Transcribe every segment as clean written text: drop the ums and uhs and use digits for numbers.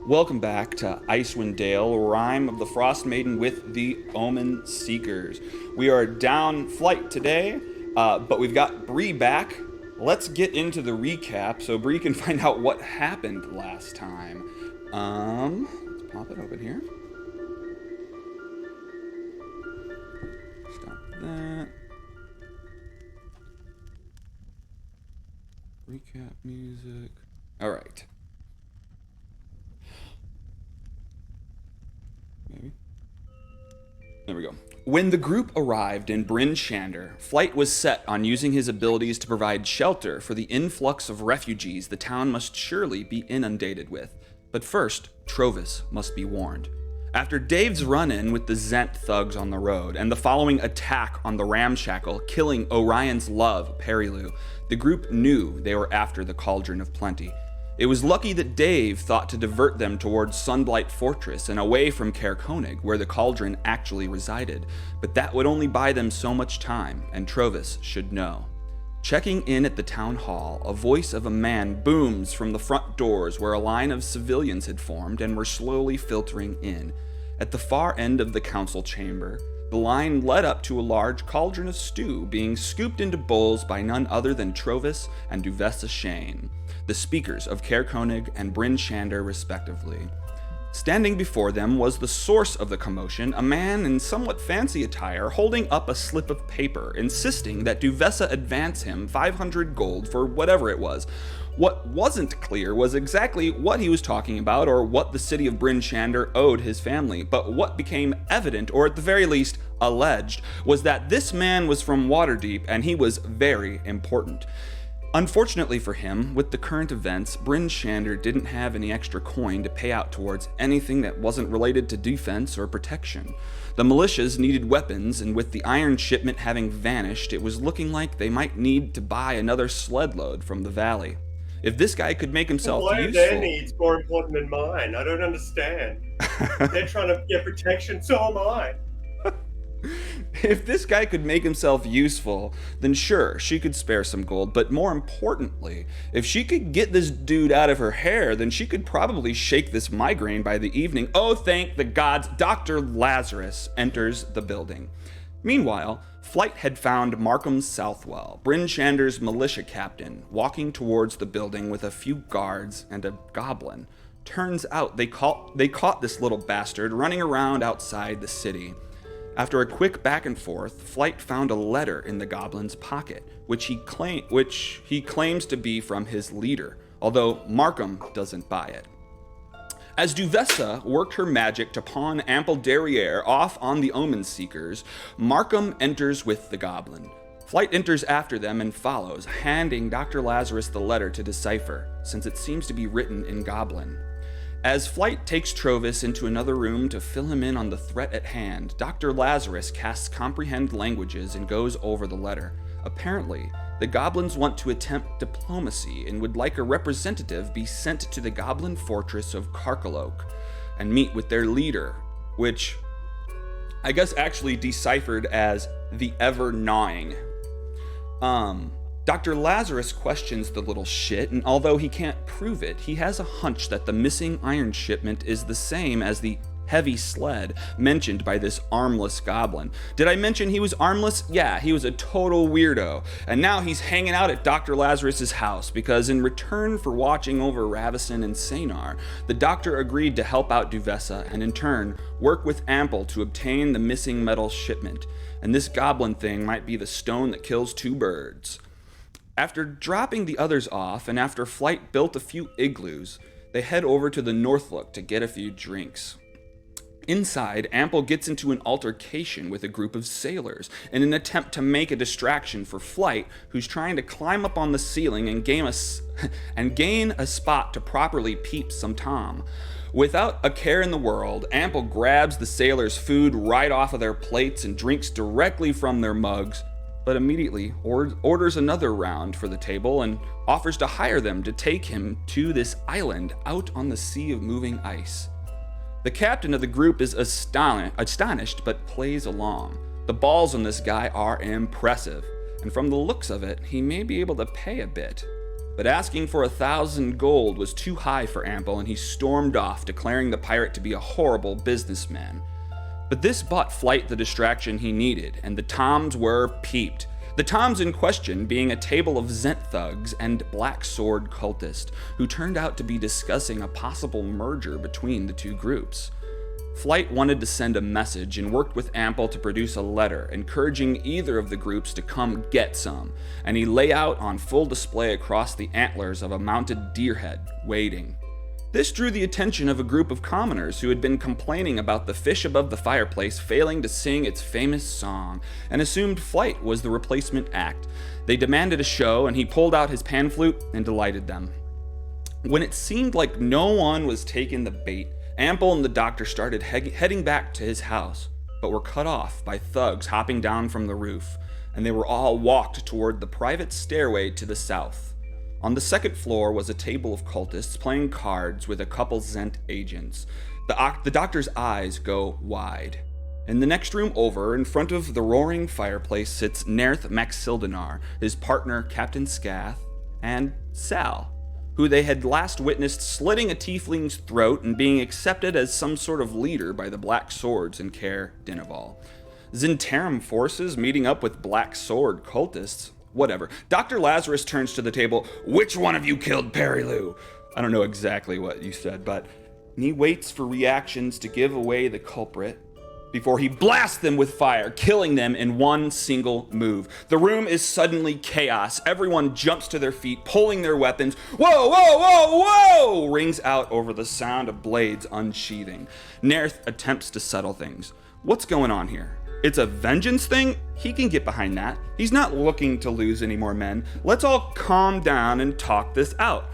Welcome back to Icewind Dale, Rime of the Frost Maiden with the Omen Seekers. We are down flight today, but we've got Bree back. Let's get into the recap so Bree can find out what happened last time. Let's pop it open here. Stop that. Recap music. All right. Maybe. There we go. When the group arrived in Bryn Shander, Flight was set on using his abilities to provide shelter for the influx of refugees the town must surely be inundated with. But first, Trovis must be warned. After Dave's run-in with the Zent thugs on the road and the following attack on the Ramshackle, killing Orion's love, Perilu, the group knew they were after the Cauldron of Plenty. It was lucky that Dave thought to divert them towards Sunblight Fortress and away from Caer Konig, where the cauldron actually resided, but that would only buy them so much time, and Trovis should know. Checking in at the town hall, a voice of a man booms from the front doors where a line of civilians had formed and were slowly filtering in. At the far end of the council chamber, the line led up to a large cauldron of stew being scooped into bowls by none other than Trovis and Duvessa Shane, the speakers of Caer Konig and Bryn Shander respectively. Standing before them was the source of the commotion, a man in somewhat fancy attire holding up a slip of paper, insisting that Duvessa advance him 500 gold for whatever it was. What wasn't clear was exactly what he was talking about or what the city of Bryn Shander owed his family, but what became evident, or at the very least alleged, was that this man was from Waterdeep and he was very important. Unfortunately for him, with the current events, Bryn Shander didn't have any extra coin to pay out towards anything that wasn't related to defense or protection. The militias needed weapons, and with the iron shipment having vanished, it was looking like they might need to buy another sled load from the valley. If this guy could make himself Why useful... are their needs more important than mine? I don't understand. They're trying to get protection, so am I. If this guy could make himself useful, then sure, she could spare some gold, but more importantly, if she could get this dude out of her hair, then she could probably shake this migraine by the evening. Oh, thank the gods, Dr. Lazarus enters the building. Meanwhile, Flight had found Markham Southwell, Bryn Shander's militia captain, walking towards the building with a few guards and a goblin. Turns out they caught this little bastard running around outside the city. After a quick back and forth, Flight found a letter in the goblin's pocket, which he claims to be from his leader, although Markham doesn't buy it. As Duvessa worked her magic to pawn ample derriere off on the Omen Seekers, Markham enters with the goblin. Flight enters after them and follows, handing Dr. Lazarus the letter to decipher, since it seems to be written in goblin. As Flight takes Trovis into another room to fill him in on the threat at hand, Dr. Lazarus casts Comprehend Languages and goes over the letter. Apparently, the goblins want to attempt diplomacy and would like a representative be sent to the goblin fortress of Karkaloak and meet with their leader, which I guess actually deciphered as the Ever-Gnawing. Dr. Lazarus questions the little shit, and although he can't prove it, he has a hunch that the missing iron shipment is the same as the heavy sled mentioned by this armless goblin. Did I mention he was armless? Yeah, he was a total weirdo. And now he's hanging out at Dr. Lazarus's house because in return for watching over Ravison and Sanar, the doctor agreed to help out Duvessa and in turn work with Ample to obtain the missing metal shipment. And this goblin thing might be the stone that kills two birds. After dropping the others off, and after Flight built a few igloos, they head over to the Northlook to get a few drinks. Inside, Ample gets into an altercation with a group of sailors in an attempt to make a distraction for Flight, who's trying to climb up on the ceiling and gain a spot to properly peep some Tom. Without a care in the world, Ample grabs the sailors' food right off of their plates and drinks directly from their mugs, but immediately orders another round for the table and offers to hire them to take him to this island out on the sea of moving ice. The captain of the group is astonished but plays along. The balls on this guy are impressive, and from the looks of it, he may be able to pay a bit. But asking for 1,000 gold was too high for Ample, and he stormed off, declaring the pirate to be a horrible businessman. But this bought Flight the distraction he needed, and the Toms were peeped. The Toms in question being a table of Zent thugs and Black Sword cultists, who turned out to be discussing a possible merger between the two groups. Flight wanted to send a message and worked with Ample to produce a letter, encouraging either of the groups to come get some, and he lay out on full display across the antlers of a mounted deer head, waiting. This drew the attention of a group of commoners who had been complaining about the fish above the fireplace failing to sing its famous song, and assumed Flight was the replacement act. They demanded a show, and he pulled out his pan flute and delighted them. When it seemed like no one was taking the bait, Ample and the doctor started heading back to his house, but were cut off by thugs hopping down from the roof, and they were all walked toward the private stairway to the south. On the second floor was a table of cultists playing cards with a couple Zent agents. The doctor's eyes go wide. In the next room over, in front of the roaring fireplace, sits Naerth Maxildinar, his partner Captain Scath, and Sal, who they had last witnessed slitting a tiefling's throat and being accepted as some sort of leader by the Black Swords in Caer Dineval. Zentarum forces meeting up with Black Sword cultists. Whatever. Dr. Lazarus turns to the table. Which one of you killed Perilou? I don't know exactly what you said, but he waits for reactions to give away the culprit before he blasts them with fire, killing them in one single move. The room is suddenly chaos. Everyone jumps to their feet, pulling their weapons. Whoa, whoa, whoa, whoa! Rings out over the sound of blades unsheathing. Naerth attempts to settle things. What's going on here? It's a vengeance thing? He can get behind that. He's not looking to lose any more men. Let's all calm down and talk this out.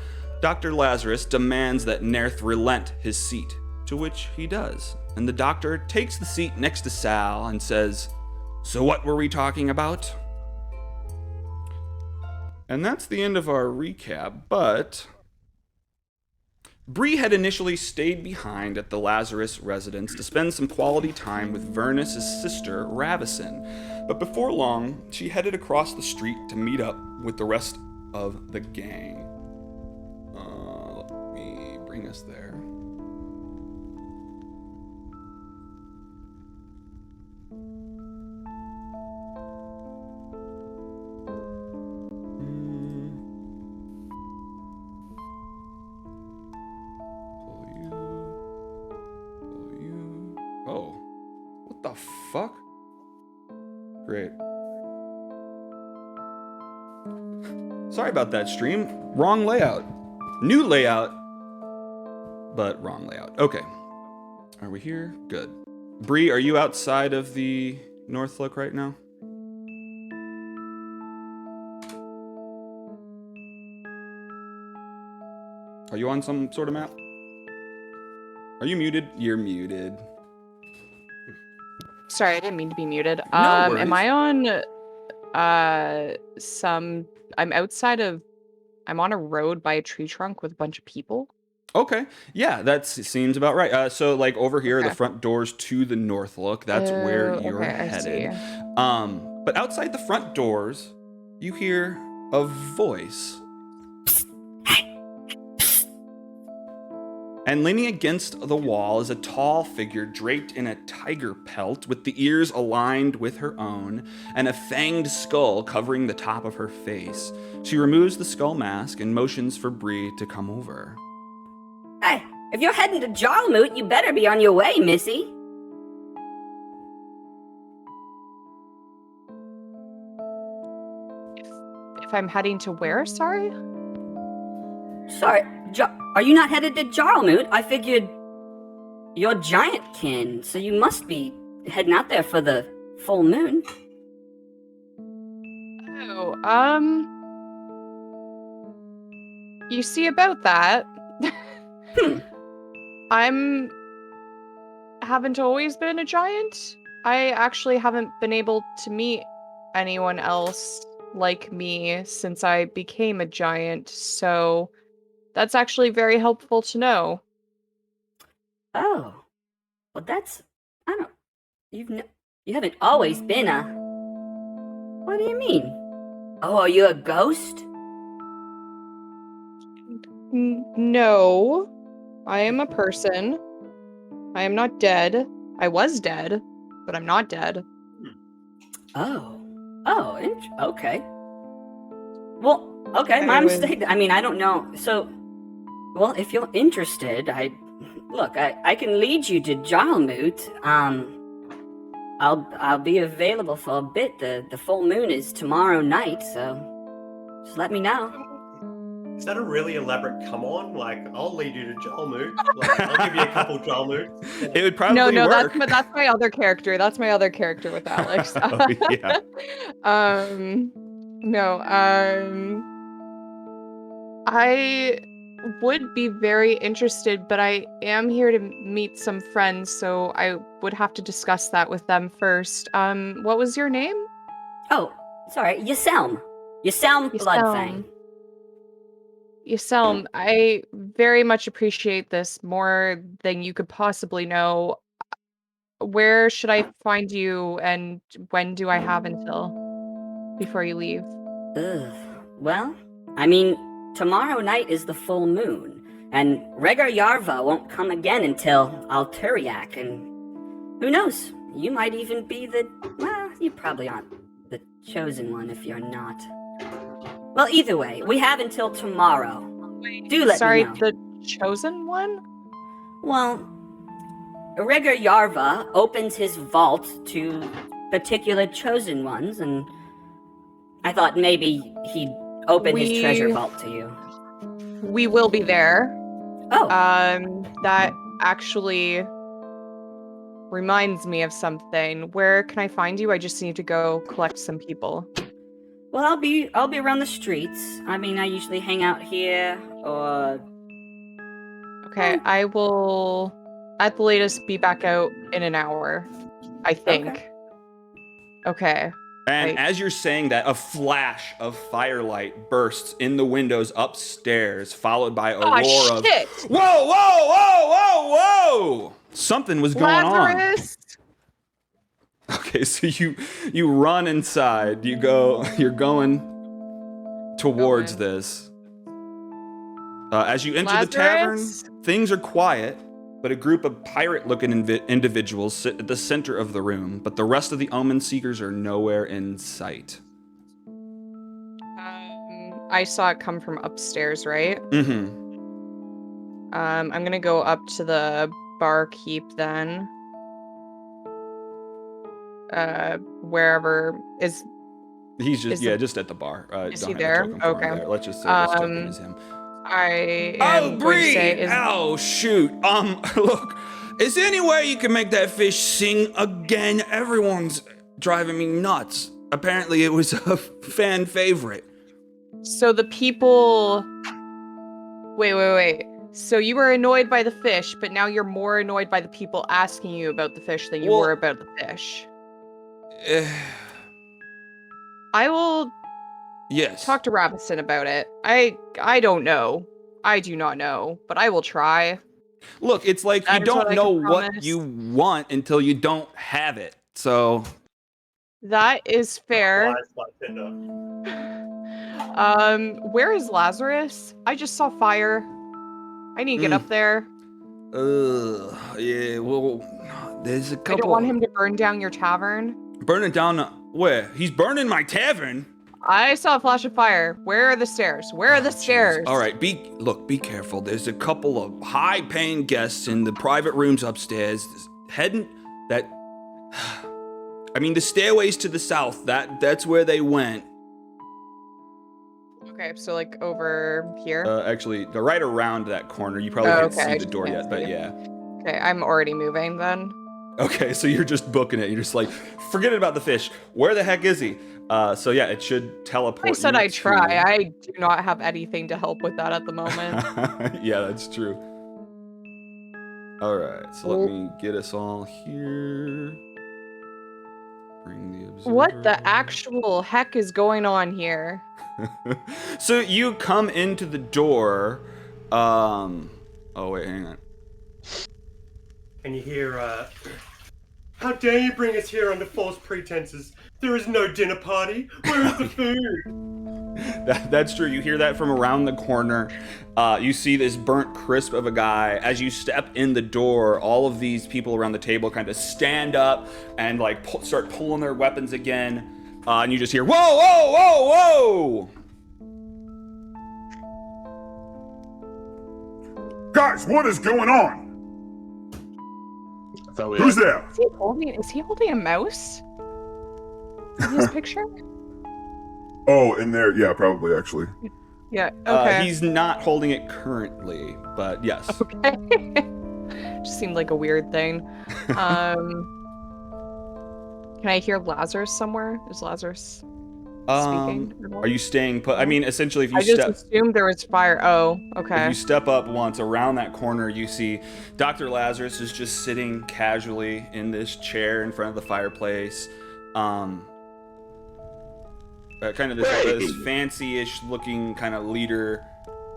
Dr. Lazarus demands that Naerth relent his seat, to which he does. And the doctor takes the seat next to Sal and says, "So what were we talking about?" And that's the end of our recap, but Bree had initially stayed behind at the Lazarus residence to spend some quality time with Vernus' sister, Ravison. But before long, she headed across the street to meet up with the rest of the gang. Let me bring us there. What the fuck? Great. Sorry about that, stream. Wrong layout. New layout, but wrong layout. Okay. Are we here? Good. Bree, are you outside of the Northlook right now? Are you on some sort of map? Are you muted? You're muted. Sorry, I didn't mean to be muted. No worries. Am I on I'm on a road by a tree trunk with a bunch of people? Okay. Yeah, that seems about right. So like over here, Okay. the front doors to the Northlook, that's where you're okay, I headed. see. But outside the front doors, you hear a voice. And leaning against the wall is a tall figure draped in a tiger pelt with the ears aligned with her own and a fanged skull covering the top of her face. She removes the skull mask and motions for Bree to come over. Hey, if you're heading to Jarlmoot, you better be on your way, missy. If I'm heading to where, sorry? Sorry, are you not headed to Jarlmoot? I figured you're giant kin, so you must be heading out there for the full moon. Oh, you see about that. I'm haven't always been a giant. I actually haven't been able to meet anyone else like me since I became a giant, so that's actually very helpful to know. Oh, well you haven't always been a... What do you mean? Oh, are you a ghost? No. I am a person. I am not dead. I was dead, but I'm not dead. Oh. Okay. Well, okay, my I was- mistake. I mean, I don't know. So, well, if you're interested, I can lead you to Jarlmut. I'll be available for a bit. The full moon is tomorrow night, so just let me know. Is that a really elaborate come on? Like, I'll lead you to Jarlmut. Like, I'll give you a couple Jarlmuts. It would probably no, work. that's my other character. That's my other character with Alex. Oh, yeah. No, I would be very interested, but I am here to meet some friends, so I would have to discuss that with them first. What was your name? Oh, sorry, Yaselm. Yaselm Bloodfang. Yaselm, I very much appreciate this, more than you could possibly know. Where should I find you, and when do I have until before you leave? Ugh. Well, I mean, tomorrow night is the full moon, and Rhaegar Yarva won't come again until Alturiak, and who knows? You might even be well, you probably aren't the chosen one if you're not. Well, either way, we have until tomorrow. Do let Sorry, me know. the chosen one? Well, Rhaegar Yarva opens his vault to particular chosen ones, and I thought maybe he'd open his treasure vault to you. We will be there. Oh. That actually reminds me of something. Where can I find you? I just need to go collect some people. Well, I'll be around the streets. I mean, I usually hang out here, or... Okay, I will, at the latest, be back out in an hour, I think. Okay. And as you're saying that, a flash of firelight bursts in the windows upstairs, followed by a roar of shit! Whoa, whoa, whoa, whoa, whoa! Something was going Lazarus! on. Okay, so you run inside. You're going towards this. As you enter the tavern, things are quiet, but a group of pirate-looking individuals sit at the center of the room, but the rest of the Omen Seekers are nowhere in sight. I saw it come from upstairs, right? Mm-hmm. I'm gonna go up to the barkeep then. Wherever is... He's just at the bar. Is he there? Okay. There. Let's just say this token is him. I am going to say is... Oh, shoot. Look, is there any way you can make that fish sing again? Everyone's driving me nuts. Apparently it was a fan favorite. So the people... Wait. So you were annoyed by the fish, but now you're more annoyed by the people asking you about the fish than you were about the fish. I will... Yes. Talk to Ravison about it. I don't know. I do not know, but I will try. Look, it's like you don't know what you want until you don't have it. So that is fair. Where is Lazarus? I just saw fire. I need to get up there. Yeah, well, there's a couple... I don't want him to burn down your tavern. Burn it down? Where? He's burning my tavern? I saw a flash of fire. Where are the stairs? Where are the stairs? All right, be careful. There's a couple of high-paying guests in the private rooms upstairs. Heading that... I mean, the stairways to the south, that's where they went. Okay, so like over here? Actually, they're right around that corner. You probably can't see the door yet, but yeah. Okay, I'm already moving then. Okay, so you're just booking it. You're just like, forget about the fish. Where the heck is he? So yeah, it should teleport. I said I'd try. I do not have anything to help with that at the moment. Yeah, that's true. All right, so let me get us all here. Bring the observer. What the actual heck is going on here? So you come into the door. Oh wait, hang on. And you hear, how dare you bring us here under false pretenses? There is no dinner party. Where is the food? That's true. You hear that from around the corner. You see this burnt crisp of a guy. As you step in the door, all of these people around the table kind of stand up and like start pulling their weapons again. And you just hear, whoa, whoa, whoa, whoa! Guys, what is going on? Who's there? Is he holding a mouse? In his picture? Oh, in there. Yeah, probably, actually. Yeah, okay. He's not holding it currently, but yes. Okay. Just seemed like a weird thing. Can I hear Lazarus somewhere? Is Lazarus speaking? Are you staying put? I mean, essentially, if you I just assumed there was fire. Oh, okay. If you step up once around that corner, you see Dr. Lazarus is just sitting casually in this chair in front of the fireplace. Kind of this fancy-ish looking kind of leader.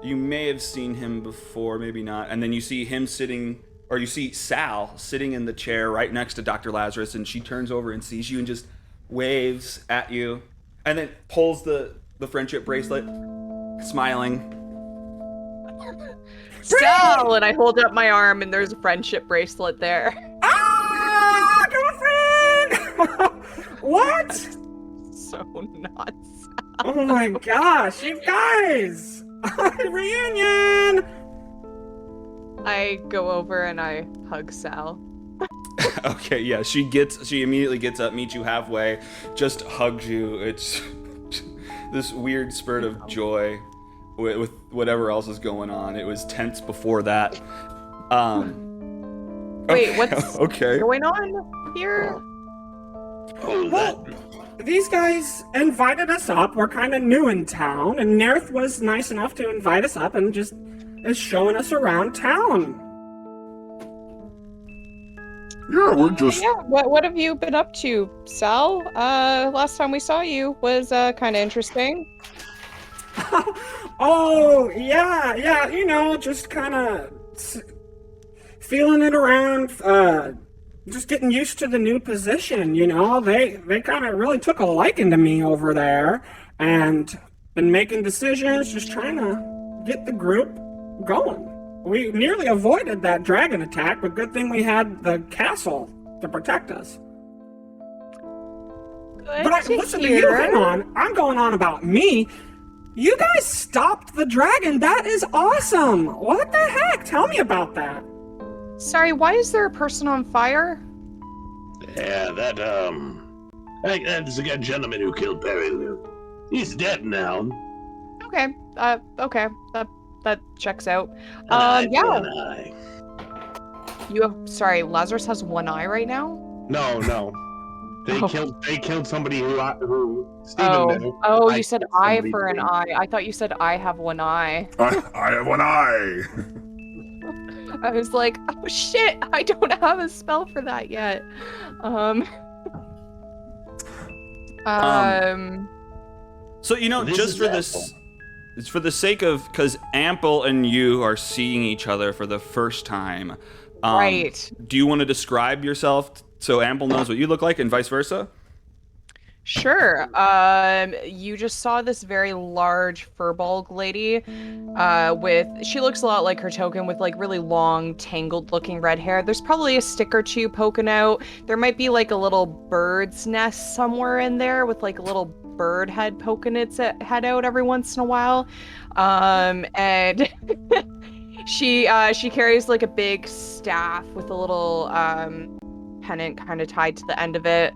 You may have seen him before, maybe not. And then you see him sitting, or you see Sal sitting in the chair right next to Dr. Lazarus, and she turns over and sees you and just waves at you, and then pulls the friendship bracelet, smiling. Sal! And I hold up my arm, and there's a friendship bracelet there. Ah, girlfriend! What? So nuts. Oh my gosh, you guys! Reunion! I go over and I hug Sal. Okay, yeah, she immediately gets up, meets you halfway, just hugs you. It's this weird spurt of joy with whatever else is going on. It was tense before that. Wait, what's okay. going on here? Well, these guys invited us up. We're kind of new in town, and Naerth was nice enough to invite us up and just is showing us around town. Yeah, we're just... Yeah, what have you been up to, Sal? Last time we saw you was kind of interesting. Oh, yeah, you know, just kind of feeling it around, just getting used to the new position, you know. They kind of really took a liking to me over there, and been making decisions, just trying to get the group going. We nearly avoided that dragon attack, but good thing we had the castle to protect us. Good But listen to you, hang on. I'm going on about me. You guys stopped the dragon. That is awesome. What the heck? Tell me about that. Sorry, why is there a person on fire? Yeah, that's the gentleman who killed Perry Lou. He's dead now. Okay, okay, that checks out. Yeah. Sorry, Lazarus has one eye right now? No. They killed somebody who Steven knew. Oh, you said eye for an eye. I thought you said I have one eye. I have one eye. I was like, oh shit, I don't have a spell for that yet. So, you know, This just is for this, it's for the sake of, because Ample and you are seeing each other for the first time. Right. Do you want to describe yourself so Ample knows what you look like and vice versa? Sure. You just saw this very large furbolg lady, she looks a lot like her token with like really long, tangled looking red hair. There's probably a stick or two poking out. There might be like a little bird's nest somewhere in there with like a little bird head poking its head out every once in a while. And she carries like a big staff with a little, pennant kind of tied to the end of it.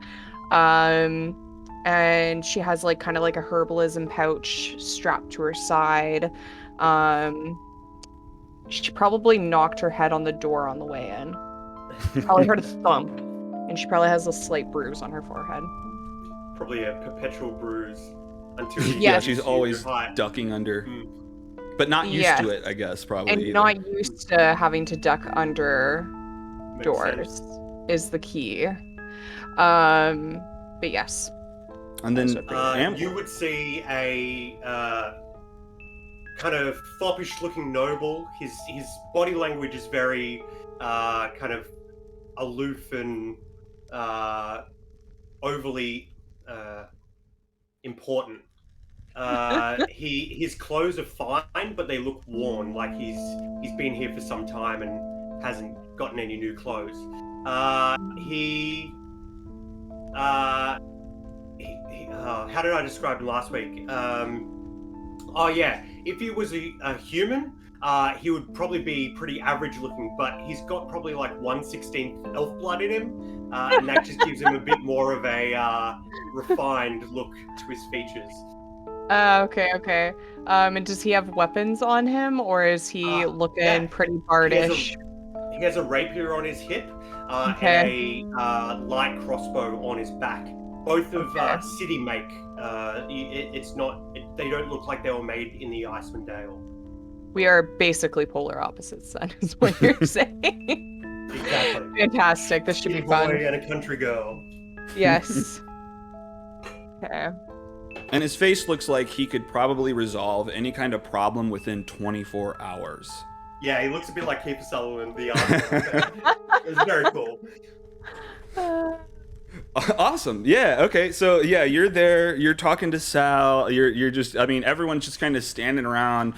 And she has like kind of like a herbalism pouch strapped to her side. She probably knocked her head on the door on the way in. Probably heard a thump, and she probably has a slight bruise on her forehead. Probably a perpetual bruise until you Yeah, get she's to always height. ducking under, Mm. but not used Yes. to it, I guess, probably. And either. not used to having to duck under Makes doors sense. is the key. But yes. And then You would see a kind of foppish-looking noble. His body language is very kind of aloof and overly important. His clothes are fine, but they look worn, like he's been here for some time and hasn't gotten any new clothes. How did I describe him last week? Oh yeah, if he was a human, he would probably be pretty average looking, but he's got probably like 1/16 elf blood in him, and that just gives him a bit more of a refined look to his features. Okay. And does he have weapons on him, or is he looking Yeah. pretty bardish? He has a rapier on his hip, Okay. and a light crossbow on his back. Both of city make. They don't look like they were made in the Icewind Dale. We are basically polar opposites, then, is what you're saying. Exactly. Fantastic. This should be City fun. boy and a country girl. Yes. Okay. And his face looks like he could probably resolve any kind of problem within 24 hours. Yeah, he looks a bit like Kiefer Sutherland, the artist. It's very cool. Awesome. Yeah. Okay. So yeah, you're there. You're talking to Sal. You're just. I mean, everyone's just kind of standing around,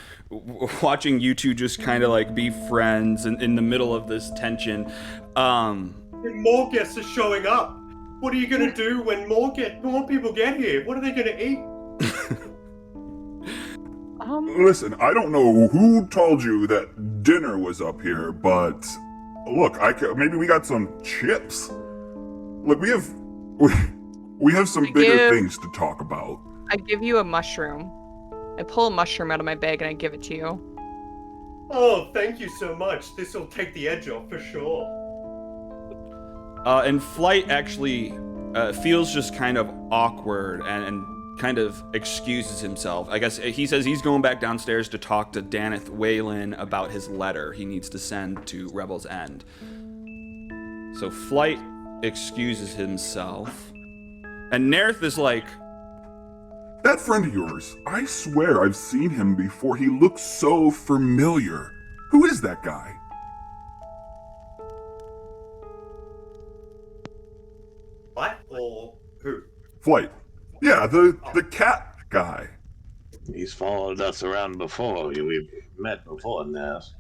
watching you two just kind of like be friends in the middle of this tension. And more guests are showing up. What are you gonna do when more people get here? What are they gonna eat? Listen, I don't know who told you that dinner was up here, but look, maybe we got some chips. Look, we have some bigger things to talk about. I give you a mushroom. I pull a mushroom out of my bag and I give it to you. Oh, thank you so much. This will take the edge off for sure. And Flight actually feels just kind of awkward and kind of excuses himself. I guess he says he's going back downstairs to talk to Naerth Whalen about his letter he needs to send to Rebel's End. So Flight excuses himself. And Naerth is like, that friend of yours, I swear I've seen him before. He looks so familiar. Who is that guy? What? Or who? Flight. Yeah, the cat guy. He's followed us around before. We've met before, Naerth.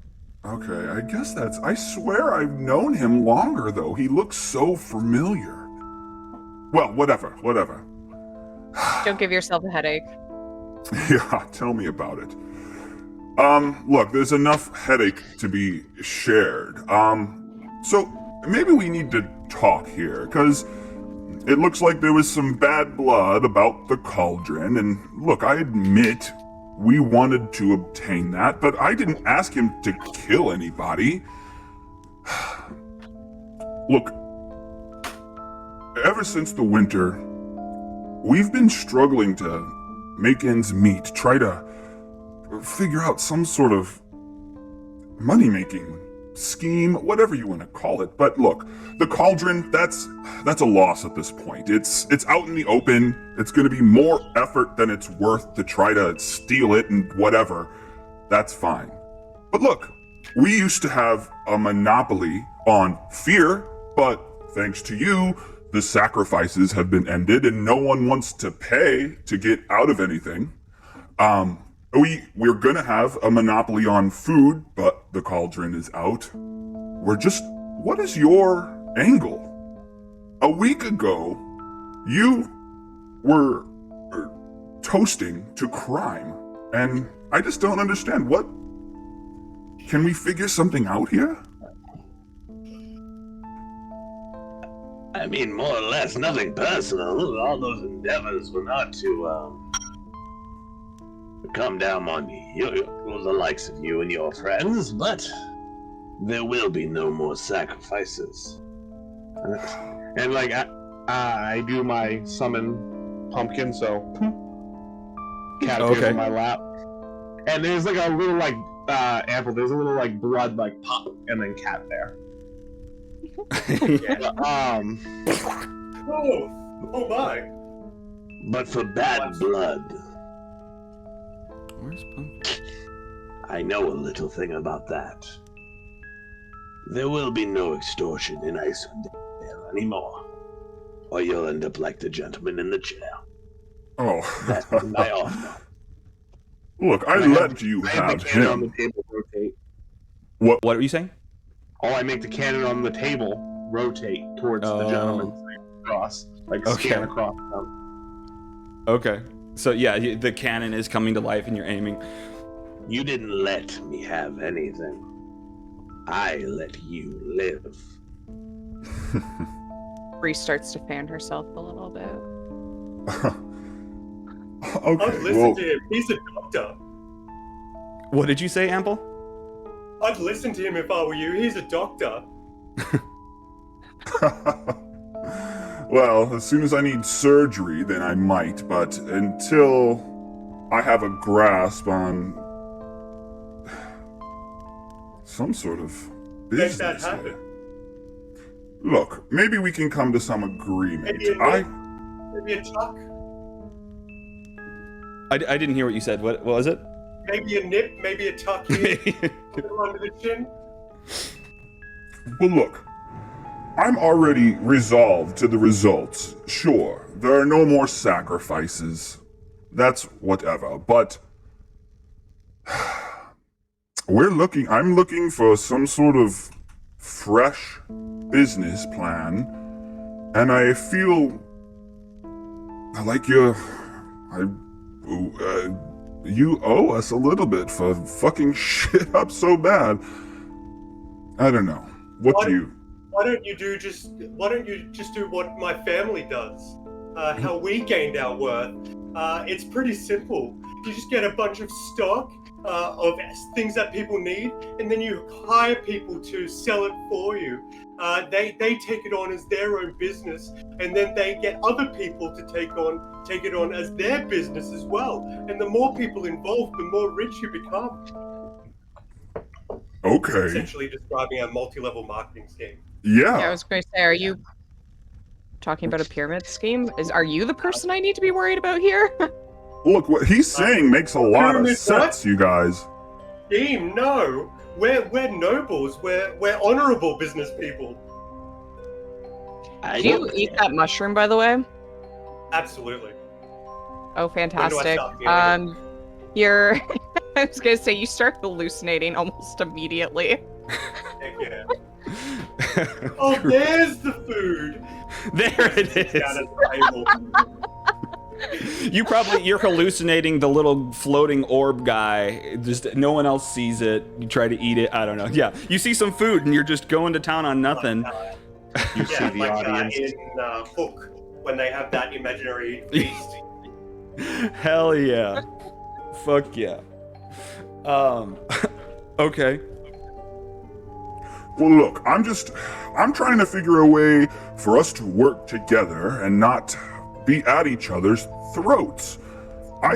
Okay, I guess I swear I've known him longer, though. He looks so familiar. Well, whatever. Don't give yourself a headache. Yeah, tell me about it. Look, there's enough headache to be shared. So maybe we need to talk here, because it looks like there was some bad blood about the cauldron, and look, I admit we wanted to obtain that, but I didn't ask him to kill anybody. Look, ever since the winter, we've been struggling to make ends meet, try to figure out some sort of money-making scheme, whatever you want to call it. But look, the cauldron, that's a loss at this point. It's out in the open. It's going to be more effort than it's worth to try to steal it and whatever. That's fine. But look, we used to have a monopoly on fear, but thanks to you, the sacrifices have been ended and no one wants to pay to get out of anything. We're gonna have a monopoly on food, but the cauldron is out. What is your angle? A week ago, you were toasting to crime, and I just don't understand. Can we figure something out here? I mean, more or less, nothing personal. All those endeavors were not to come down on the likes of you and your friends, but there will be no more sacrifices. And like I do my summon pumpkin, so cat appears in my lap, and there's like a little like ample. There's a little like blood like pop, and then cat there. Oh my! But for bad blood, where's Pumpkin? I know a little thing about that. There will be no extortion in Icewind anymore, or you'll end up like the gentleman in the chair. Oh. That's my offer. Look, I let you I have the cannon on the him. table rotate. What are you saying? Oh, I make the cannon on the table rotate towards the gentleman. Cross, like scan Okay. across them. Okay. So yeah, the cannon is coming to life and you're aiming. You didn't let me have anything. I let you live. Bree starts to fan herself a little bit. I'd Okay, listen well, to him. He's a doctor. What did you say, Ample? I'd listen to him if I were you. He's a doctor. well, as soon as I need surgery, then I might, but until I have a grasp on some sort of Make that business happen. here. Look, maybe we can come to some agreement. Maybe a tuck. I didn't hear what you said. What was it? Maybe a nip. Maybe a tuck here. A little under the chin. Well, look, I'm already resolved to the results. Sure, there are no more sacrifices. That's whatever, but I'm looking for some sort of fresh business plan, and I feel like you owe us a little bit for fucking shit up so bad. I don't know. Why don't you just do what my family does? How we gained our worth. It's pretty simple. You just get a bunch of stock of things that people need, and then you hire people to sell it for you. They take it on as their own business, and then they get other people to take it on as their business as well. And the more people involved, the more rich you become. Okay. Essentially describing a multi-level marketing scheme. Yeah, I was going to say, are you talking about a pyramid scheme? Are you the person I need to be worried about here? Look, what he's saying makes a lot of sense, you guys. Scheme? No. We're nobles. We're honorable business people. Do you eat that mushroom, by the way? Absolutely. Oh, fantastic. I You're... I was going to say, you start hallucinating almost immediately. Heck yeah. Oh, there's the food. There it Down is. at the table. You're hallucinating the little floating orb guy. Just no one else sees it. You try to eat it. I don't know. Yeah, you see some food and you're just going to town on nothing. You see the audience. In Hook, when they have that imaginary feast. Hell yeah. Fuck yeah. Okay. Well, look, I'm trying to figure a way for us to work together and not be at each other's throats.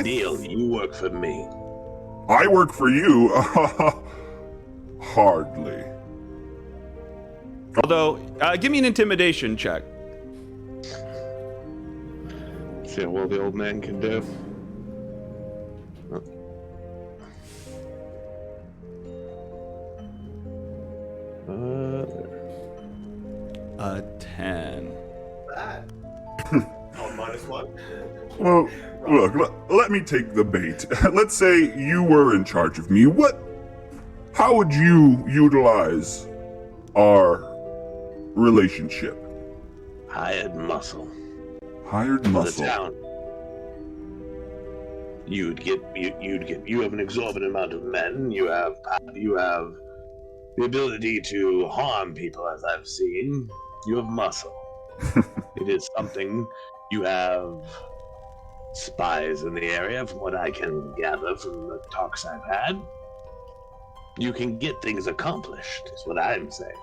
Deal, you work for me. I work for you? Hardly. Although, give me an intimidation check. See what the old man can do. 10. That. Oh, -1. Well, look, let me take the bait. Let's say you were in charge of me. How would you utilize our relationship? Hired muscle. Hired For muscle. the town. You have an exorbitant amount of men. You have the ability to harm people, as I've seen. You have muscle. It is something. You have spies in the area, from what I can gather from the talks I've had. You can get things accomplished, is what I'm saying.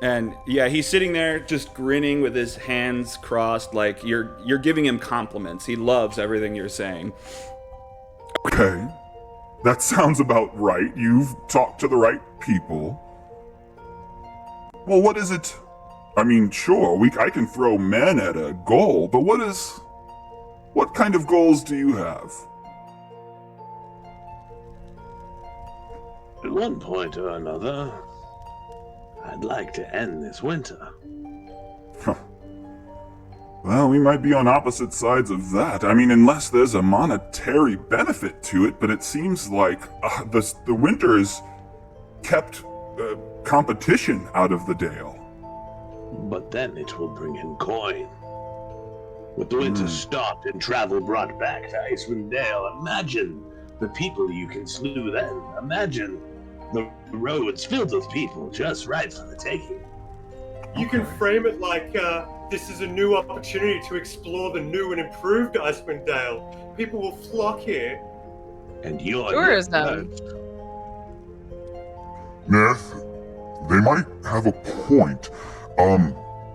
And yeah, he's sitting there just grinning with his hands crossed, like you're giving him compliments. He loves everything you're saying. Okay. That sounds about right. You've talked to the right people. Well, what is it? I mean, sure, I can throw men at a goal, but what kind of goals do you have? At one point or another, I'd like to end this winter. Well, we might be on opposite sides of that. I mean, unless there's a monetary benefit to it, but it seems like the winter has kept competition out of the Dale. But then it will bring in coin. With the winter stopped and travel brought back to Icewind Dale, imagine the people you can slew then. Imagine the roads filled with people, just right for the taking. You can frame it like this is a new opportunity to explore the new and improved Icewind Dale. People will flock here. And you're Tourism. Naerth, they might have a point.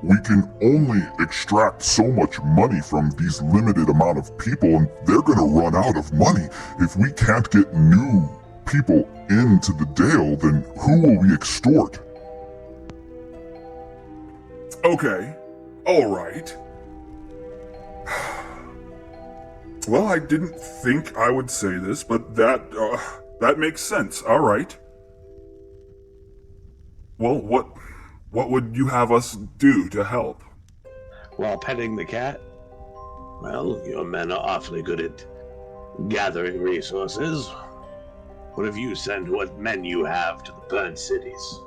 We can only extract so much money from these limited amount of people, and they're gonna run out of money. If we can't get new people into the Dale, then who will we extort? Okay. Alright. Well, I didn't think I would say this, but that makes sense. Alright. Well, what would you have us do to help? While petting the cat? Well, your men are awfully good at gathering resources. What if you send what men you have to the burned cities?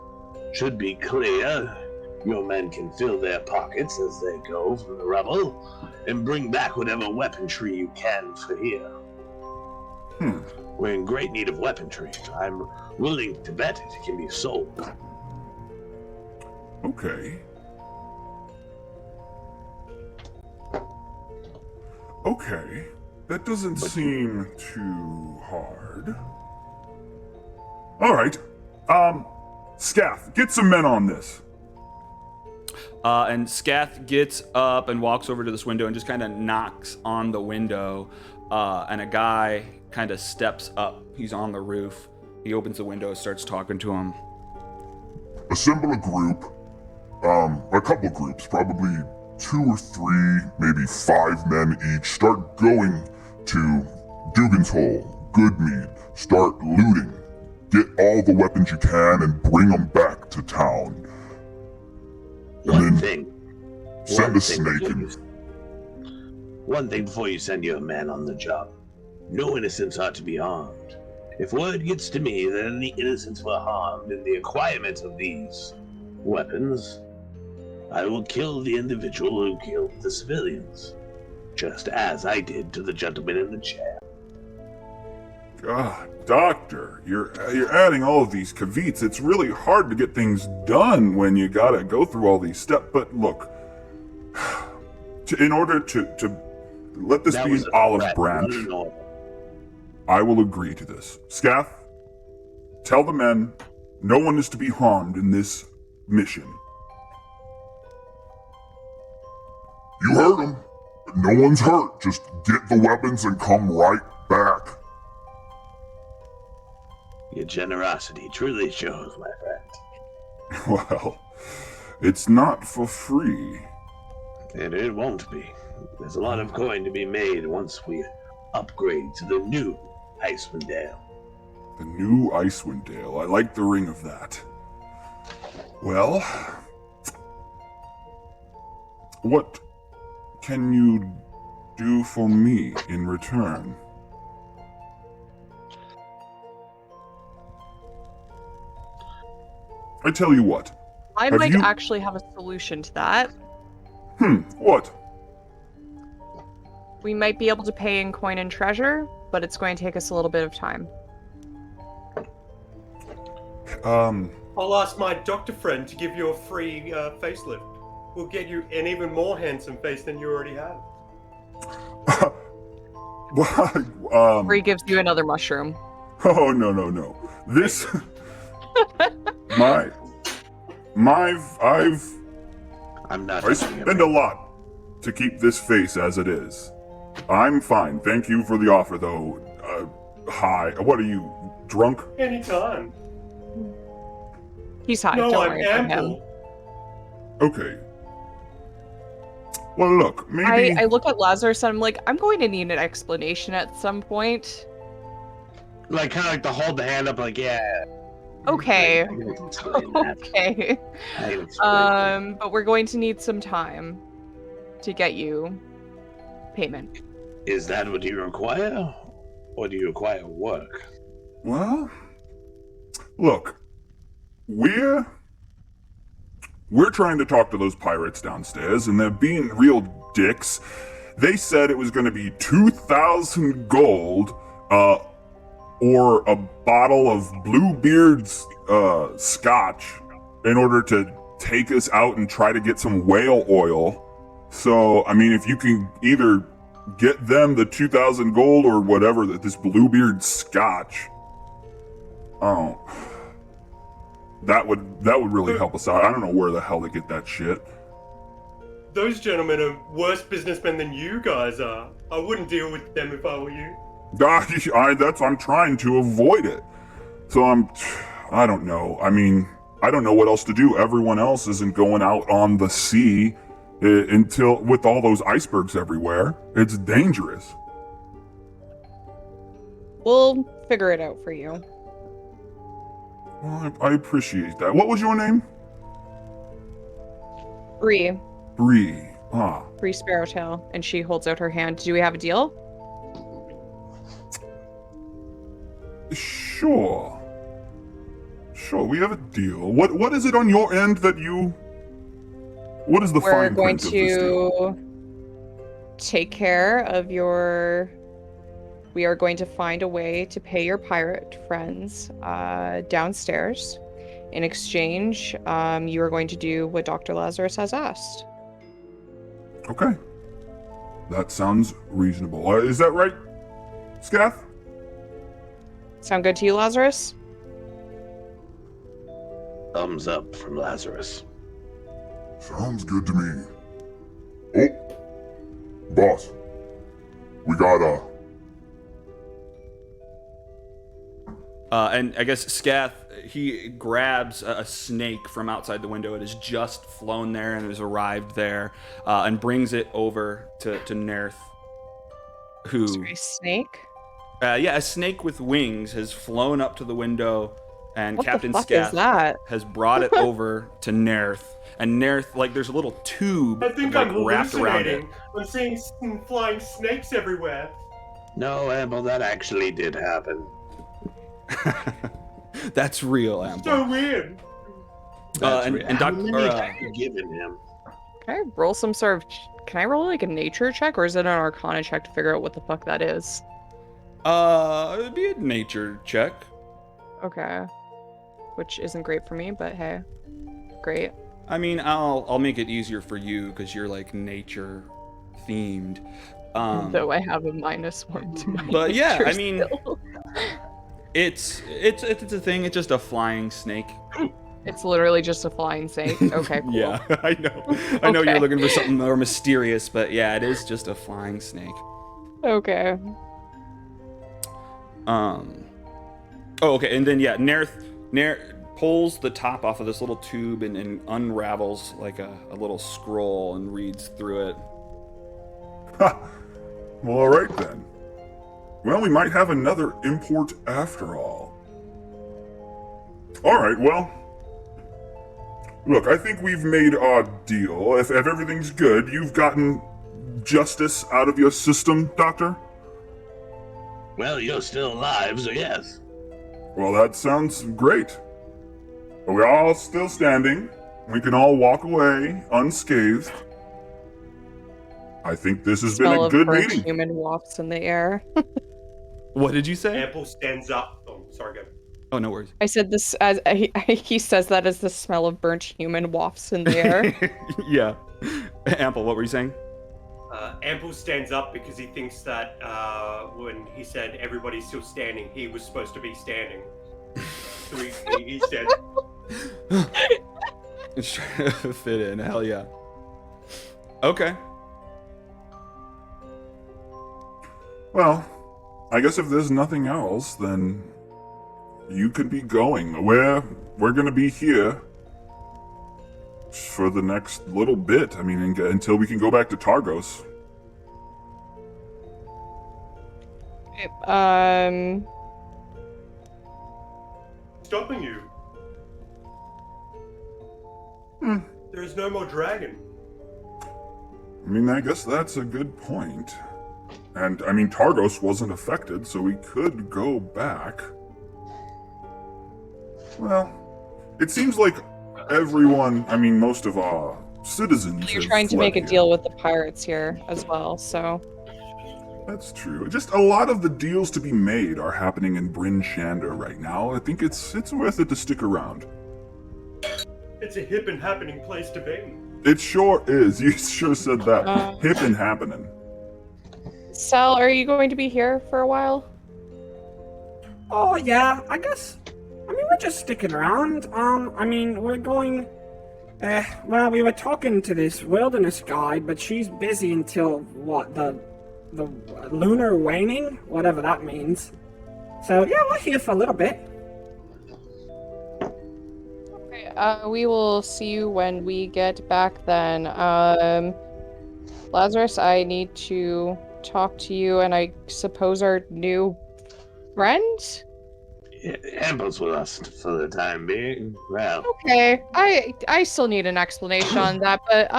Should be clear. Your men can fill their pockets as they go from the rubble, and bring back whatever weaponry you can for here. We're in great need of weaponry. I'm willing to bet it can be sold. Okay. Okay. That doesn't seem too hard. Alright. Scath, get some men on this. And Scath gets up and walks over to this window and just kind of knocks on the window. And a guy kind of steps up. He's on the roof. He opens the window and starts talking to him. Assemble a group. A couple groups, probably 2 or 3, maybe 5 men each. Start going to Dugan's Hole, Goodmead. Start looting. Get all the weapons you can and bring them back to town. One thing. Send a snake in. One thing before you send your men on the job. No innocents are to be harmed. If word gets to me that any innocents were harmed in the acquirement of these weapons, I will kill the individual who killed the civilians, just as I did to the gentleman in the chair. God, Doctor, you're adding all of these caveats. It's really hard to get things done when you gotta go through all these steps. But look, in order to let this be an olive branch, I will agree to this. Scath, tell the men no one is to be harmed in this mission. You heard him. No one's hurt. Just get the weapons and come right back. Your generosity truly shows, my friend. Well, it's not for free. And it won't be. There's a lot of coin to be made once we upgrade to the new Icewind Dale. The new Icewind Dale. I like the ring of that. Well, what can you do for me in return? I tell you what. I might actually have a solution to that. What? We might be able to pay in coin and treasure, but it's going to take us a little bit of time. I'll ask my doctor friend to give you a free facelift. We'll get you an even more handsome face than you already have. Or he gives you another mushroom. Oh, no. This... I spend a lot to keep this face as it is. I'm fine. Thank you for the offer, though. Hi. What are you, drunk? Anytime. He's high. No, Don't I'm worry about him. ample. Okay. Well, look, maybe... I look at Lazarus and I'm like, I'm going to need an explanation at some point. Like, kind of like to hold the hand up, like, yeah. Okay. Okay. Okay. But we're going to need some time. to get you payment. Is that what you require? Or do you require work? Well, look, we're trying to talk to those pirates downstairs, and they're being real dicks. They said it was going to be 2,000 gold, or a bottle of Bluebeard's scotch in order to take us out and try to get some whale oil. So, I mean, if you can either get them the 2,000 gold or whatever, that this Bluebeard scotch, that would really help us out. I don't know where the hell they get that shit. Those gentlemen are worse businessmen than you guys are. I wouldn't deal with them if I were you. I'm trying to avoid it. So I don't know. I mean, I don't know what else to do. Everyone else isn't going out on the sea until, with all those icebergs everywhere. It's dangerous. We'll figure it out for you. Well, I appreciate that. What was your name? Bree. Bree. Bree Sparrowtail. And she holds out her hand. Do we have a deal? Sure, we have a deal. What is it on your end that you... What is the fine print of this deal? We're going to take care of your... We are going to find a way to pay your pirate friends downstairs. In exchange, you are going to do what Dr. Lazarus has asked. Okay. That sounds reasonable. Is that right, Scath? Sound good to you, Lazarus? Thumbs up from Lazarus. Sounds good to me. Oh, boss. We got And I guess Scath, he grabs a snake from outside the window. It has just flown there and has arrived there, and brings it over to Naerth, who... Sorry, snake? Yeah, a snake with wings has flown up to the window, and What Captain the fuck Scath is that? has brought it over to Naerth. And Naerth, like, there's a little tube I think like, I'm wrapped around it. hallucinating. I'm seeing flying snakes everywhere. No, Amble, that actually did happen. That's real, Amber. So weird. And Dr. Given him. Can I roll some sort of... Can I roll like a nature check, or is it an arcana check to figure out what the fuck that is? It'd be a nature check. Okay. Which isn't great for me, but hey. Great. I mean, I'll make it easier for you because you're like nature themed. Though I have a -1 to my But yeah, nature I mean, skill. it's a thing. It's just a flying snake. It's literally just a flying snake. Okay, cool. Yeah, I know. I know Okay. you're looking for something more mysterious, but yeah, it is just a flying snake. Okay. Oh, okay, and then yeah, Naerth pulls the top off of this little tube and unravels like a little scroll and reads through it. Ha! Well, all right then. Well, we might have another import after all. All right, well. Look, I think we've made our deal. If everything's good, you've gotten justice out of your system, Doctor? Well, you're still alive, so yes. Well, that sounds great. We're all still standing. We can all walk away unscathed. I think this has been Smell a of good burnt meeting. human wafts in the air. What did you say? Ample stands up. Oh, sorry, go. Oh, no worries. I said this as he says that as the smell of burnt human wafts in the air. Yeah. Ample, what were you saying? Ample stands up because he thinks that when he said everybody's still standing, he was supposed to be standing. So he said, It's trying to fit in. Hell yeah. Okay. Well, I guess if there's nothing else, then you could be going. We're gonna be here for the next little bit. I mean, until we can go back to Targos. stopping you. There is no more dragon. I mean, I guess that's a good point. And, I mean, Targos wasn't affected, so we could go back. Well, it seems like everyone, I mean, most of our citizens You're have trying to fled make a here. deal with the pirates here as well, so. That's true. Just a lot of the deals to be made are happening in Bryn Shander right now. I think it's worth it to stick around. It's a hip and happening place to be. It sure is. You sure said that. Hip and happening. Sal, are you going to be here for a while? Oh, yeah, I guess. I mean, we're just sticking around. I mean, we're going... well, we were talking to this wilderness guide, but she's busy until, what, the lunar waning? Whatever that means. So, yeah, we're here for a little bit. Okay, we will see you when we get back then. Lazarus, I need to talk to you, and I suppose our new friend? Amble's with us for the time being. Well, Okay, I still need an explanation on that, but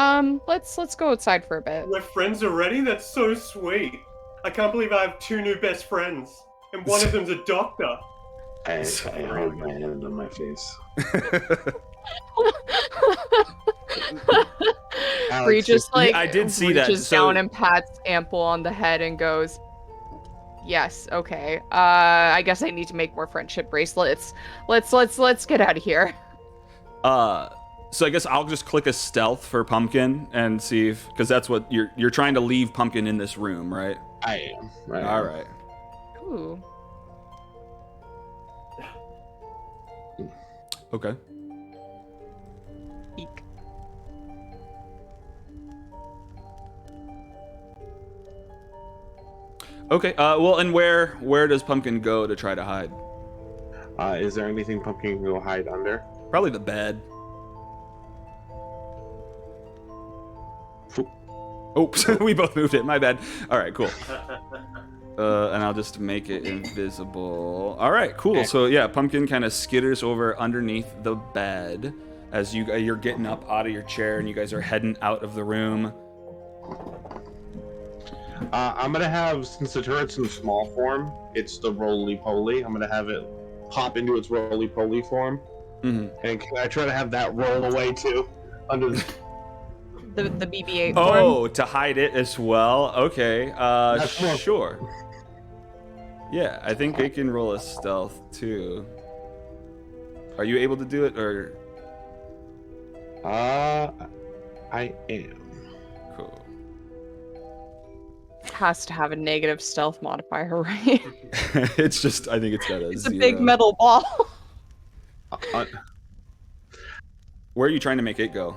let's go outside for a bit. We're friends already? That's so sweet. I can't believe I have 2 new best friends, and one of them's a doctor. I hold my hand on my face. Regis I did see that. reaches So down and pats Ample on the head and goes, "Yes, okay. I guess I need to make more friendship bracelets. Let's get out of here." so I guess I'll just click a stealth for Pumpkin and see if, because that's what you're trying to leave Pumpkin in this room, right? I am. Right. All right. Ooh. Okay. Eek. Okay. Well, and where does Pumpkin go to try to hide? Is there anything Pumpkin can go hide under? Probably the bed. Oops, we both moved it. My bad. All right, cool. And I'll just make it invisible. All right, cool. So yeah, Pumpkin kind of skitters over underneath the bed as you're getting up out of your chair and you guys are heading out of the room. I'm gonna have, since the turret's in small form, it's the roly-poly. I'm gonna have it hop into its roly-poly form. Mm-hmm. And can I try to have that roll away too? Under the... The BB-8 form? Oh, to hide it as well. Okay. Sure. Yeah, I think it can roll a stealth too. Are you able to do it, or? I am. Cool. It has to have a negative stealth modifier, right? It's just, I think it's got a It's 0. a big metal ball. Where are you trying to make it go?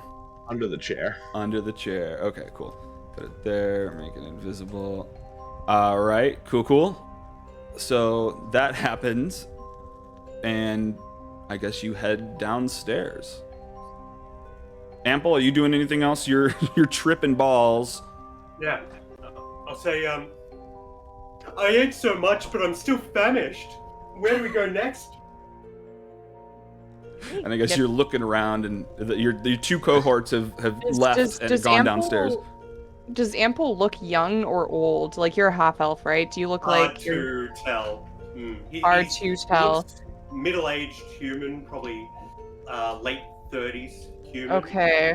Under the chair. Under the chair. Okay, cool. Put it there, make it invisible. All right, cool. So that happens, and I guess you head downstairs. Ample, are you doing anything else? You're tripping balls. Yeah. I'll say, I ate so much, but I'm still famished. Where do we go next? And I guess you're looking around, and your 2 cohorts have left and gone downstairs. Does Ample look young or old? Like, you're a half elf, right? Do you look like Hard to tell. Hard to tell. Middle-aged human, probably late 30s human. Okay.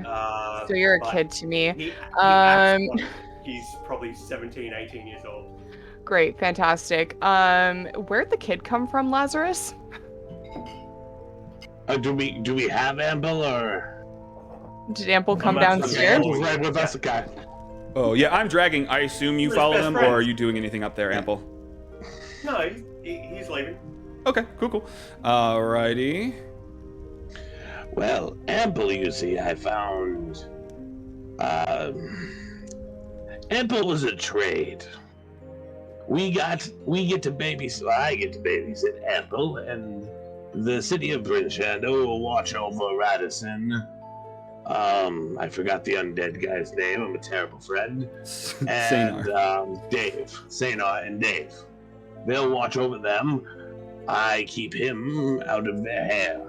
So you're a but kid to me. He acts like he's probably 17, 18 years old. Great, fantastic. Where'd the kid come from, Lazarus? Do we have Amble, or? Did Ample come not downstairs? sure. Right with us, guy. Oh, yeah, I'm dragging. I assume you We're his follow best him, friends. or are you doing anything up there, Ample? No, he's leaving. Okay, cool. Alrighty. Well, Ample, you see, I found. Ample was a trade. I get to babysit Ample, and the city of Bryn Shander will watch over Radisson. I forgot the undead guy's name. I'm a terrible friend. And Dave. Sanar and Dave. They'll watch over them. I keep him out of their hair.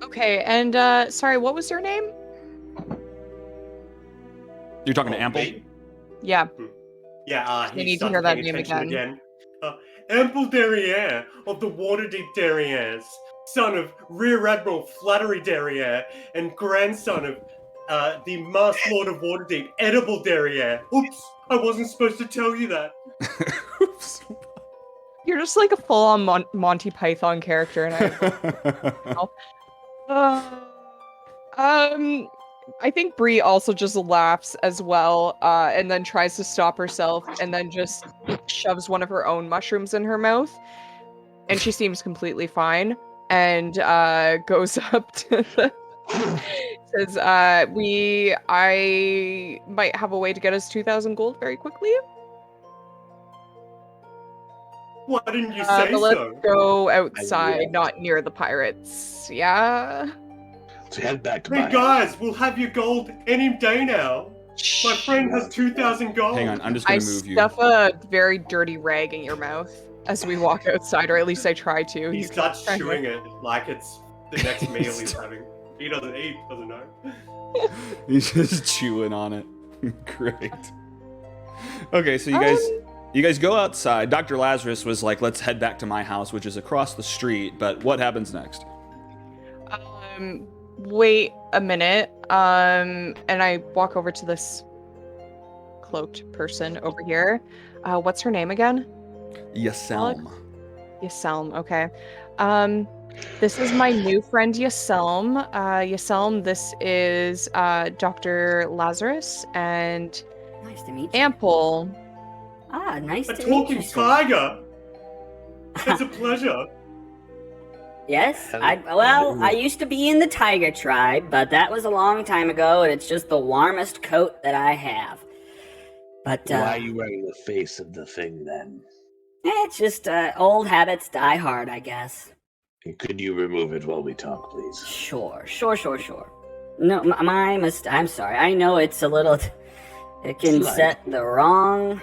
Okay, and sorry, what was your name? You're talking to Oh, Ample? me? Yeah. Yeah, We he need to starts hear that paying name attention again. Ample Derriere of the Waterdeep Derrieres, son of Rear Admiral Flattery Derriere, and grandson of the Master Lord of Waterdeep, Edible Derriere. Oops, I wasn't supposed to tell you that. Oops. You're just like a full-on Monty Python character, and I think Bree also just laughs as well, and then tries to stop herself, and then just shoves one of her own mushrooms in her mouth, and she seems completely fine, and goes up to the says, I might have a way to get us 2,000 gold very quickly. Why didn't you say But let's so? go outside, Yeah. not near the pirates. Yeah? So head back to my Hey house. guys, we'll have your gold any day now. My friend has 2,000 gold. Hang on, I'm just I gonna move you. stuff a very dirty rag in your mouth as we walk outside, or at least I try to. He You starts can try to- chewing it like it's the next meal he's having. He doesn't eat, doesn't know. He's just chewing on it. Great. Okay, so you guys go outside. Dr. Lazarus was like, let's head back to my house, which is across the street, but what happens next? Wait a minute. And I walk over to this cloaked person over here. What's her name again? Yaselm. Yaselm, okay. This is my new friend Yaselm. Yaselm, this is Dr. Lazarus and Nice to meet you. Ample. Ah, nice A to meet talking you, sir. tiger! It's a pleasure. Yes, I used to be in the tiger tribe, but that was a long time ago, and it's just the warmest coat that I have. But Why are you wearing the face of the thing then? it's just old habits die hard, I guess. Could you remove it while we talk, please? Sure. No, I'm sorry. I know it's a little. It can Slight. set the wrong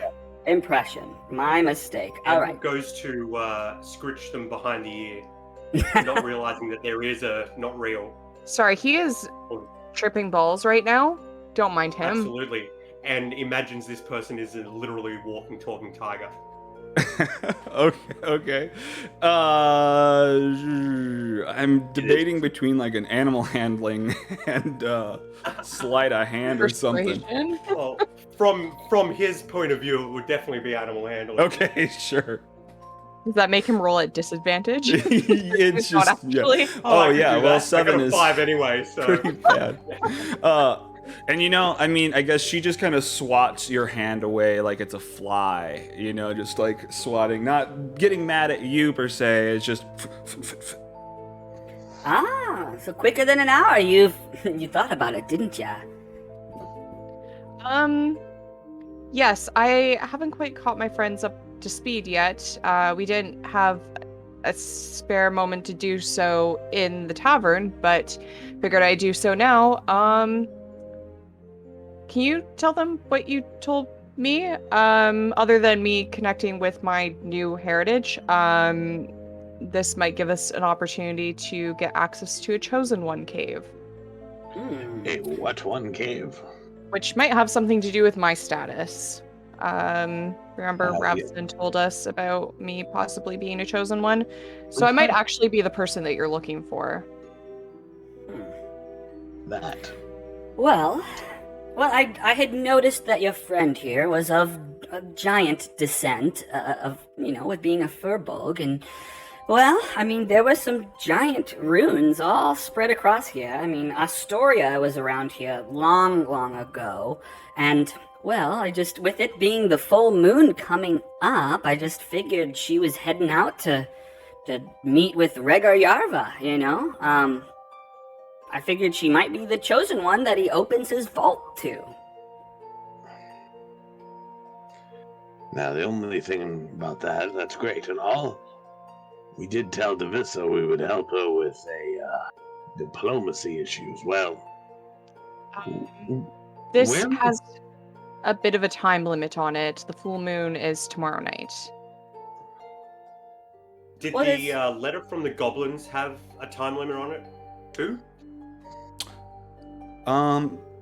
impression. My mistake. All right. Goes to scritch them behind the ear, not realizing that there is a not real. Sorry, he is tripping balls right now. Don't mind him. Absolutely. And imagines this person is a literally walking, talking tiger. Okay. I'm debating between like an animal handling and sleight of hand or something. Persuasion? Well, from his point of view, it would definitely be animal handling. Okay, sure. Does that make him roll at disadvantage? It's not just actually. yeah. Oh, I Oh could yeah, do well that. 7 I got a is 5 anyway, so pretty bad. And I mean, I guess she just kind of swats your hand away like it's a fly, just like swatting, not getting mad at you per se. It's just. Ah, so quicker than an hour. You thought about it, didn't ya? Yes, I haven't quite caught my friends up to speed yet. We didn't have a spare moment to do so in the tavern, but figured I'd do so now. Can you tell them what you told me? Other than me connecting with my new heritage, this might give us an opportunity to get access to a Chosen One cave. Hey, what one cave? Which might have something to do with my status. Remember Rabson told us about me possibly being a Chosen One? So I might actually be the person that you're looking for. That. Well, I had noticed that your friend here was of giant descent, with being a furbolg, and, well, I mean, there were some giant runes all spread across here. I mean, Astoria was around here long, long ago, and, well, with it being the full moon coming up, I just figured she was heading out to meet with Rhaegar Yarva, I figured she might be the chosen one that he opens his vault to. Now, the only thing about that's great and all, we did tell Davissa we would help her with a diplomacy issue as well. This When? has a bit of a time limit on it. The full moon is tomorrow night. Did What the is- letter from the goblins have a time limit on it too?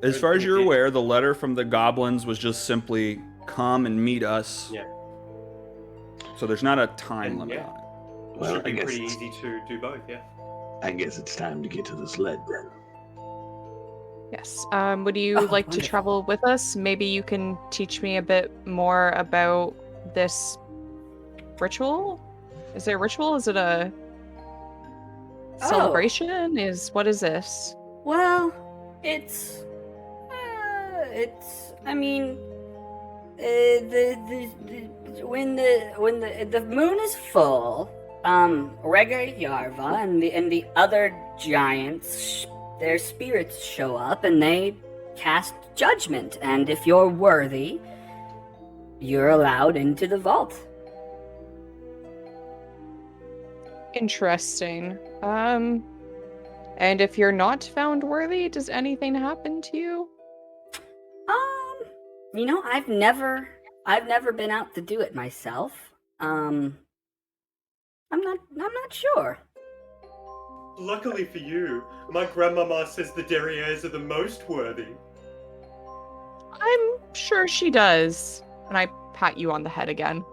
As far as you're aware, the letter from the goblins was just simply come and meet us. Yeah. So there's not a time limit yeah. on it. Well, Should I be guess pretty easy to do both, yeah. I guess it's time to get to the sled then. Yes. Would you Oh, like to wonderful. travel with us? Maybe you can teach me a bit more about this ritual? Is it a ritual? Is it a celebration? What is this? Well, I mean, when the moon is full, Rega Yarva and the other giants, their spirits show up and they cast judgment. And if you're worthy, you're allowed into the vault. Interesting. And if you're not found worthy, does anything happen to you? You know, I've never been out to do it myself. I'm not sure. Luckily for you, my grandmama says the derrieres are the most worthy. I'm sure she does. And I pat you on the head again.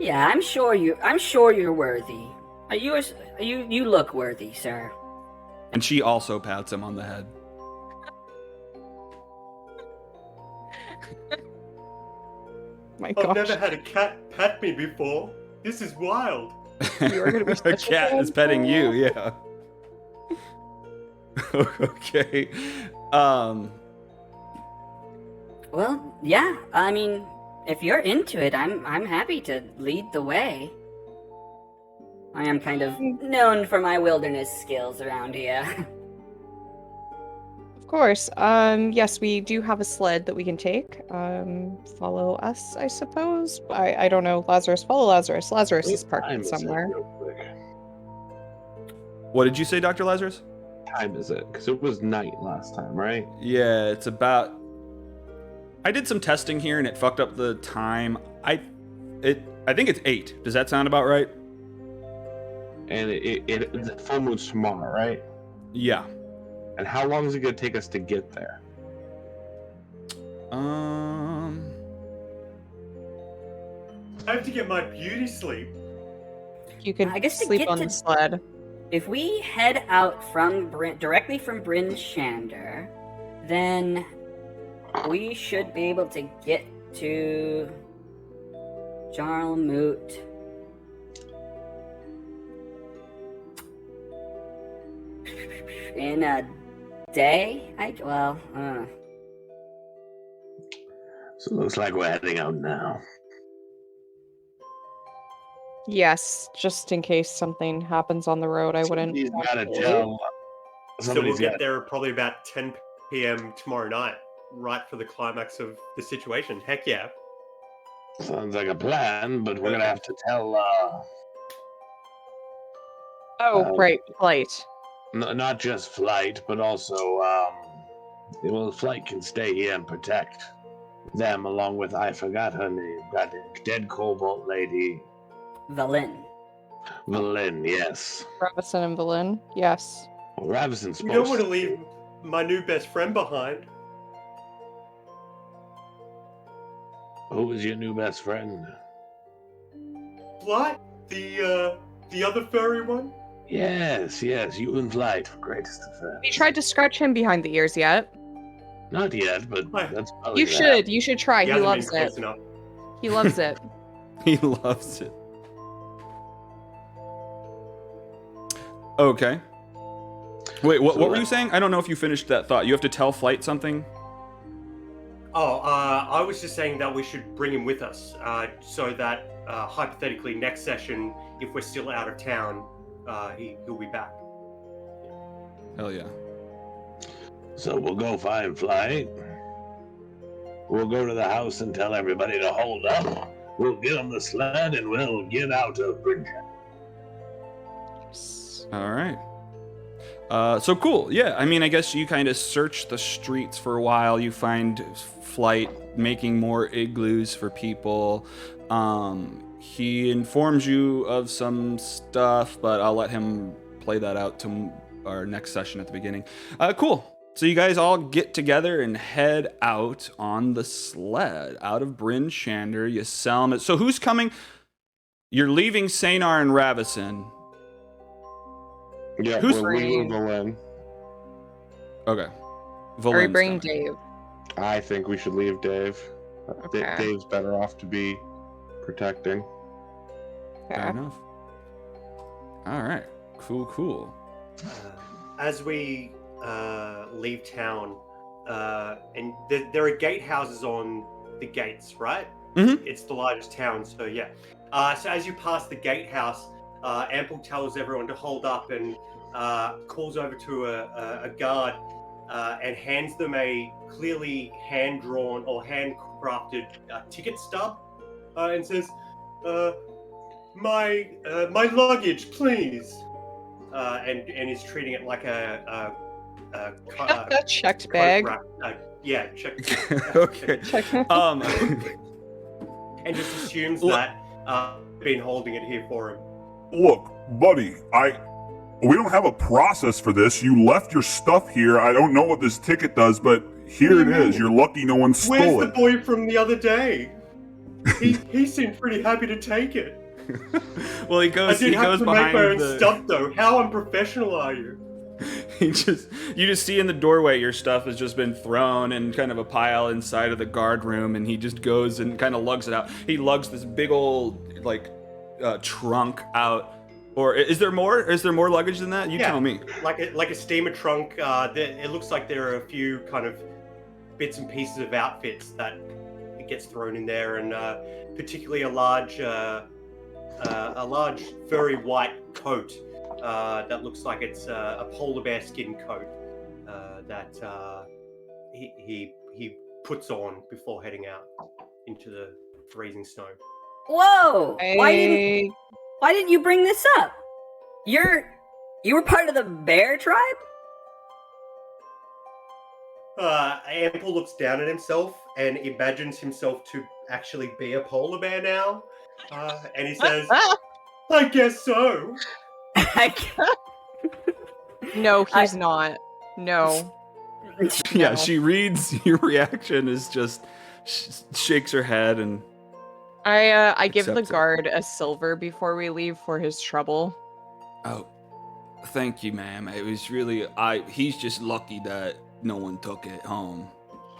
Yeah, I'm sure you're worthy. You look worthy, sir. And she also pats him on the head. My I've gosh. never had a cat pat me before. This is wild. You are gonna be A such a cat is petting you, yeah. Okay. Well, yeah. I mean, if you're into it, I'm happy to lead the way. I am kind of known for my wilderness skills around here. Of course. Yes, we do have a sled that we can take. Follow us, I suppose. I don't know. Lazarus, follow Lazarus. Lazarus is Time parked is it, somewhere. real quick? What did you say, Dr. Lazarus? Time is it? Because it was night last time, right? Yeah, it's about... I did some testing here and it fucked up the time. I think it's 8. Does that sound about right? And the full moon's tomorrow, right? Yeah. And how long is it going to take us to get there? I have to get my beauty sleep. You can I guess to sleep get on to- the sled. If we head out directly from Bryn Shander, then we should be able to get to Jarlmoot in a day. So it looks like we're heading out now. Yes, just in case something happens on the road, I wouldn't. Somebody's got to want tell. So we'll Somebody's get got. there probably about 10 p.m. tomorrow night, right for the climax of the situation. Heck yeah. Sounds like a plan, but we're gonna have to tell. Oh, right, flight. Not just flight, but also well, flight can stay here and protect them, along with I forgot her name, that dead Cobalt lady, Valin. Valin. Yes, Ravison and Valin. Yes. well, Ravison's You don't want supposed. to leave my new best friend behind. Who was your new best friend? Flight? The other furry one? Yes, you and Flight, greatest of friends. Have you tried to scratch him behind the ears yet? Not yet, but Why? that's probably You gonna should. You should try. He hasn't loves been close it. enough. He loves it. He loves it. Okay. Wait, what were you saying? I don't know if you finished that thought. You have to tell Flight something? Oh, I was just saying that we should bring him with us, so that hypothetically next session, if we're still out of town, he'll be back. Hell yeah. So we'll go find Flight. We'll go to the house and tell everybody to hold up. We'll get on the sled and we'll get out of Bridget. All right. So cool. Yeah, I mean, I guess you kind of search the streets for a while. You find Flight making more igloos for people. He informs you of some stuff, but I'll let him play that out to our next session at the beginning. Cool. So you guys all get together and head out on the sled out of Bryn Shander. You sell them. So who's coming? You're leaving Sanar and Ravison. Yeah, Who's we're leaving Valen. Okay. Are we Valen's bringing coming. Dave? I think we should leave Dave. Okay. Dave's better off to be protecting. Fair enough. All right. Cool. As we leave town, and there are gatehouses on the gates, right? Mm-hmm. It's the largest town, so yeah. So as you pass the gatehouse, Ample tells everyone to hold up and calls over to a guard and hands them a clearly hand-drawn or handcrafted ticket stub and says, my luggage, please. And is treating it like a checked bag. Yeah, checked. Okay. And just assumes that been holding it here for him. Look, buddy, we don't have a process for this. You left your stuff here. I don't know what this ticket does, but here it is. You're lucky no one stole Where's the it. boy from the other day? He seemed pretty happy to take it. Well, he goes I did have to make behind my own the stuff though. How unprofessional are you? you just see in the doorway your stuff has just been thrown in kind of a pile inside of the guard room, and he just goes and kind of lugs it out. He lugs this big old trunk out. Or is there more? Is there more luggage than that? You tell me. Like a steamer trunk. It looks like there are a few kind of bits and pieces of outfits that it gets thrown in there, and particularly a large furry white coat that looks like it's a polar bear skin coat that he puts on before heading out into the freezing snow. Whoa! Why didn't you bring this up? You were part of the bear tribe? Ample looks down at himself and imagines himself to actually be a polar bear now. And he says, I guess so. No, he's not. No. Yeah, No. she reads your reaction, is just shakes her head and I give the accepts it. guard a silver before we leave for his trouble. Oh, thank you, ma'am. It was really he's just lucky that no one took it home.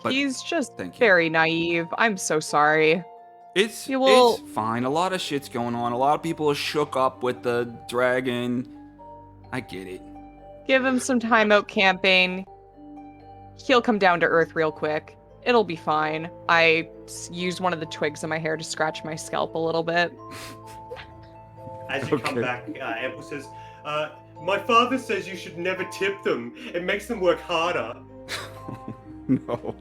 But He's just thank you. very naive. I'm so sorry. It's fine. A lot of shit's going on. A lot of people are shook up with the dragon. I get it. Give him some time out camping. He'll come down to earth real quick. It'll be fine. I used one of the twigs in my hair to scratch my scalp a little bit. As you come back, Ample says, my father says you should never tip them. It makes them work harder. No.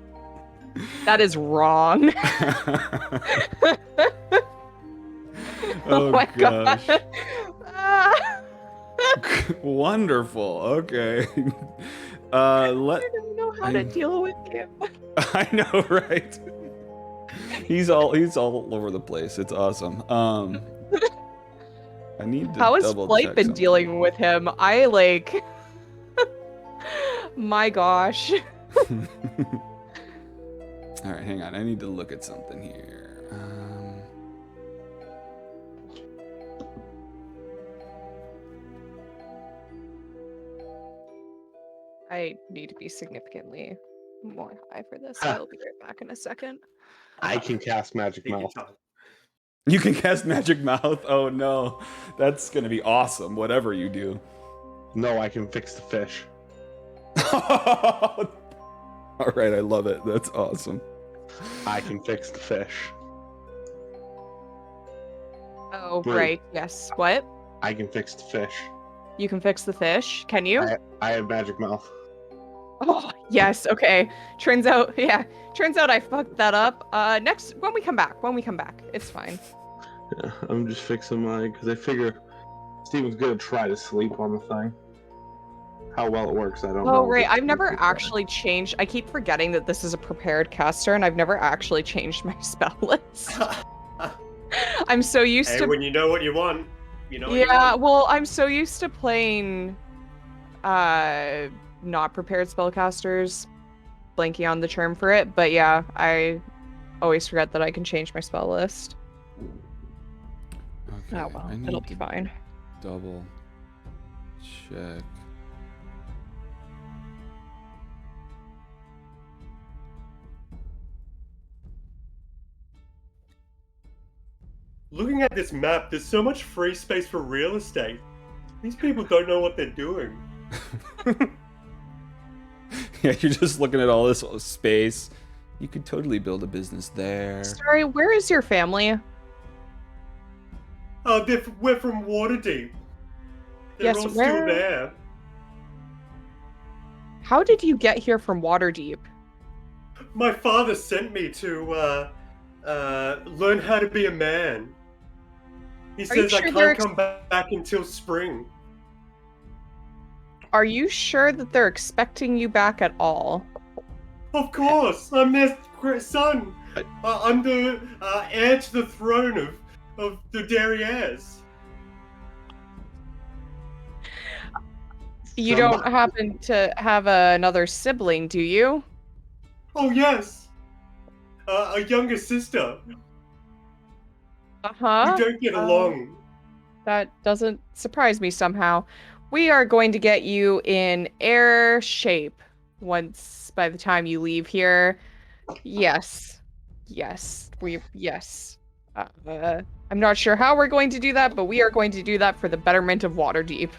That is wrong. Oh my gosh. God. Wonderful. Okay. I don't know how to deal with him. I know, right? He's all over the place. It's awesome. I need to How has double Flight check been something. dealing with him? My gosh. All right, hang on. I need to look at something here. I need to be significantly more high for this. I'll be right back in a second. I can cast Magic Take your Mouth. time. You can cast Magic Mouth. Oh no, that's gonna be awesome. Whatever you do. No, I can fix the fish. All right, I love it. That's awesome. I can fix the fish. Oh, Wait. right. Yes. What? I can fix the fish. You can fix the fish? Can you? I have Magic Mouth. Oh, yes. Okay. Turns out I fucked that up. Next, when we come back. It's fine. Yeah, I'm just fixing mine because I figure Steven's gonna try to sleep on the thing. How well it works, I don't know. Oh, right. I've never actually changed. I keep forgetting that this is a prepared caster, and I've never actually changed my spell list. I'm so used Hey, to. when you know what you want, you know what you Yeah, want. well, I'm so used to playing not prepared spellcasters, blanking on the term for it, but yeah, I always forget that I can change my spell list. Okay, Oh well, I it'll need be to fine. double check. Looking at this map, there's so much free space for real estate. These people don't know what they're doing. Yeah, you're just looking at all this space. You could totally build a business there. Sorry, where is your family? We're from Waterdeep. They're Yes, all where? still there. How did you get here from Waterdeep? My father sent me to learn how to be a man. He Are you says I sure they're can't come back until spring. Are you sure that they're expecting you back at all? Of course, I'm their son. I'm the heir to the throne of the Derriers. You don't happen to have another sibling, do you? Oh yes, a younger sister. Uh-huh. We don't get along. That doesn't surprise me somehow. We are going to get you in air shape once by the time you leave here. Yes. Yes. Yes. I'm not sure how we're going to do that, but we are going to do that for the betterment of Waterdeep.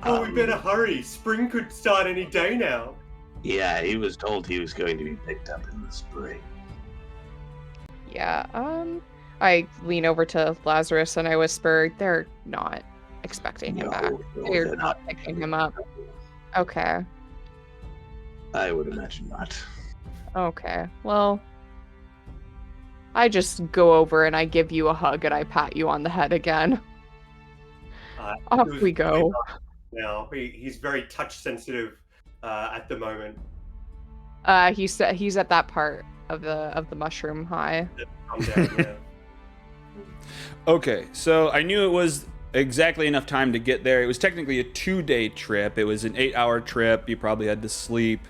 Oh, we better hurry. Spring could start any day now. Yeah, he was told he was going to be picked up in the spring. Yeah, I lean over to Lazarus and I whisper, they're not expecting him back. They're not picking him up. Okay. I would imagine not. Okay. Well, I just go over and I give you a hug and I pat you on the head again. Off we go. Now he's very touch sensitive at the moment. He's at that part of the mushroom high. Calm down, yeah. Okay, so I knew it was exactly enough time to get there. It was technically a 2-day trip. It was an 8-hour trip. You probably had to sleep.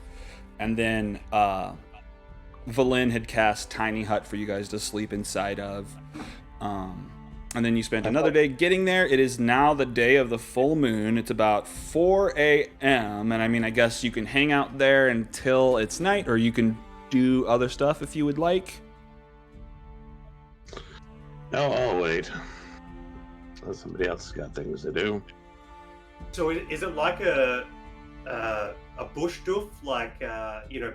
And then Valin had cast Tiny Hut for you guys to sleep inside of. And then you spent another day getting there. It is now the day of the full moon. It's about 4 a.m. And I mean, I guess you can hang out there until it's night, or you can do other stuff if you would like. No, I'll wait. Somebody else has got things to do. So is it like a bush doof? Like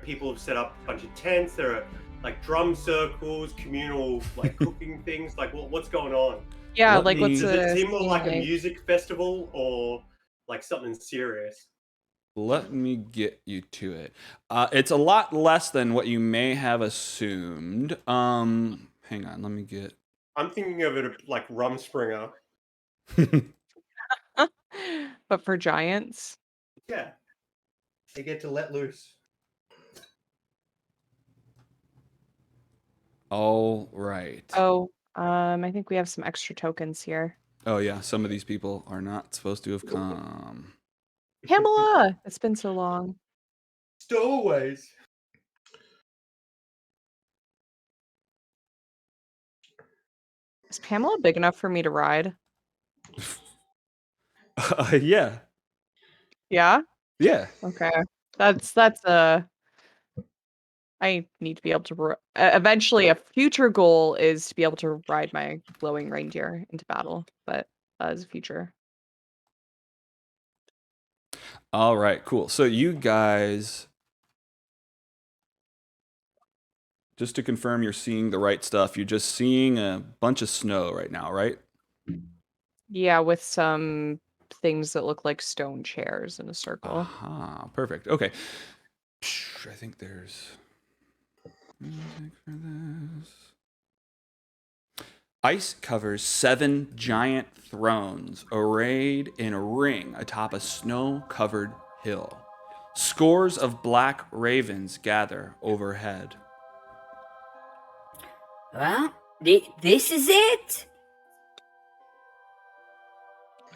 people have set up a bunch of tents. There are like drum circles, communal like cooking things. Like what's going on? Yeah, Does it seem more like a music festival or like something serious? Let me get you to it. It's a lot less than what you may have assumed. Hang on, let me get. I'm thinking of it like Rumspringer. But for giants. Yeah, they get to let loose. All right. Oh, I think we have some extra tokens here. Oh yeah, some of these people are not supposed to have come. Pamela! It's been so long. Stowaways. Is Pamela big enough for me to ride? Yeah. Yeah? Yeah. Okay. That's I need to be able to eventually a future goal is to be able to ride my glowing reindeer into battle, but that is a future. All right, cool. So you guys, just to confirm you're seeing the right stuff, you're just seeing a bunch of snow right now, right? Yeah, with some things that look like stone chairs in a circle. Aha, perfect. Okay. I think there's music for this. Ice covers 7 giant thrones arrayed in a ring atop a snow-covered hill. Scores of black ravens gather overhead. Well, this is it?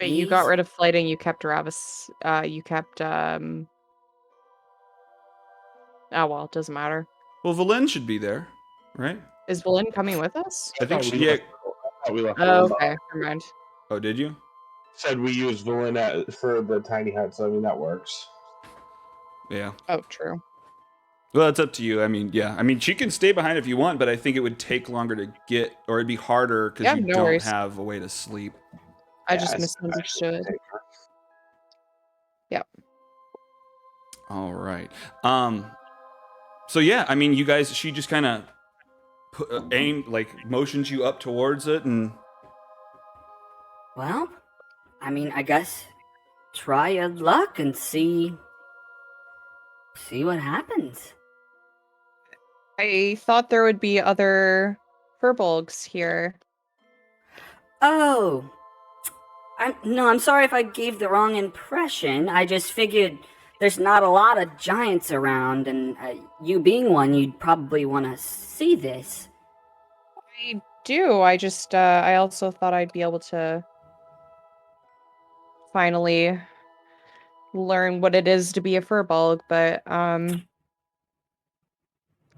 But you got Please? rid of flighting, you kept Ravis, you kept, oh well, it doesn't matter. Well, Valen should be there, right? Is Valen coming with us? I think she, we yeah. left Oh, Valen okay, behind. never mind. Oh, did you? Said we use Valen for the tiny hut, so I mean that works. Yeah. Oh, true. Well, it's up to you. I mean, yeah. I mean, she can stay behind if you want, but I think it would take longer to get, or it'd be harder because Yeah, you no don't worries. have a way to sleep. I Yeah, just I misunderstood. Yep. All right. So yeah, I mean, you guys, she just kind of motions you up towards it, and Well, I mean, I guess try your luck and see what happens. I thought there would be other furbolgs here. Oh, I'm sorry if I gave the wrong impression. I just figured there's not a lot of giants around, and you being one, you'd probably want to see this. I do. I just, I also thought I'd be able to finally learn what it is to be a furbolg, but,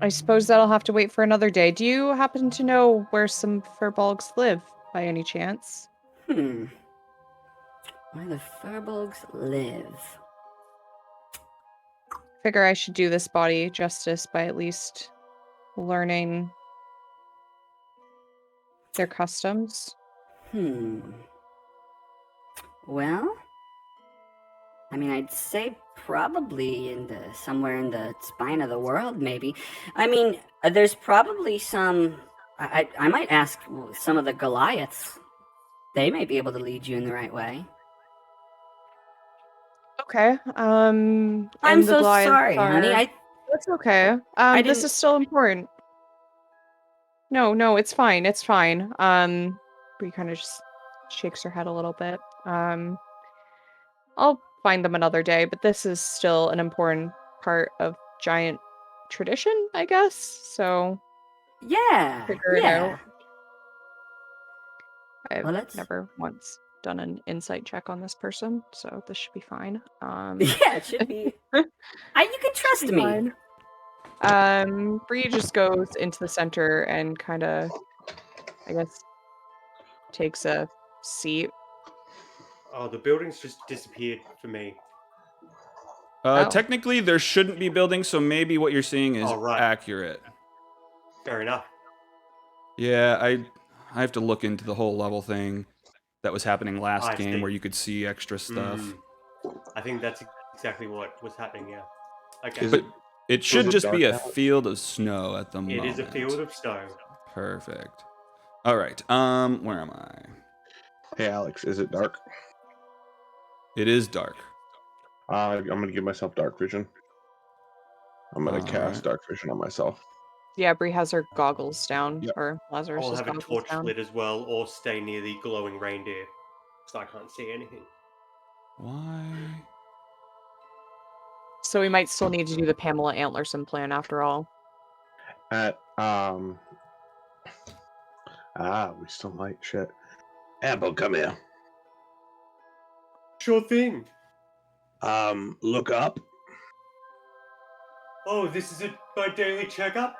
I suppose that'll have to wait for another day. Do you happen to know where some furbolgs live, by any chance? Where the furbolgs live. Figure I should do this body justice by at least learning their customs. Well, I mean, I'd say probably somewhere in the spine of the world, maybe. I mean, there's probably some. I might ask some of the Goliaths. They may be able to lead you in the right way. Okay. I'm and the so Goliaths sorry, honey. are- That's okay. This didn't- is still important. No, it's fine. It's fine. Bree kind of just shakes her head a little bit. I'll find them another day, but this is still an important part of giant tradition, I guess. So Yeah. figure it out. I've Well, let's- never once done an insight check on this person, so this should be fine. Yeah, it should be. You can trust me. Bree just goes into the center and kind of, I guess, takes a seat. Oh, the building's just disappeared for me. Oh. Technically, there shouldn't be buildings, so maybe what you're seeing is accurate. Fair enough. Yeah, I have to look into the whole level thing that was happening last I game see. where you could see extra stuff. I think that's exactly what was happening, yeah. Okay. But it should it just be a dark out? field of snow at the It moment. is a field of snow. Perfect. All right. Where am I? Hey, Alex, is it dark? It is dark. I'm gonna give myself dark vision. I'm gonna cast Alright. dark vision on myself. Yeah, Bree has her goggles down, Yep. or Lazarus' I'll have a goggles torch down. lit as well, or stay near the glowing reindeer, so I can't see anything. Why? So we might still need to do the Pamela Antlerson plan after all. We still might. Shit. Ample, come here. Sure thing. Look up. Oh, this is my daily checkup?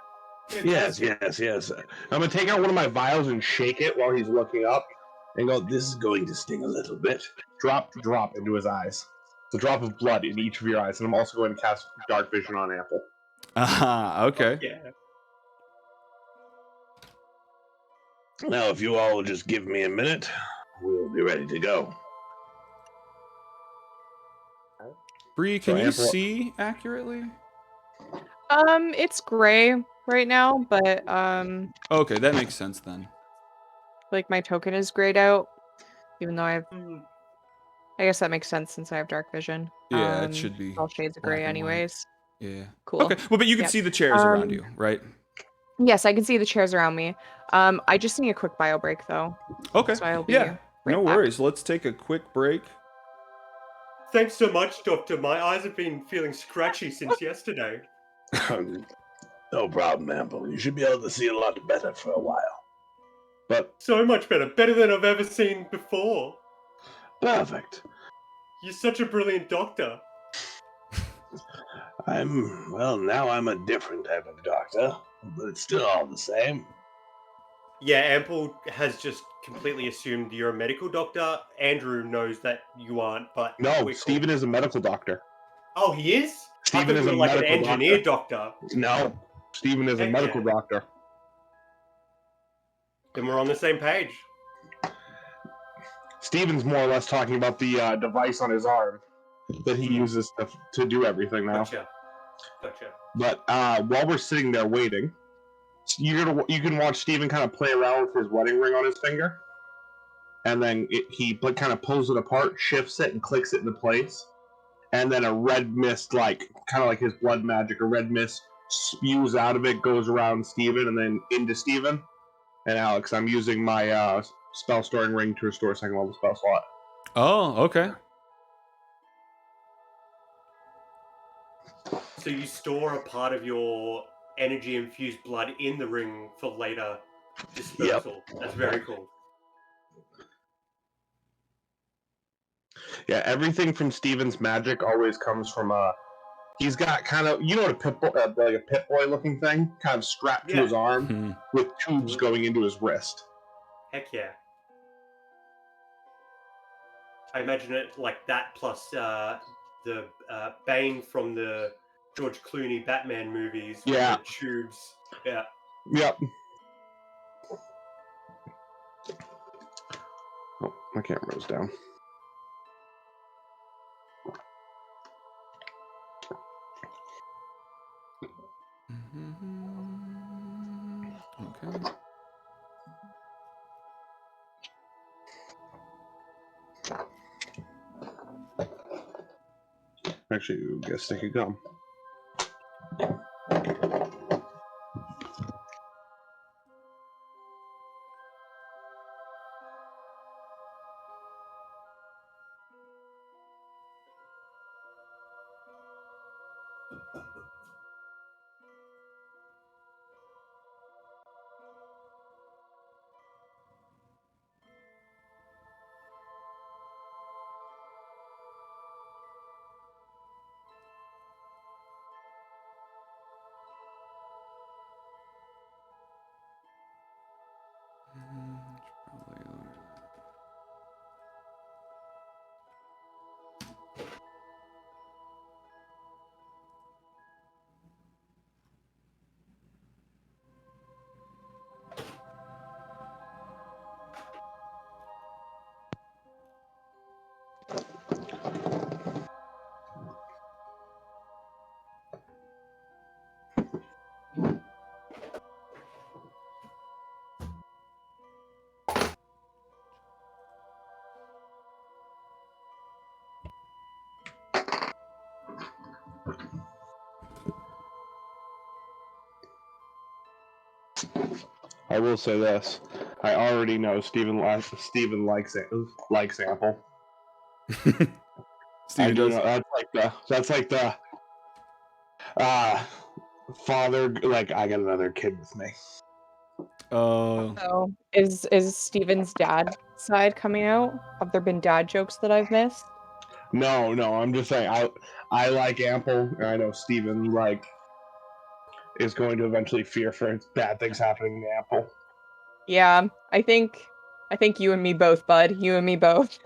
Yes. I'm gonna take out one of my vials and shake it while he's looking up, and go. This is going to sting a little bit. Drop into his eyes. It's a drop of blood in each of your eyes, and I'm also going to cast dark vision on Apple. Okay. Yeah. Now, if you all will just give me a minute, we'll be ready to go. Bree, can So you Ample- see accurately? It's gray right now, but Okay, that makes sense then. like my token is grayed out, even though I have. Hmm. I guess that makes sense since I have dark vision. Yeah, it should be all shades of black gray, and white. anyways. Yeah. Cool. Okay. Well, but you can Yep. see the chairs around you, right? Yes, I can see the chairs around me. I just need a quick bio break though. Okay. So I'll be yeah. right No back. worries. Let's take a quick break. Thanks so much, Doctor. My eyes have been feeling scratchy since yesterday. No problem, Ample. You should be able to see a lot better for a while. But So much better. Better than I've ever seen before. Perfect. You're such a brilliant doctor. Now I'm a different type of doctor, but it's still all the same. Yeah, Ample has just completely assumed you're a medical doctor. Andrew knows that you aren't, but No, we're Steven is a medical doctor. Oh, he is? I Steven thought is you a were like an medical engineer doctor. No, Steven is a Heck medical yeah. doctor. Then we're on the same page. Steven's more or less talking about the device on his arm that he uses to do everything now. Gotcha. But while we're sitting there waiting, you can watch Steven kind of play around with his wedding ring on his finger, and then he kind of pulls it apart, shifts it, and clicks it into place, and then a red mist, kind of like his blood magic, a red mist spews out of it, goes around Steven, and then into Steven. And Alex, I'm using my spell storing ring to restore second level spell slot. Oh, okay. So you store a part of your energy-infused blood in the ring for later dispersal. Yep. That's very cool. Yeah, everything from Steven's magic always comes from he's got kind of, you know what a Pip Boy looking thing, kind of strapped to his arm with tubes going into his wrist. Heck yeah. I imagine it like that plus the Bane from the George Clooney Batman movies. Yeah. With the tubes. Yeah. Yep. Oh, my camera's down. Okay. Actually, get a stick of gum. I will say this: I already know Steven likes Ample. Steven does. That's like the father. Like, I got another kid with me. So is Steven's dad side coming out? Have there been dad jokes that I've missed? No, I'm just saying I like Ample, and I know Steven is going to eventually fear for bad things happening to Ample. Yeah, I think you and me both, bud. You and me both.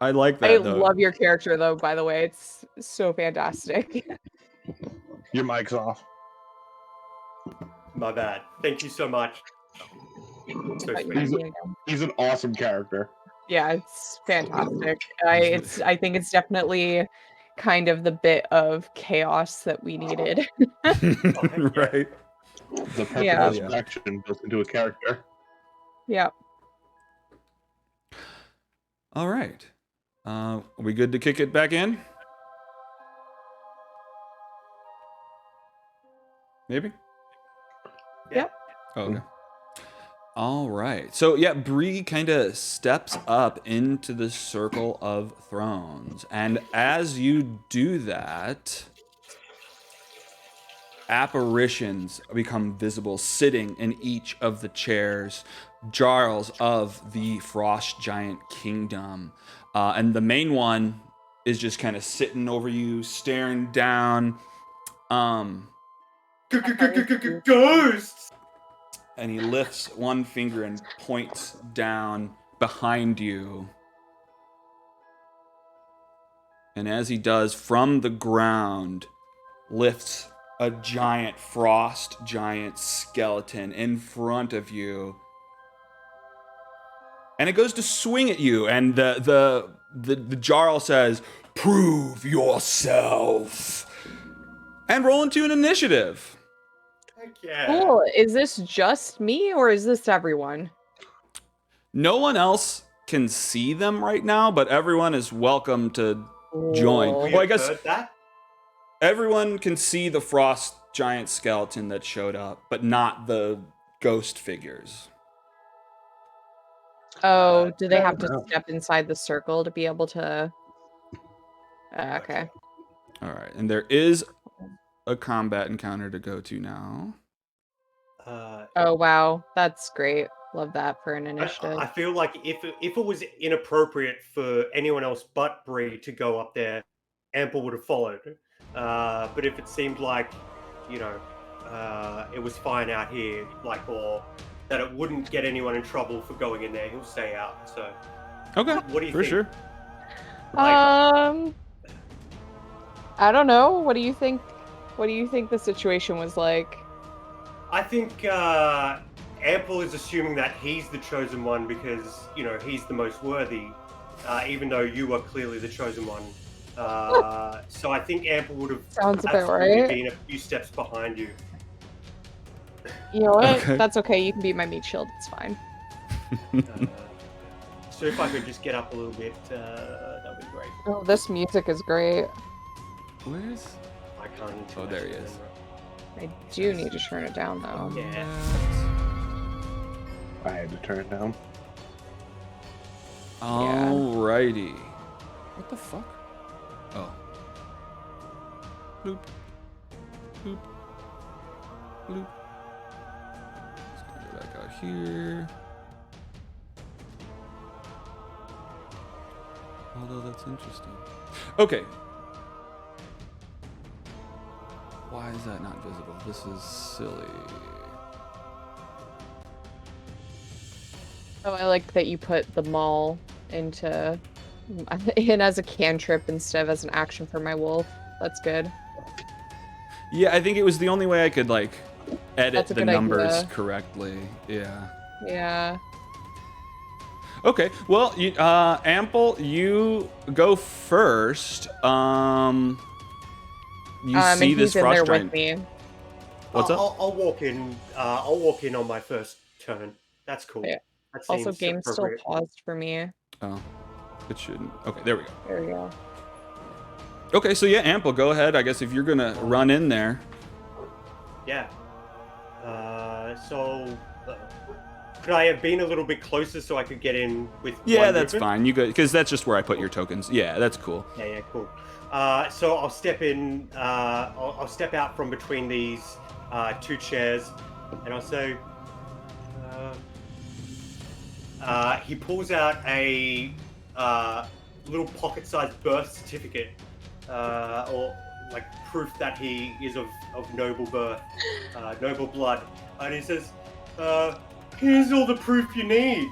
I like that. I though. love your character, though. By the way, it's so fantastic. Your mic's off. My bad. Thank you so much. So He's an awesome character. Yeah, it's fantastic. I think it's definitely kind of the bit of chaos that we needed. Right. The perfect action built into a character. Yeah. All right. Are we good to kick it back in? Maybe? Yep. Oh, okay. All right. So, yeah, Bree kind of steps up into the Circle of Thrones. And as you do that, apparitions become visible sitting in each of the chairs, jarls of the Frost Giant Kingdom. And the main one is just kind of sitting over you, staring down. Ghosts! And he lifts one finger and points down behind you. And as he does, from the ground lifts a giant frost giant skeleton in front of you. And it goes to swing at you, and the jarl says, "Prove yourself." And roll into an initiative. Heck yeah. Cool. Is this just me or is this everyone? No one else can see them right now, but everyone is welcome to join. Cool. Well, I guess Heard that? everyone can see the frost giant skeleton that showed up, but not the ghost figures. Oh, do they have to no. step inside the circle to be able to... okay. All right, and there is a combat encounter to go to now. Oh, wow. That's great. Love that for an I initiative. feel like if it was inappropriate for anyone else but Bree to go up there, Ample would have followed. But if it seemed like, you know, it was fine out here, like, or that it wouldn't get anyone in trouble for going in there, he'll stay out. So, Okay, what do you for think? sure. I don't know. What do you think? What do you think the situation was like? I think Ample is assuming that he's the chosen one because, you know, he's the most worthy, even though you are clearly the chosen one. So I think Ample would have Sounds about absolutely right. been a few steps behind you. You know what? Okay. That's okay. You can be my meat shield. It's fine. So if I could just get up a little bit, that'd be great. Oh, this music is great. Where's... I can't. Oh, there he is. I do need to turn it down though. Yeah. I had to turn it down. Alrighty. What the fuck? Oh. Bloop. Bloop. Bloop. Let's go back out here. Although that's interesting. Okay. Why is that not visible? This is silly. Oh, I like that you put the mall into in as a cantrip instead of as an action for my wolf. That's good. Yeah, I think it was the only way I could, like, edit That's a the good numbers idea. correctly. Yeah. Yeah. Okay, well, Ample, you go first. You And see he's this in there frost giant. with me. What's up? I'll walk in. I'll walk in on my first turn. That's cool. Yeah. That Also, seems game still appropriate. paused for me. Oh, it shouldn't. Okay, there we go. There we go. Okay, so yeah, Ample, go ahead. I guess if you're gonna run in there. Yeah. Could I have been a little bit closer so I could get in with? Yeah, one that's movement? fine. You go, because that's just where I put your tokens. Yeah, that's cool. Yeah, cool. So I'll step in. I'll step out from between these two chairs, and I'll say. He pulls out a little pocket-sized birth certificate, or like proof that he is of noble birth, noble blood, and he says, "Here's all the proof you need."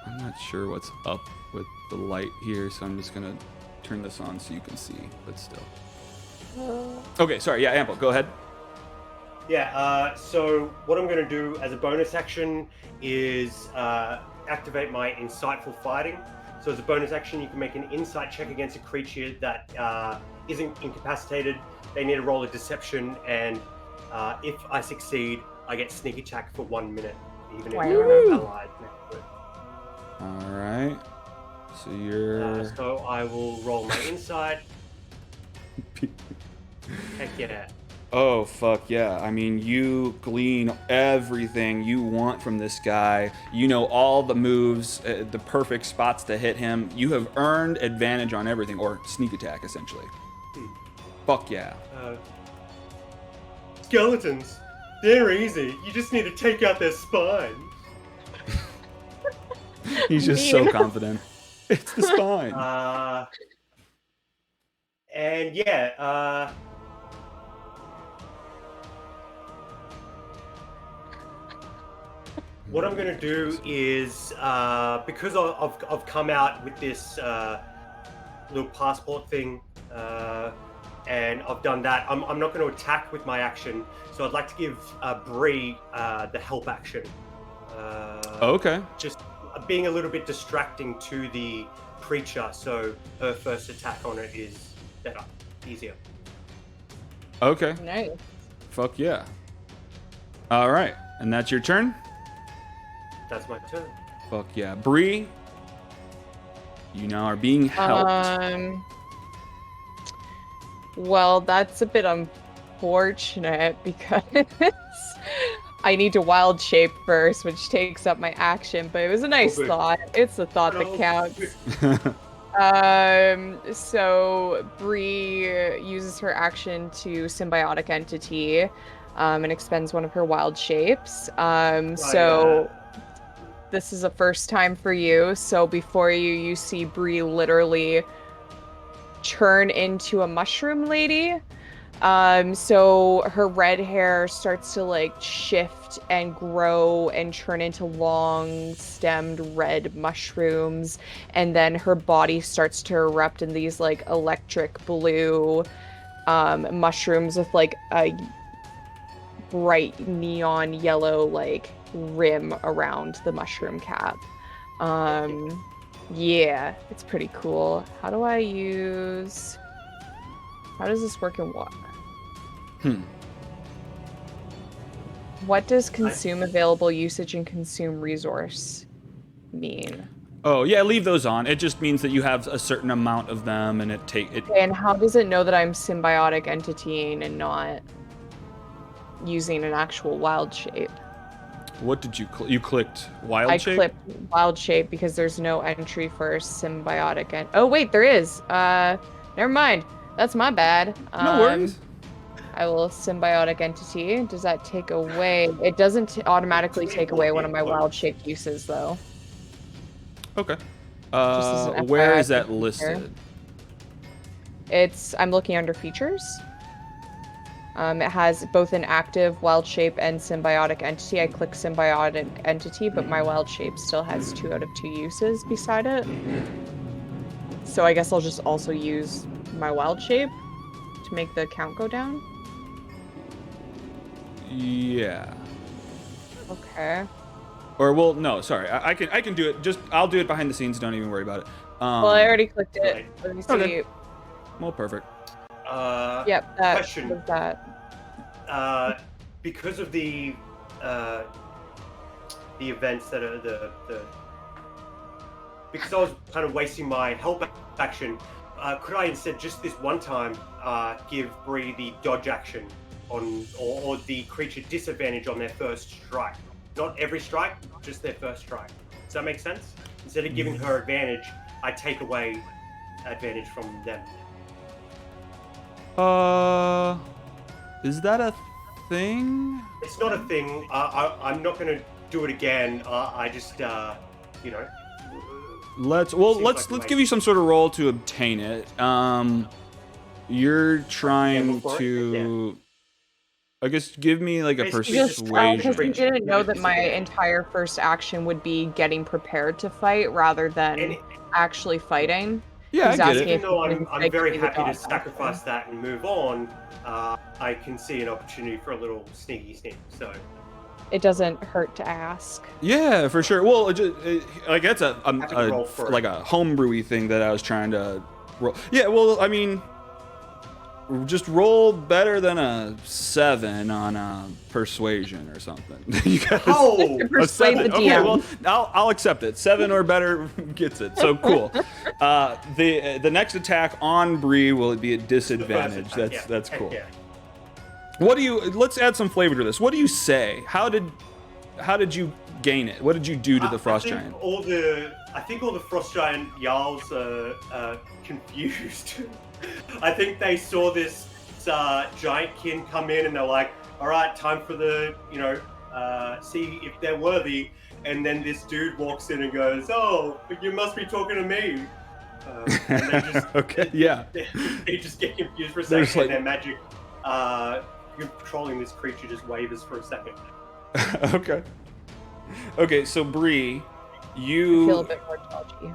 I'm not sure what's up with the light here, so I'm just gonna turn this on so you can see, but still. Okay, sorry. Yeah, Ample, go ahead. Yeah, so what I'm going to do as a bonus action is activate my Insightful Fighting. So as a bonus action, you can make an insight check against a creature that isn't incapacitated. They need to roll a deception, and if I succeed, I get sneak attack for 1 minute, even if they're not allied next to it. All right. So you're... So I will roll my insight. Heck yeah. Oh, fuck yeah. I mean, you glean everything you want from this guy. You know all the moves, the perfect spots to hit him. You have earned advantage on everything, or sneak attack, essentially. Fuck yeah. Skeletons. They're easy. You just need to take out their spine. He's just so confident. It's the spine. And yeah, what I'm gonna do is, because I've come out with this little passport thing, and I've done that, I'm not going to attack with my action, so I'd like to give Bree the help action. Okay. Just being a little bit distracting to the creature, so her first attack on it is better, easier. Okay. Nice. Fuck yeah. All right. And that's your turn? That's my turn. Fuck yeah. Bree, you now are being helped. Well, that's a bit unfortunate because I need to wild shape first, which takes up my action, but it was a nice thought. It's the thought that counts. So Bree uses her action to symbiotic entity and expends one of her wild shapes. This is a first time for you. So before you see Bree literally turn into a mushroom lady. So her red hair starts to like shift and grow and turn into long stemmed red mushrooms, and then her body starts to erupt in these like electric blue mushrooms with like a bright neon yellow like rim around the mushroom cap. Yeah, it's pretty cool. How does this work in what? What does consume available usage and consume resource mean? Oh, yeah, leave those on. It just means that you have a certain amount of them and it. And how does it know that I'm symbiotic entitying and not using an actual wild shape? What did you you clicked wild shape? I clicked wild shape because there's no entry for symbiotic oh wait, there is. Never mind. That's my bad. No worries. I will symbiotic entity. Does that take away? It doesn't automatically take away one of my wild shape uses though. Okay. Just as an Where FYI is that here. listed? I'm looking under features. It has both an active wild shape and symbiotic entity. I click symbiotic entity, but my wild shape still has 2 out of 2 uses beside it. So I guess I'll just also use my wild shape to make the count go down. Yeah. Okay. Or well, no, sorry. I can do it. I'll do it behind the scenes. Don't even worry about it. Well, I already clicked it. Let me see. Okay. Well, perfect. Yep. That Question. was that. Because of the events that are because I was kind of wasting my help action, could I instead just this one time give Bree the dodge action on or the creature disadvantage on their first strike? Not every strike, just their first strike. Does that make sense? Instead of giving her advantage, I take away advantage from them. Is that a thing? It's not a thing. I'm not going to do it again. I just, Let's give you some sort of roll to obtain it. You're trying to. I guess give me like a persuasion. Because you didn't know that my entire first action would be getting prepared to fight rather than actually fighting. Yeah, I get it. Even though I'm very happy to sacrifice that and move on, I can see an opportunity for a little sneaky sneak. So it doesn't hurt to ask. Yeah, for sure. Well, like that's a like a homebrewy thing that I was trying to roll. Yeah, well, I mean, just roll better than a 7 on a persuasion or something. You guys, persuade the DM. Okay, well, I'll accept it. 7 or better gets it. So cool. The next attack on Bree will be a disadvantage. That's cool. What do you? Let's add some flavor to this. What do you say? How did you gain it? What did you do to the frost giant? I think all the frost giant Jarls are confused. I think they saw this giant kin come in and they're like, all right, time for the, see if they're worthy. And then this dude walks in and goes, oh, you must be talking to me. And they just, okay, yeah. They just get confused for a second, and their magic controlling this creature just wavers for a second. Okay, so Bree, I feel a bit more dodgy.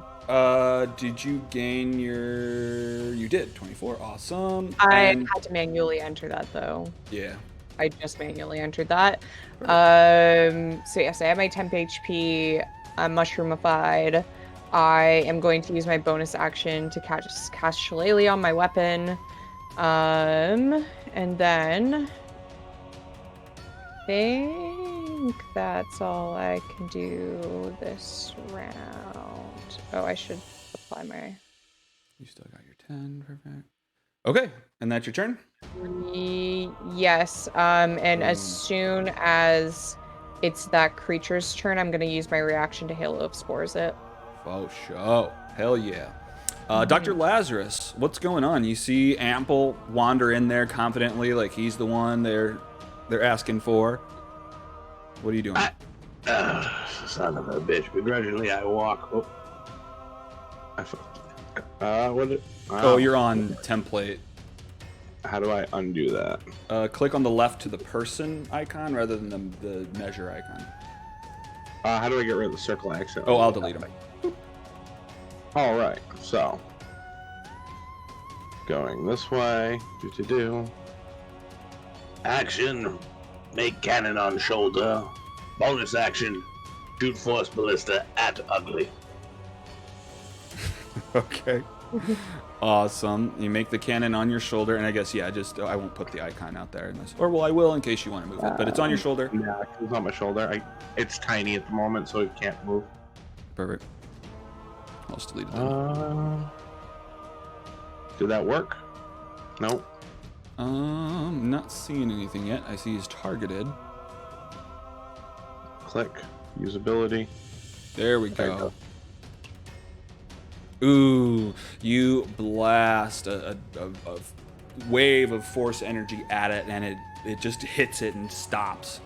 Did you gain your... You did, 24, awesome. I had to manually enter that, though. Yeah. I just manually entered that. So yes, I have my temp HP. I'm mushroomified. I am going to use my bonus action to cast Shillelagh on my weapon. And then... I think that's all I can do this round. Oh, I should apply my... You still got your 10, perfect. Okay, and that's your turn? Yes, and as soon as it's that creature's turn, I'm going to use my reaction to Halo of Spores it. Oh, show. Hell yeah. Dr. Lazarus, what's going on? You see Ample wander in there confidently like he's the one they're asking for. What are you doing? Son of a bitch. Begrudgingly, I walk. You're on template. How do I undo that? Click on the left to the person icon rather than the measure icon. How do I get rid of the circle action? Oh, I'll delete them. All right, so going this way. Action. Make cannon on shoulder. Bonus action. Shoot force ballista at ugly. Okay. Awesome. You make the cannon on your shoulder, and I guess, I won't put the icon out there unless, or well, I will in case you want to move it, but it's on your shoulder. Yeah, it's on my shoulder. It's tiny at the moment, so it can't move. Perfect. I'll just delete it. Did that work? Nope. Not seeing anything yet. I see he's targeted. Click. Usability. There we go. Ooh, you blast a wave of force energy at it, and it just hits it and stops.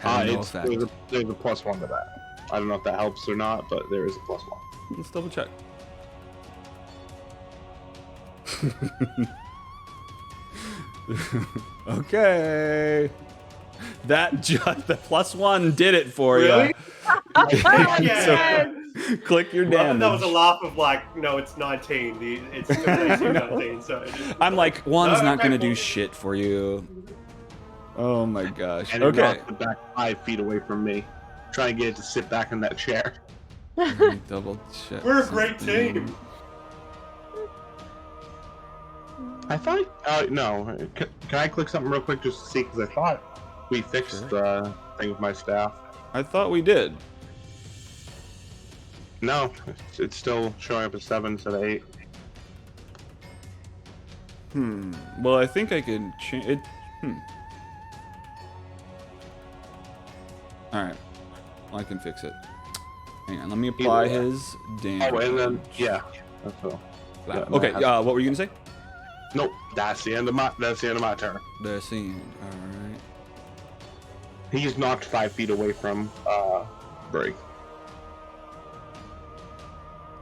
There's a +1 to that. I don't know if that helps or not, but there is a +1. Let's double check. Okay. The +1 did it for you. Yeah. Click your damage. That was a laugh of no, it's 19. It's 19, so... I'm like, one's not going to do shit for you. Oh my gosh. And it knocked it back 5 feet away from me. Try and get it to sit back in that chair. Double check. We're a great team. I thought... no. Can I click something real quick just to see? Because I thought we fixed the thing with my staff. I thought we did. No, it's still showing up as 7 instead of 8. Well, I think I can change it. Alright. Well, I can fix it. Hang on, let me apply his damage. Oh, and then, yeah. That's all. Yeah, okay, what were you going to say? Nope, that's the end of my turn. That's the end. Alright. He's knocked 5 feet away from Brig.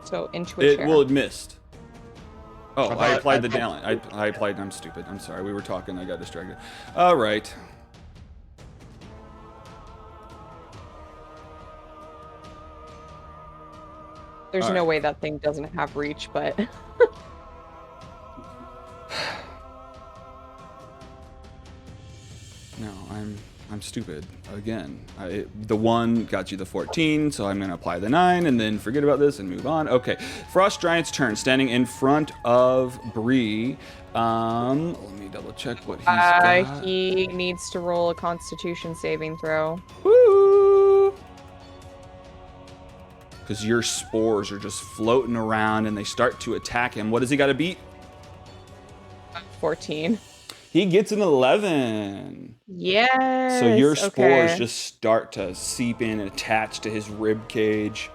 So into a chair. Well, it missed. Oh, I applied the talent. I applied. I'm stupid. I'm sorry. We were talking. I got distracted. All right. There's no way that thing doesn't have reach, but... No, I'm stupid again. The 1 got you the 14, so I'm gonna apply the 9 and then forget about this and move on. Okay, Frost Giant's turn, standing in front of Bree. Let me double check what he's got. He needs to roll a Constitution saving throw. Woo! Because your spores are just floating around and they start to attack him. What does he got to beat? 14. He gets an 11. Yes. So your spores okay. just start to seep in and attach to his rib cage.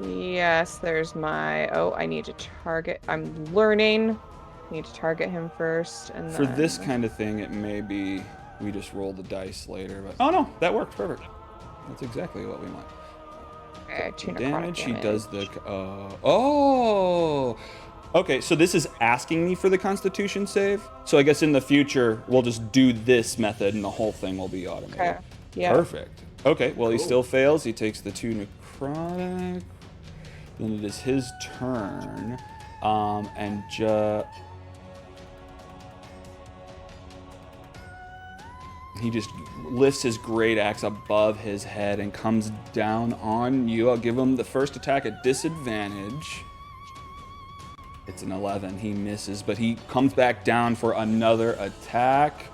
Yes, there's my... Oh, I need to target... I'm learning. I need to target him first, and For then... this kind of thing, it may be we just roll the dice later. But oh no, that worked perfect. That's exactly what we want. Okay, 2 necrotic Damage. He does the. Oh. Okay, so this is asking me for the Constitution save. So I guess in the future we'll just do this method, and the whole thing will be automated. Okay. Yeah. Perfect. Okay. Well, he still fails. He takes the 2 necrotic. Then it is his turn, and he just lifts his great axe above his head and comes down on you. I'll give him the first attack at disadvantage. It's an 11. He misses, but he comes back down for another attack,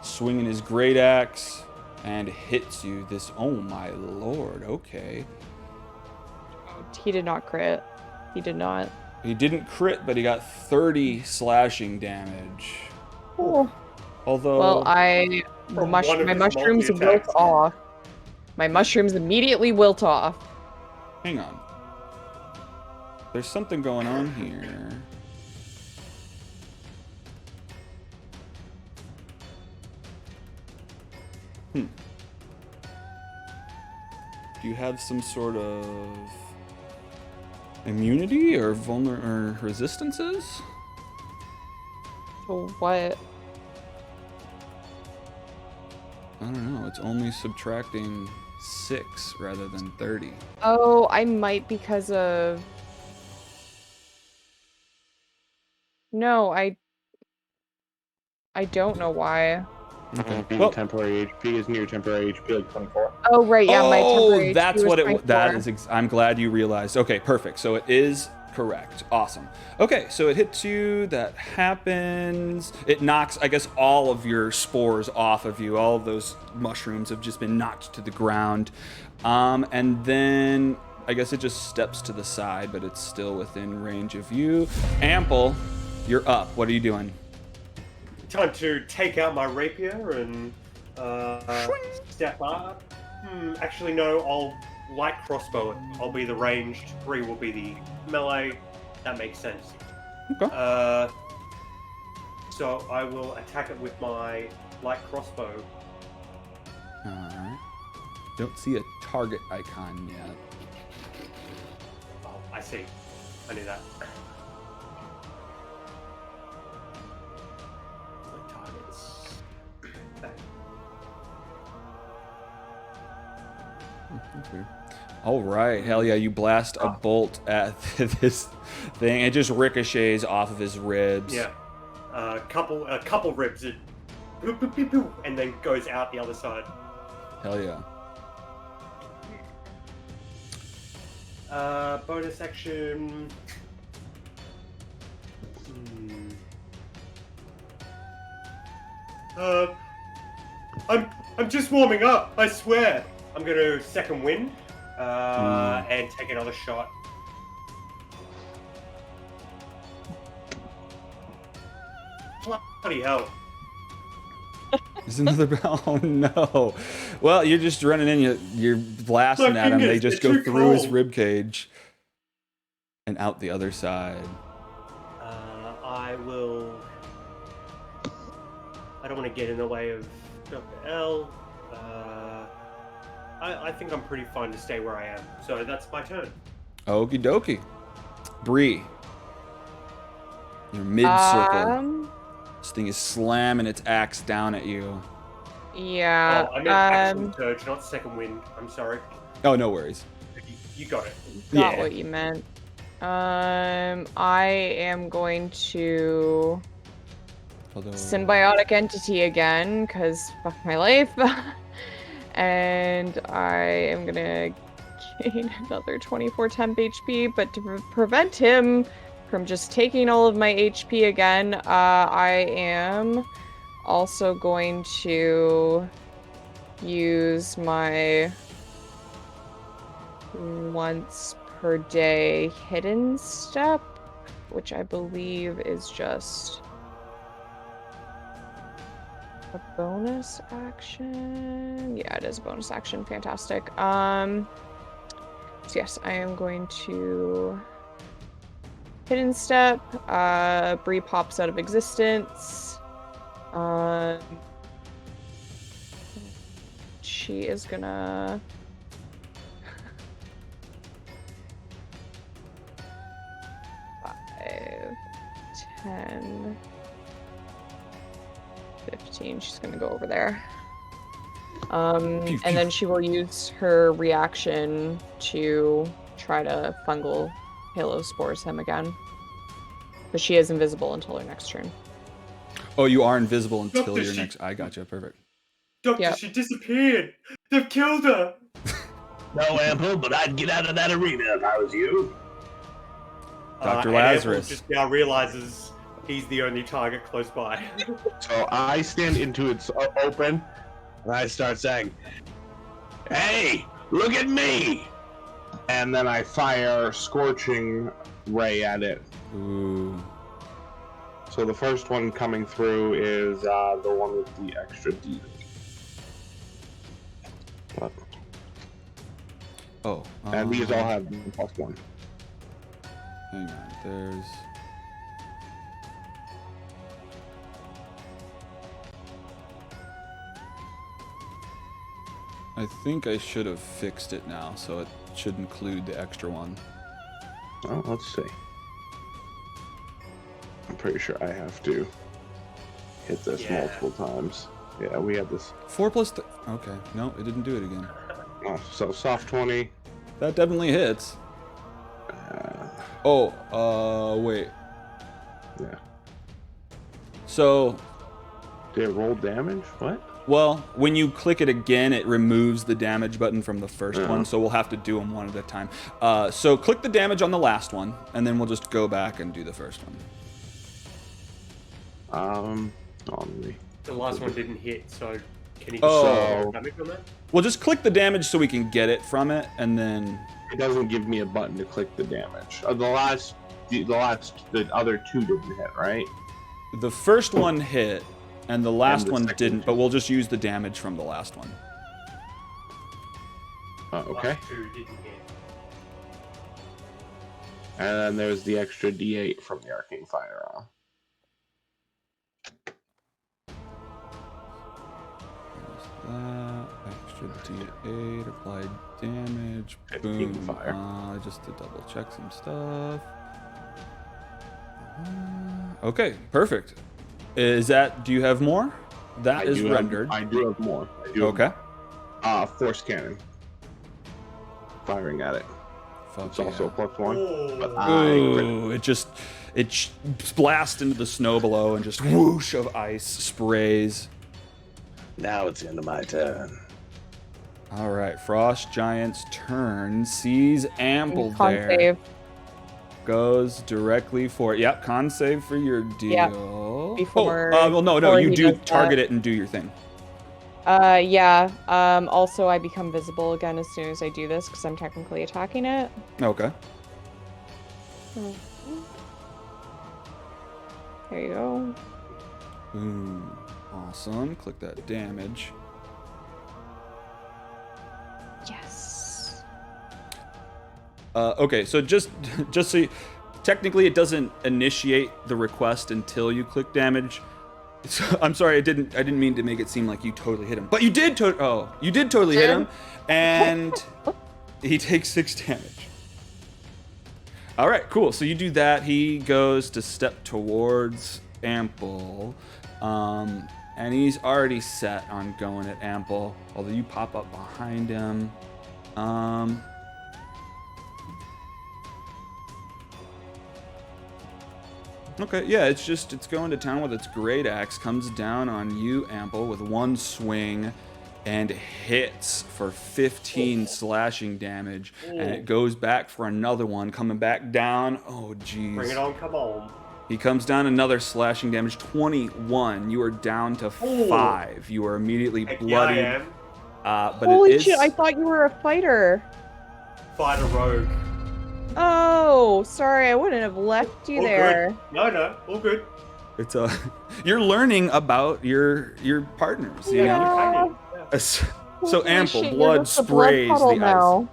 swinging his great axe, and hits you. This, oh my lord, okay. He did not crit. He did not. He didn't crit, but he got 30 slashing damage. Oh. Although... Well, my mushrooms wilt off. My mushrooms immediately wilt off. Hang on. There's something going on here. Do you have some sort of immunity or or resistances? So what? I don't know. It's only subtracting 6 rather than 30. Oh, I might because of... No, I don't know why. Okay. Being temporary HP is near temporary HP like 24. Oh right, yeah, my temporary HP that's was what it. 24. That is. I'm glad you realized. Okay, perfect. So it is correct. Awesome. Okay, so it hits you. That happens. It knocks, I guess, all of your spores off of you. All of those mushrooms have just been knocked to the ground, and then I guess it just steps to the side, but it's still within range of you. Ample, you're up. What are you doing? Time to take out my rapier and step up. Actually, no, I'll light crossbow it. I'll be the ranged. 3 will be the melee. That makes sense. Okay. So I will attack it with my light crossbow. Alright. Don't see a target icon yet. Oh, I see. I knew that. All right, hell yeah! You blast a bolt at this thing. It just ricochets off of his ribs. Yeah, a couple ribs. It boop, boop, boop, boop, and then goes out the other side. Hell yeah! Bonus action. I'm just warming up. I swear. I'm gonna second wind, and take another shot. Bloody hell! There's another bell. Oh no! Well, you're just running in. You're blasting at him. They just go through his rib cage and out the other side. I will. I don't want to get in the way of Dr. L. I think I'm pretty fine to stay where I am. So that's my turn. Okie dokie. Bree. You're mid-circle. This thing is slamming its axe down at you. Yeah. Oh, I meant actual surge, not second wind. I'm sorry. Oh, no worries. You got it. Got what you meant. I am going to symbiotic entity again, because fuck my life. And I am gonna gain another 24 temp HP, but to prevent him from just taking all of my HP again, I am also going to use my once per day hidden step, which I believe is just a bonus action? Yeah, it is a bonus action. Fantastic. So yes, I am going to hidden step. Bree pops out of existence. She is gonna 5, 10, 15. She's gonna go over there. And then she will use her reaction to try to fungal halo spores him again. But she is invisible until her next turn. Oh, you are invisible until Doctor, your next. I gotcha. Perfect. Doctor, Yep. she disappeared. They've killed her. No, Ample, but I'd get out of that arena if I was you. Dr. And Lazarus. Ample just now realizes he's the only target close by. So I stand into its open, and I start saying, Hey, look at me! and then I fire Scorching Ray at it. Ooh. So the first one coming through is the one with the extra D. But, Oh. and these all have +1. Hang on. There's. I think I should have fixed it now, so it should include the extra one. Well, let's see. I'm pretty sure I have to hit this multiple times. Yeah, we had this. 4 plus. Okay. No, it didn't do it again. Oh, so soft 20. That definitely hits. Wait. Yeah. So, Did it roll damage? What? well, when you click it again, it removes the damage button from the first one, so we'll have to do them one at a time. So click the damage on the last one, and then we'll just go back and do the first one. On me. The last one didn't hit, so can you Oh. damage on that? Well, just click the damage so we can get it from it, and then... It doesn't give me a button to click the damage. The other two didn't hit, right? The first one hit, and the last the one second didn't, two. but we'll just use the damage from the last one. Okay. Last two didn't hit. And then there's the extra D8 from the Arcane Firearm. That extra D8 applied damage. 15 Boom. fire. Just to double check some stuff. Okay, perfect. Is that? Do you have more? That is rendered. I do have more. I do have Okay. Force Cannon. Firing at it. Fuck It's yeah. also a +1. But Ooh, it blasts into the snow below and just whoosh of ice sprays. Now it's into my turn. All right, Frost Giant's turn. Sees Ample Con there. save. Goes directly for it. Yep, con save for your deal. Yep, before- well, no, before you he do does target that. it and do your thing. Yeah. Also, I become visible again as soon as I do this because I'm technically attacking it. Okay. There you go. Boom. Awesome. Click that damage. Yes. Okay, so just so you, technically it doesn't initiate the request until you click damage. So, I'm sorry, I didn't mean to make it seem like you totally hit him, but you did. You did totally hit him, and he takes 6 damage. All right, cool. So you do that. He goes to step towards Ample, and he's already set on going at Ample. Although you pop up behind him. Okay, yeah, it's going to town with its great axe, comes down on you, Ample, with one swing, and hits for 15 slashing damage, and it goes back for another one, coming back down. Oh, jeez. Bring it on, come on. He comes down another slashing damage, 21. You are down to 5. You are immediately Heck bloodied. yeah, I am. But Holy it is... shit! I thought you were a fighter. Fight a rogue. Oh, sorry, I wouldn't have left you All there. good. No, all good. It's a You're learning about your partners, you know? So Ample, shit, you're blood just a blood sprays puddle the ice. now.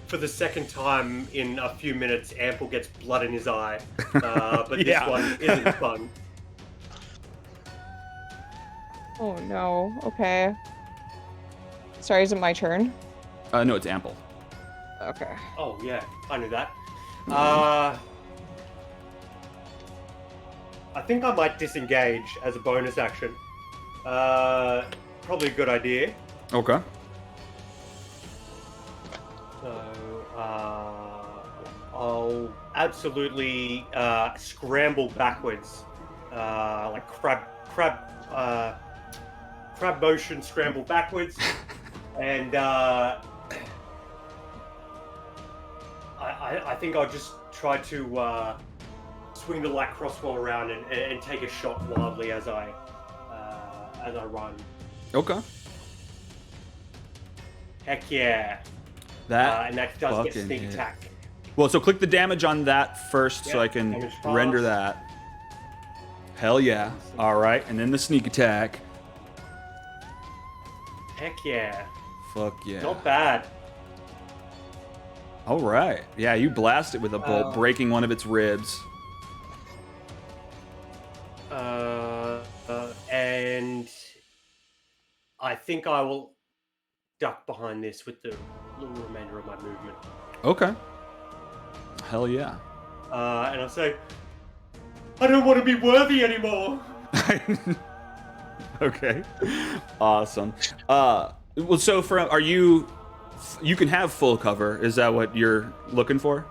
For the second time in a few minutes, Ample gets blood in his eye. But this Yeah. one isn't fun. Oh no. Okay. Sorry, is it my turn? No, it's Ample. Okay. Oh, yeah, I knew that. I think I might disengage as a bonus action. Probably a good idea. Okay. So, I'll absolutely scramble backwards, like crab motion, scramble backwards, and I think I'll just try to swing the light crossbow around and take a shot wildly as I run. Okay. Heck yeah! That And that does get fucking sneak hit. attack. Well, so click the damage on that first so Yeah, I can damage render pass. that. Hell yeah. All right, and then the sneak attack. Heck yeah! Fuck yeah. Not bad. All right. Yeah, you blast it with a bolt, breaking one of its ribs. And I think I will duck behind this with the little remainder of my movement. Okay. Hell yeah. And I'll say, I don't want to be worthy anymore. Okay. Awesome. Well, so you can have full cover. Is that what you're looking for?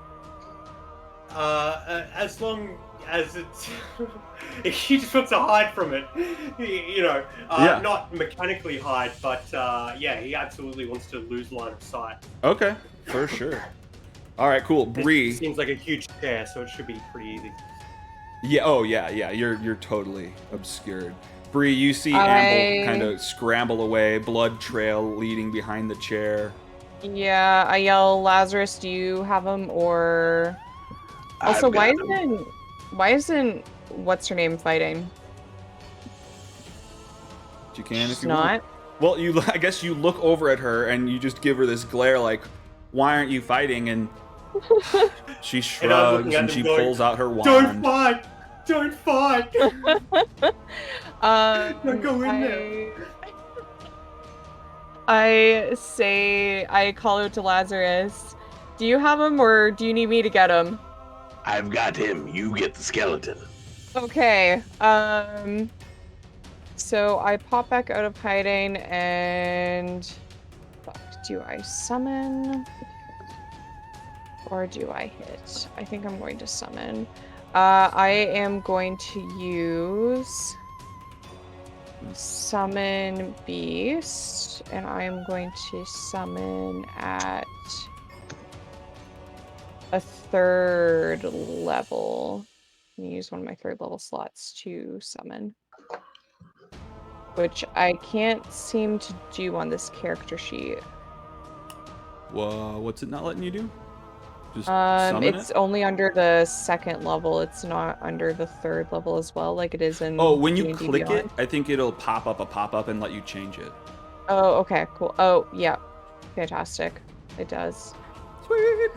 As long as it's, he just wants to hide from it, you know, Yeah. not mechanically hide, but yeah, he absolutely wants to lose line of sight. Okay, for sure. All right, cool. It Bree. seems like a huge chair, so it should be pretty easy. Yeah. Oh yeah. You're totally obscured. Bree, you see Amble kind of scramble away, blood trail leading behind the chair. Yeah, I yell, Lazarus, do you have him? Or also, I've got him. why isn't what's her name fighting? You can if She's you not. want. Well, I guess you look over at her and you just give her this glare, like, "Why aren't you fighting?" And she shrugs looking at and them she going, pulls out her wand. Don't fight! Don't fight! Don't go in there. I call out to Lazarus. Do you have him, or do you need me to get him? I've got him. You get the skeleton. Okay. So I pop back out of hiding and fuck, do I summon? Or do I hit? I think I'm going to summon. I am going to use Summon Beast, and I am going to summon at a 3rd level. I'm gonna use one of my 3rd level slots to summon, which I can't seem to do on this character sheet. Whoa, what's it not letting you do? Just summon It's it? only under the 2nd level. It's not under the 3rd level as well, like it is in Oh, when you D&D click Beyond. it, I think it'll pop up a pop-up and let you change it. Oh, okay, cool. Oh, yeah, fantastic. It does. Sweet.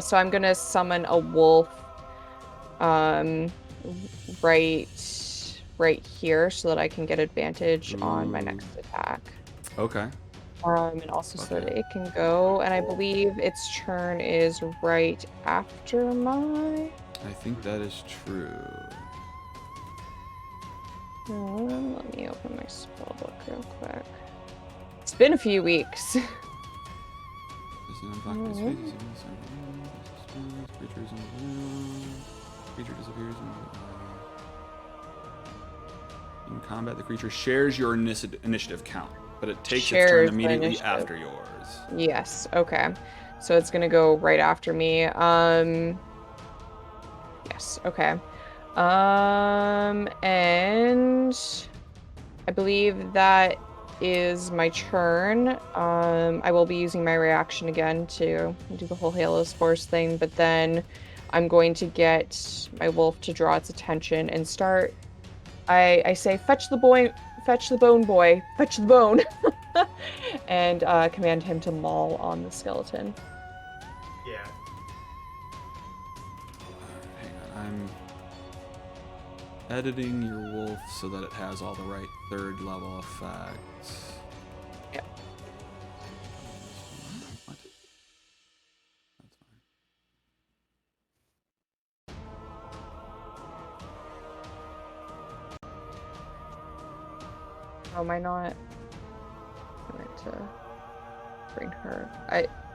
So I'm gonna summon a wolf, right here, so that I can get advantage on my next attack. Okay. And also so that it can go, and I believe its turn is right after my. I think that is true. Let me open my spellbook real quick. It's been a few weeks. Creature disappears in combat. The creature shares your initiative count, but it takes its turn Shares my immediately initiative. after yours. Yes, okay. So it's gonna go right after me. Yes, okay. And I believe that is my turn. I will be using my reaction again to do the whole Halo Spores thing, but then I'm going to get my wolf to draw its attention and start I say, fetch the bone, boy, fetch the bone, and command him to maul on the skeleton. Yeah. Hang on, I'm editing your wolf so that it has all the right 3rd level effects. Yep. What? That's fine. Oh, am I not going to bring her?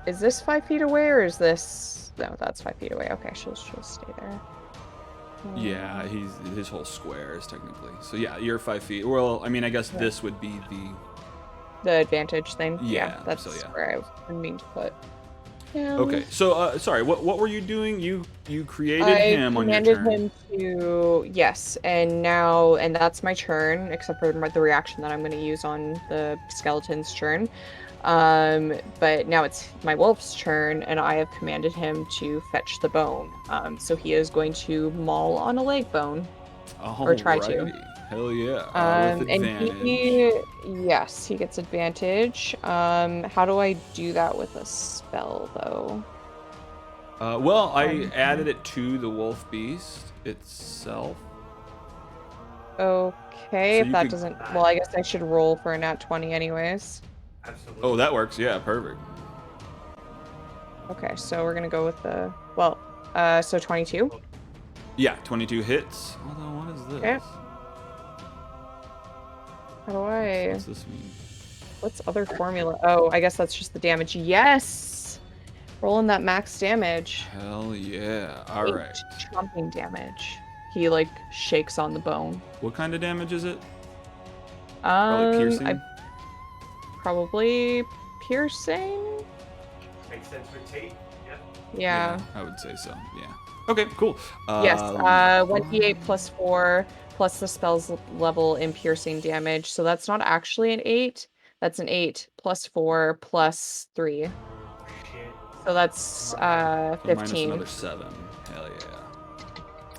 Is this 5 feet away, or is this? No, that's 5 feet away. Okay, she'll stay there. Yeah, his whole square is technically. So yeah, you're 5 feet. Well, I mean, I guess this would be the advantage thing. Yeah, that's so yeah. where I mean to put. Okay, so sorry, what were you doing? You created him on your turn. I commanded him to, yes, and that's my turn, except for the reaction that I'm going to use on the skeleton's turn. But now it's my wolf's turn, and I have commanded him to fetch the bone. So he is going to maul on a leg bone, or try to. Hell yeah! With advantage. And he gets advantage. How do I do that with a spell, though? Well, I added it to the wolf beast itself. Okay, So if that doesn't... Well, I guess I should roll for a nat 20 anyways. Absolutely. Oh, that works. Yeah, perfect. Okay, so we're gonna go with the... Well, so 22? Yeah, 22 hits. Hold on, what is this? Okay. How do I... What's this mean? What's other formula? Oh, I guess that's just the damage. Yes! Rolling that max damage. Hell yeah. Alright. Chomping damage. He, like, shakes on the bone. What kind of damage is it? Probably piercing? Probably piercing? Makes sense with teeth, Yeah. I would say so, yeah. Okay, cool. Yes, 1d8 plus 4 plus the spell's level in piercing damage. So that's not actually an 8. That's an 8 plus 4 plus 3. Shit. So that's So 15. minus another 7. Hell yeah.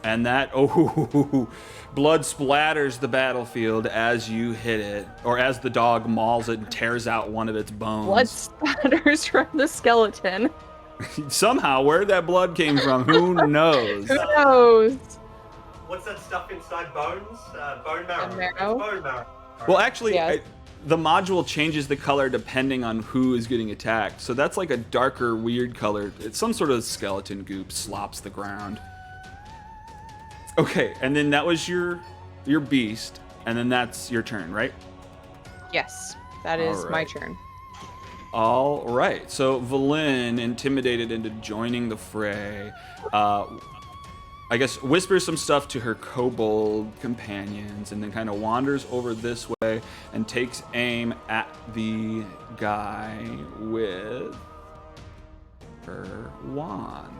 And that, blood splatters the battlefield as you hit it, or as the dog mauls it and tears out one of its bones. Blood splatters from the skeleton. Somehow, where that blood came from, who knows? Who knows? What's that stuff inside bones? Bone marrow. Bone marrow? Bone marrow. Well, actually, Yes. the module changes the color depending on who is getting attacked. So that's like a darker, weird color. It's some sort of skeleton goop slops the ground. Okay, and then that was your beast, and then that's your turn, right? Yes, that is my Alright. turn. All right. So Valen, intimidated into joining the fray, I guess whispers some stuff to her kobold companions, and then kind of wanders over this way and takes aim at the guy with her wand.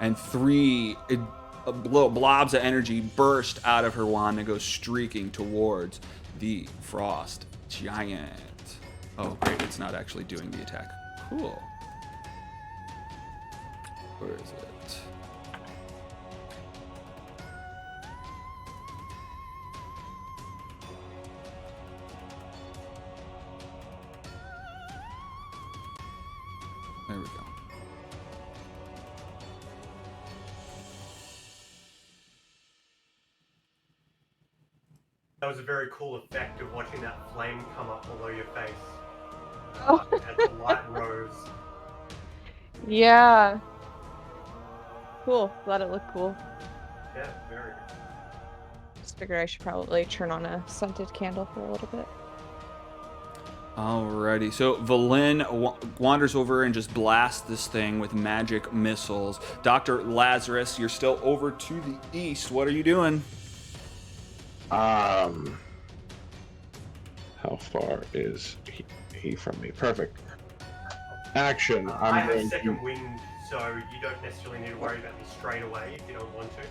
And 3 blobs of energy burst out of her wand and go streaking towards the frost giant. Oh, great, it's not actually doing the attack. Cool. Where is it? There we go. That was a very cool effect of watching that flame come up below your face. Oh. As the light rose. Yeah. Cool. Glad it looked cool. Yeah, very good. Just figured I should probably turn on a scented candle for a little bit. Alrighty, so Valen wanders over and just blasts this thing with magic missiles. Dr. Lazarus, you're still over to the east. What are you doing? How far is he from me? Perfect. Action. I I'm have going second to. wind, so you don't necessarily need to worry about me straight away if you don't want to.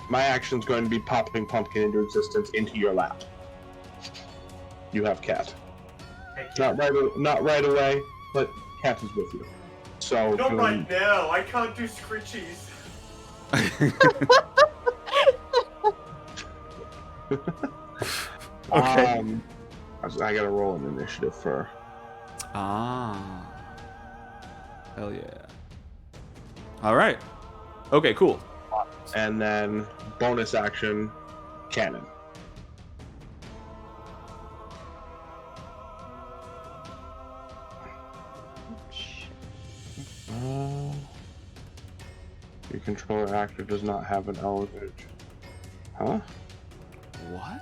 My action's going to be popping Pumpkin into existence into your lap. You have Cat. Not right away, but Cat is with you. So Not right now. I can't do scritchies. Okay. I gotta roll an initiative for. Ah. Hell yeah. All right. Okay, cool. And then bonus action, cannon. Your controller actor does not have an elevator. Huh? What?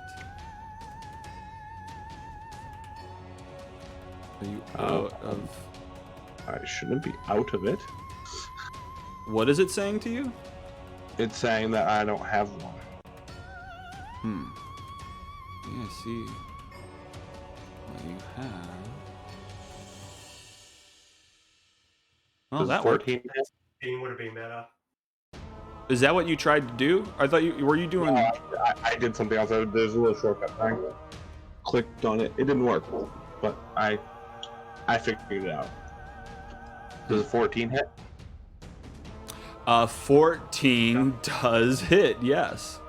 Are you out of... I shouldn't be out of it. What is it saying to you? It's saying that I don't have one. Yeah, I see what you have. Oh, Does that worked. 14 hit? 15 would have been better. Is that what you tried to do? I thought you were you doing... No, I did something else. There's a little shortcut thing. Clicked on it. It didn't work, but I figured it out. Does 14 hit? 14 does hit, yes.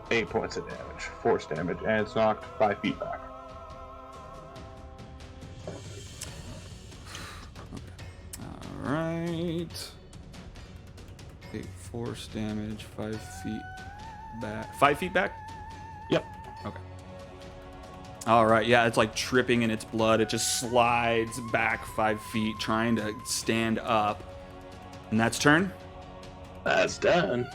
8 points of damage, force damage, and it's knocked 5 feet back. Alright. 8 force damage, 5 feet back. 5 feet back? Yep. Okay. Alright, yeah, it's like tripping in its blood. It just slides back 5 feet, trying to stand up. And that's turn? That's done.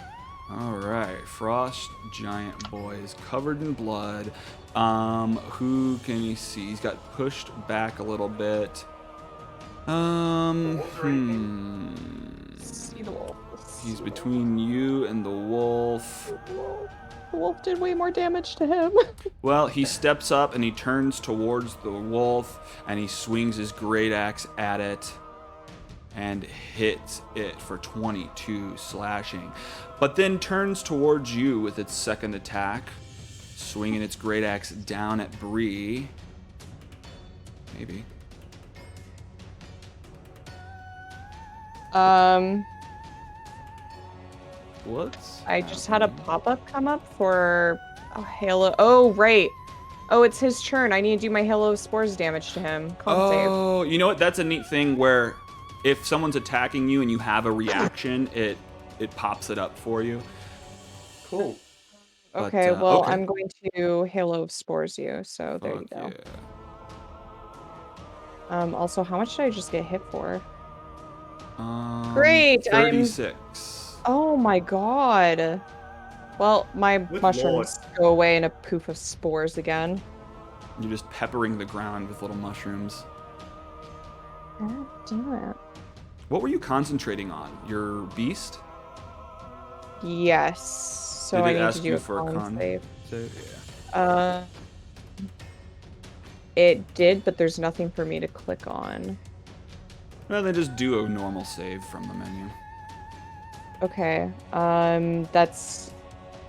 Alright, Frost Giant Boy is covered in blood. Who can you see? He's got pushed back a little bit. See the wolf. He's between you and the wolf. The wolf did way more damage to him. Well, he steps up and he turns towards the wolf and he swings his great axe at it and hits it for 22 slashing. But then turns towards you with its second attack, swinging its great axe down at Bree. Maybe. What's I just had a pop-up come up for a Halo. Oh, right. Oh, it's his turn. I need to do my Halo of Spores damage to him. Con save. Oh, you know what? That's a neat thing where if someone's attacking you and you have a reaction, it pops it up for you. Cool. But, Okay, well, okay. I'm going to Halo of Spores you, so there you Fuck go. yeah. Also, how much did I just get hit for? Great! I'm- 36. Oh my god. Well, my Good mushrooms go away in a poof of spores again. You're just peppering the ground with little mushrooms. God damn it. What were you concentrating on? Your beast? Yes. So Did I it need ask to do you a for a con con save. Yeah. It did, but there's nothing for me to click on. Well, then just do a normal save from the menu. Okay. That's...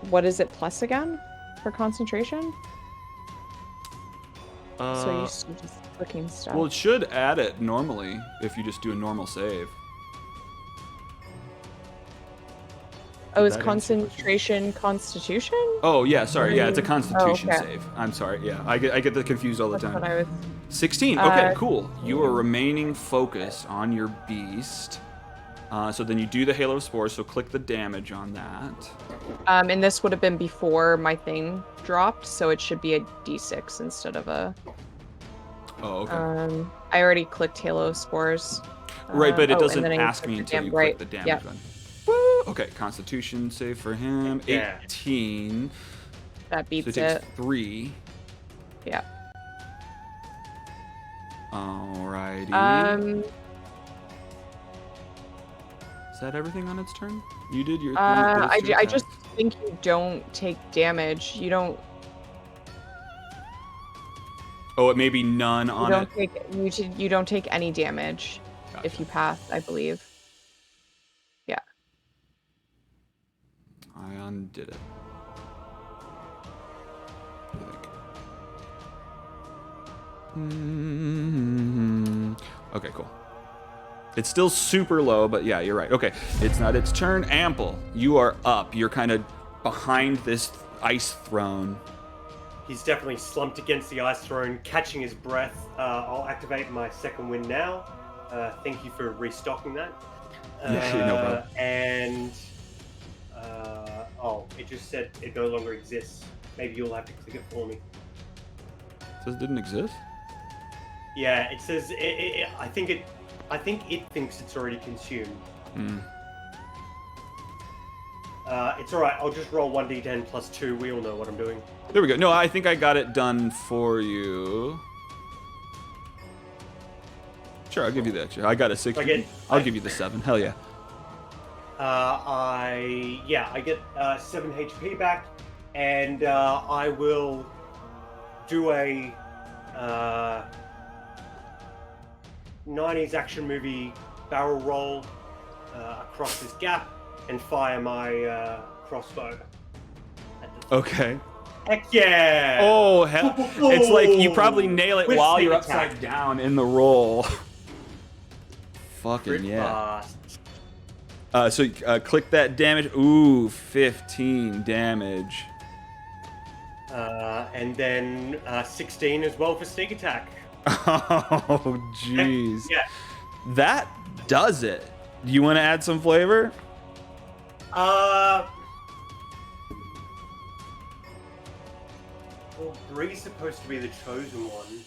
What is it plus again? For concentration? So you're just clicking stuff. Well, it should add it normally if you just do a normal save. Oh, is Did that answer your question? concentration constitution? Oh, yeah, sorry. Yeah, it's a constitution okay. save. I'm sorry. Yeah, I get that confused all the That's what time. I was... 16. Okay, cool. You are remaining focused on your beast. So then you do the Halo of Spores, so click the damage on that. And this would have been before my thing dropped, so it should be a d6 instead of a... Oh, okay. I already clicked Halo of Spores. Right, but it and doesn't then I ask me clicked until you right. click the damage Yep. button. Woo! Okay, Constitution save for him. Yeah. 18. That So beats it takes it. 3. Yeah. Alrighty. Is that everything on its turn? You did your thing. I just think you don't take damage. You don't... Oh, it may be none You on don't it. you don't take any damage Gotcha. if you pass, I believe. Yeah. undid it. I think. Okay, cool. It's still super low, but yeah, you're right. Okay, it's not its turn. Ample, you are up. You're kind of behind this ice throne. He's definitely slumped against the ice throne, catching his breath. I'll activate my second wind now. Thank you for restocking that. Yeah, no problem. And it just said it no longer exists. Maybe you'll have to click it for me. It says it didn't exist? Yeah, it says I think it thinks it's already consumed. It's alright, I'll just roll 1d10 plus 2. We all know what I'm doing. There we go. No, I think I got it done for you. Sure, I'll give you the extra. I got a 6. I'll give you the 7. Hell yeah. I get 7 HP back, and I will do a 90s action movie barrel roll across this gap and fire my crossbow. Okay. Heck yeah! Oh, hell. It's like you probably nail it With while you're sneak attack. upside down in the roll. Fucking Crit yeah. fast. So click that damage. Ooh, 15 damage. And then 16 as well for sneak attack. Oh, jeez. Yeah. That does it. Do you want to add some flavor? Well, Bree's supposed to be the chosen one.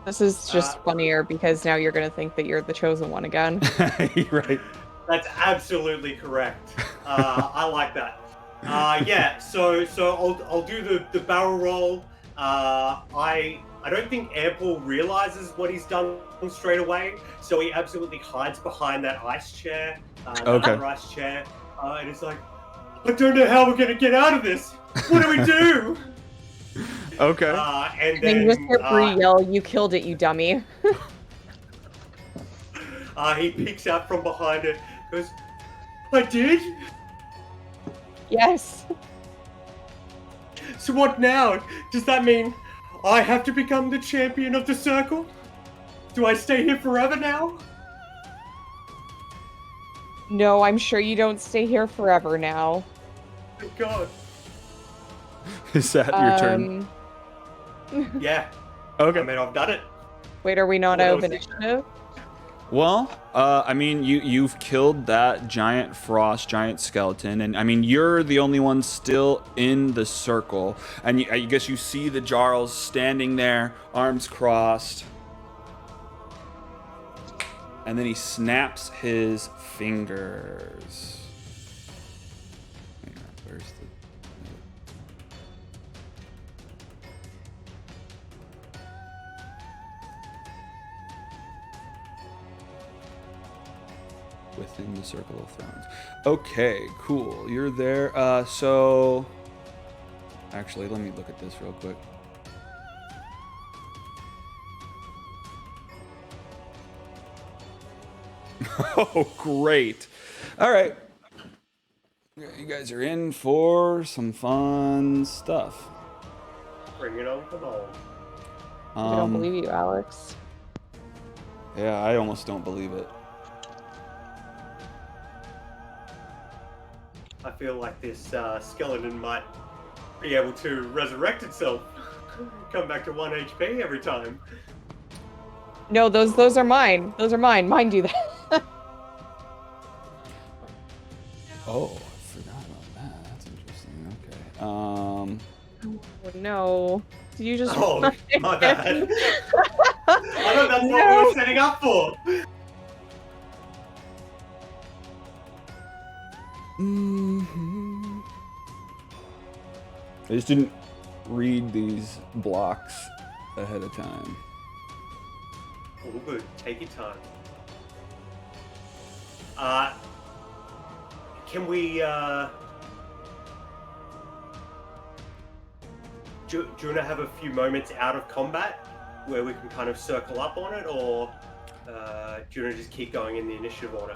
This is just funnier because now you're gonna think that you're the chosen one again. Right. That's absolutely correct. I like that. Yeah. So I'll do the barrel roll. I don't think Ample realizes what he's done straight away, so he absolutely hides behind that ice chair, that other ice chair, and it's like, I don't know how we're gonna get out of this. What do we do? Okay. And then just hear Bree yell, "You killed it, you dummy!" He peeks out from behind it, goes, "I did? Yes. So what now? Does that mean I have to become the champion of the circle? Do I stay here forever now?" No, I'm sure you don't stay here forever now. Thank God. Is that your turn? Yeah. Okay. I mean, I've done it. Wait, are we not out of initiative? Well, I mean, you've killed that giant frost, giant skeleton, and I mean, you're the only one still in the circle. And I guess you see the Jarls standing there, arms crossed. And then he snaps his fingers. Hang on, where's the... Within the Circle of Thrones. Okay, cool. You're there. So... Actually, let me look at this real quick. Oh, great. All right. You guys are in for some fun stuff. Bring it on, come on. I don't believe you, Alex. Yeah, I almost don't believe it. I feel like this skeleton might be able to resurrect itself. Come back to 1 HP every time. No, those are mine. Those are mine. Mine do that. Oh, I forgot about that. That's interesting. Okay. Oh, no. Did you just... Oh, my bad. I thought that's what we were setting up for. Mm-hmm. I just didn't read these blocks ahead of time. All good. Take your time. Can we, do you want to have a few moments out of combat where we can kind of circle up on it, or? Do you want to just keep going in the initiative order?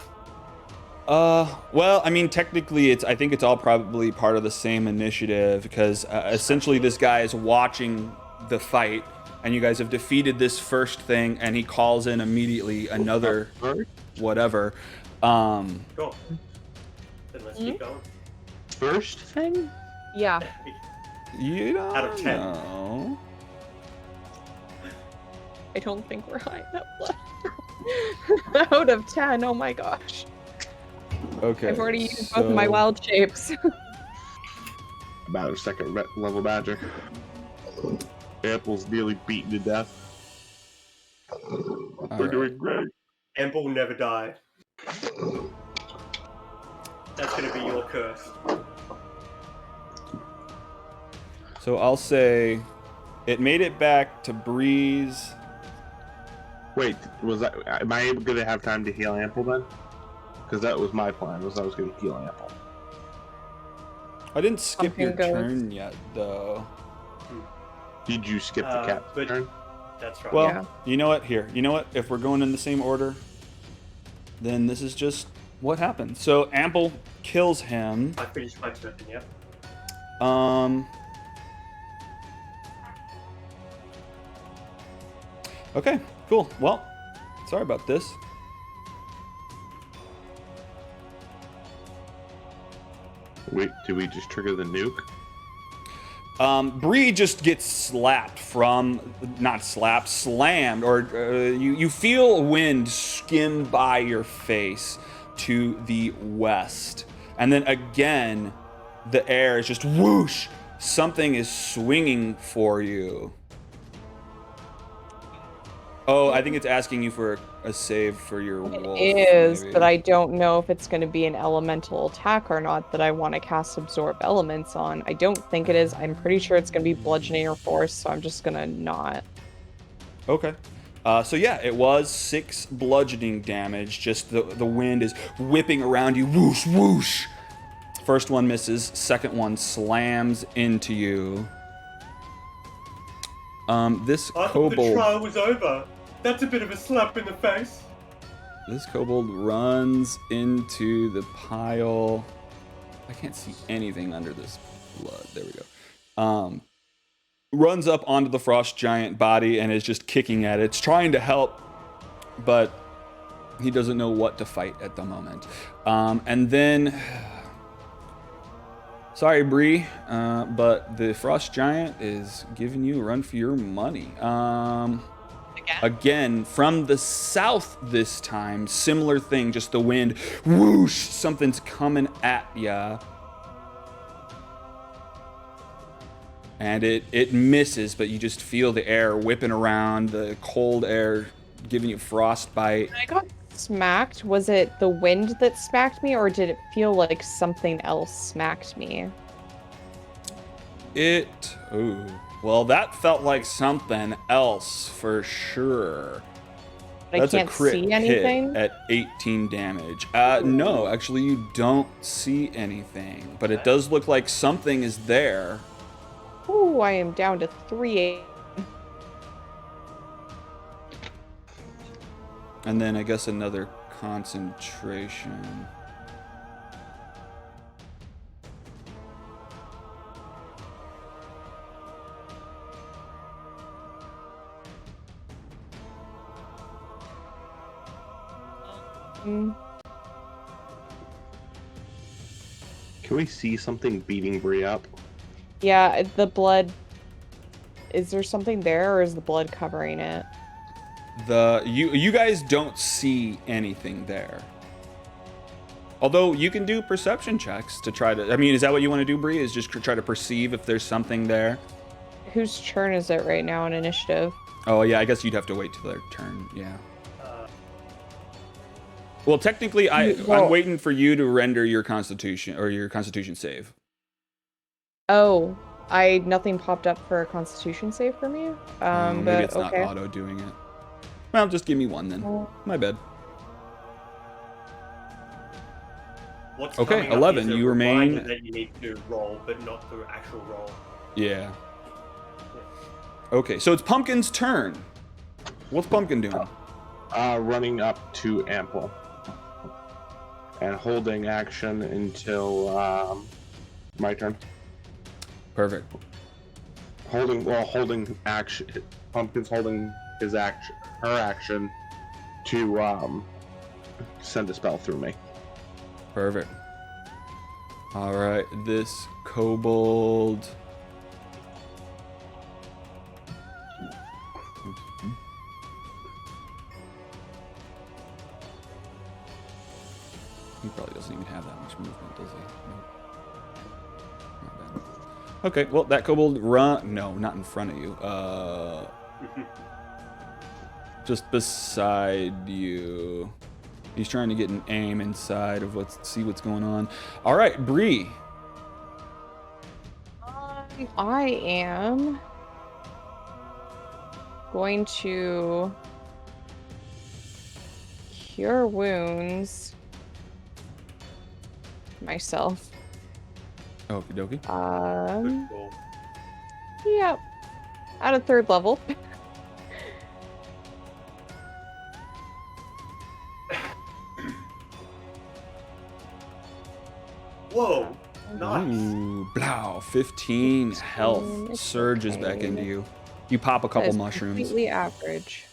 Well, I mean, technically, I think it's all probably part of the same initiative because essentially this guy is watching the fight, and you guys have defeated this first thing, and he calls in immediately another whatever. Cool. Then let's keep going. First? Thing? Yeah. You don't Out of 10. know. I don't think we're high enough left. Out of 10, oh my gosh. Okay. I've already used both of my wild shapes. About a second level badger. Apple's nearly beaten to death. We're doing great. Ample will never die. That's gonna be your curse. So I'll say it made it back to Breeze. Wait, am I able to have time to heal Ample then? Because that was my plan, was I was going to heal Ample. I didn't skip your Pumpkin goes. turn yet, though. Did you skip the cat's but- turn? That's right. Well, Yeah. you know what? Here, you know what? If we're going in the same order, then this is just what happened. So Ample kills him. I finished my turn, yep. Okay, cool. Well, sorry about this. Wait, did we just trigger the nuke? Bree just gets slapped slammed, or you feel a wind skim by your face to the west. And then again, the air is just whoosh. Something is swinging for you. Oh, I think it's asking you for a save for your wolf. It is, maybe. but I don't know if it's going to be an elemental attack or not that I want to cast Absorb Elements on. I don't think it is. I'm pretty sure it's going to be Bludgeoning or Force, so I'm just going to not. Okay. So yeah, it was 6 bludgeoning damage. Just the wind is whipping around you. Whoosh, whoosh. First one misses. Second one slams into you. This I thought the kobold. trial was over. That's a bit of a slap in the face. This kobold runs into the pile. I can't see anything under this blood. There we go. Runs up onto the frost giant body and is just kicking at it. It's trying to help, but he doesn't know what to fight at the moment. And then, sorry, Bree, but the frost giant is giving you a run for your money. Again, from the south this time, similar thing, just the wind, whoosh, something's coming at ya. And it misses, but you just feel the air whipping around, the cold air giving you frostbite. When I got smacked, was it the wind that smacked me, or did it feel like something else smacked me? Well, that felt like something else for sure. But That's I can't a crit see anything? hit at 18 damage. No, actually you don't see anything, but it does look like something is there. Ooh, I am down to 3. And then I guess another concentration. Can we see something beating Bree up? Yeah, the blood. Is there something there, or is the blood covering it? You guys don't see anything there. Although you can do perception checks to try to. I mean, is that what you want to do, Bree? Is just try to perceive if there's something there? Whose turn is it right now in initiative? Oh yeah, I guess you'd have to wait till their turn. Yeah. Well, technically, I'm waiting for you to render your Constitution save. Oh, nothing popped up for a Constitution save for me. Maybe but it's okay. not auto doing it. Well, just give me one then. My bad. What's Okay, coming up 11, is a you remain- reminder that you need to roll, but not the actual roll. Yeah. Okay, so it's Pumpkin's turn. What's Pumpkin doing? running up to Ample and holding action until my turn. Perfect. Holding action. Pumpkin's holding his action, her action, to send a spell through me. Perfect. All right, this kobold. He probably doesn't even have that much movement, does he? Nope. Not bad. Okay, well, that kobold run. No, not in front of you. Just beside you. He's trying to get an aim inside of see what's going on. All right, Bree. I am going to cure wounds myself. Okie dokie. Good call. Yep. At a 3rd level. Whoa! Nice. Ooh, blow. 15 health surges back into you. You pop a couple mushrooms. Completely average.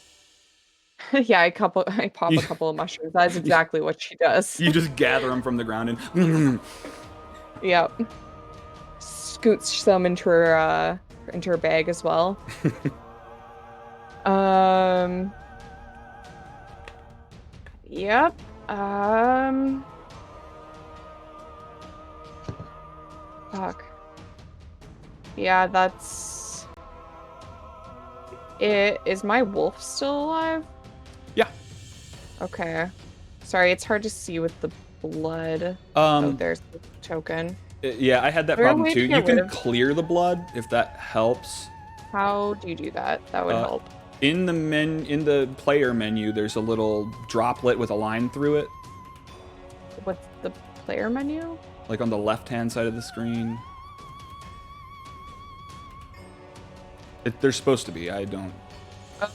Yeah, I pop a couple of mushrooms. That's exactly what she does. You just gather them from the ground and Yep. Scoots some into her bag as well. Yep. Fuck. Yeah, that's it. Is my wolf still alive? Yeah. Okay. Sorry, it's hard to see with the blood. Oh, there's the token. Yeah, I had that Is there a problem way too. to You get rid can of- clear the blood if that helps. How do you do that? That would help. In the player menu, there's a little droplet with a line through it, What's the player menu? like on the left-hand side of the screen. There's supposed to be. I don't.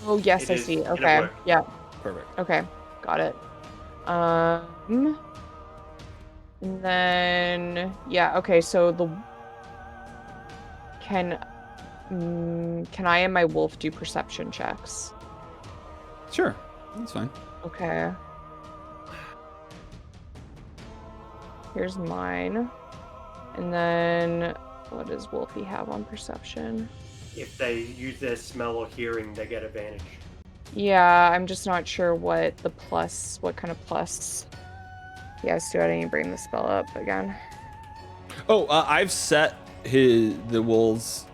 Oh, yes, I see. Okay. Yeah. Perfect. Okay. Got it. And then yeah, okay, so can I and my wolf do perception checks? Sure. That's fine. Okay. Here's mine. And then what does Wolfie have on perception? If they use their smell or hearing, they get advantage. Yeah, I'm just not sure what kind of plus. Yeah, Stu, I didn't even bring the spell up again. Oh, I've set the wolf's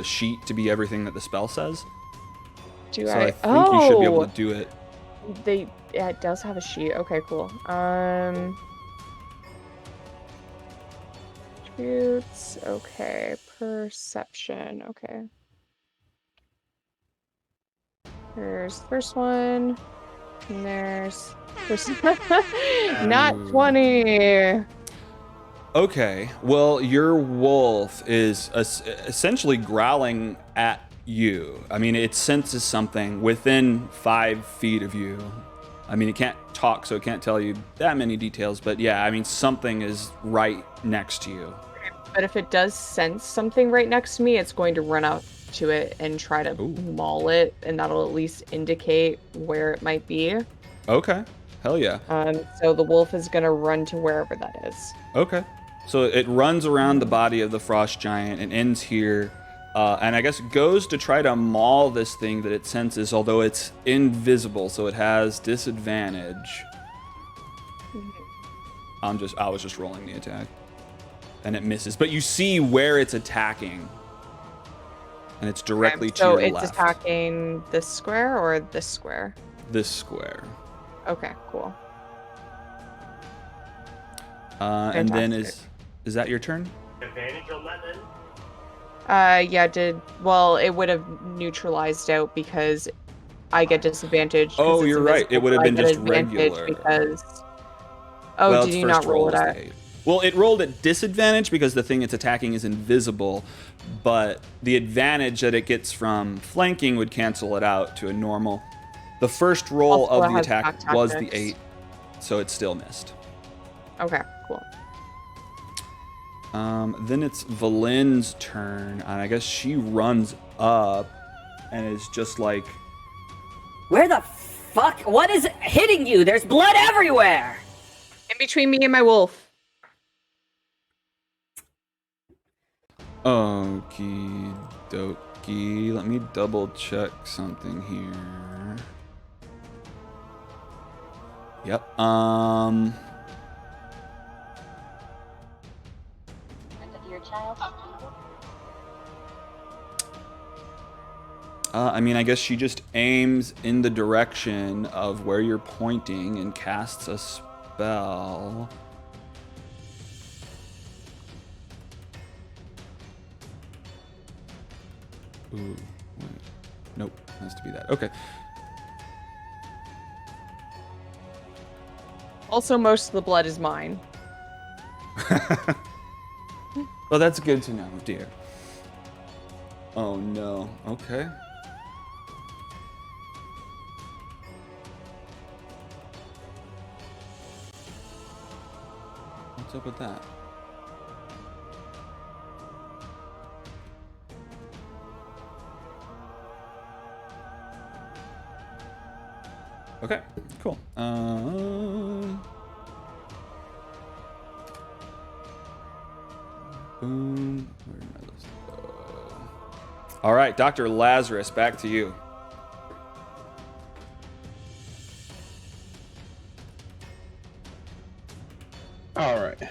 sheet to be everything that the spell says. So I think you should be able to do it. Yeah, it does have a sheet. Okay, cool. Attributes. Okay, perception. Okay. There's the first one. And there's not 20. Okay, well, your wolf is essentially growling at you. I mean, it senses something within 5 feet of you. I mean, it can't talk, so it can't tell you that many details, but yeah, I mean, something is right next to you. But if it does sense something right next to me, it's going to run out to it and try to maul it, and that'll at least indicate where it might be. Okay, hell yeah. So the wolf is going to run to wherever that is. Okay. So it runs around the body of the frost giant and ends here, and I guess goes to try to maul this thing that it senses, although it's invisible, so it has disadvantage. I was just rolling the attack, and it misses. But you see where it's attacking, and it's directly to your left. So it's attacking this square or this square? This square. Okay, cool. And then is that your turn? Advantage on that then? Yeah, it would have neutralized out because I get disadvantage. Oh, you're right. It would have been just regular. Because... did you not roll it at? Well, it rolled at disadvantage because the thing it's attacking is invisible, but the advantage that it gets from flanking would cancel it out to a normal. The first roll Also, of it the has attack attack was the tactics. 8, so it still missed. Okay, cool. Then it's Valin's turn, and I guess she runs up and is just like, Where the fuck? What is hitting you? There's blood everywhere! In between me and my wolf. okie dokie. Let me double check something here. Yep. I mean, I guess she just aims in the direction of where you're pointing and casts a spell. Ooh, wait. Nope, has to be that. Okay. Also, most of the blood is mine. Well, that's good to know, dear. Oh no. Okay. What's up with that? Okay, cool. Boom. Where did my list go? All right, Dr. Lazarus, back to you. Alright.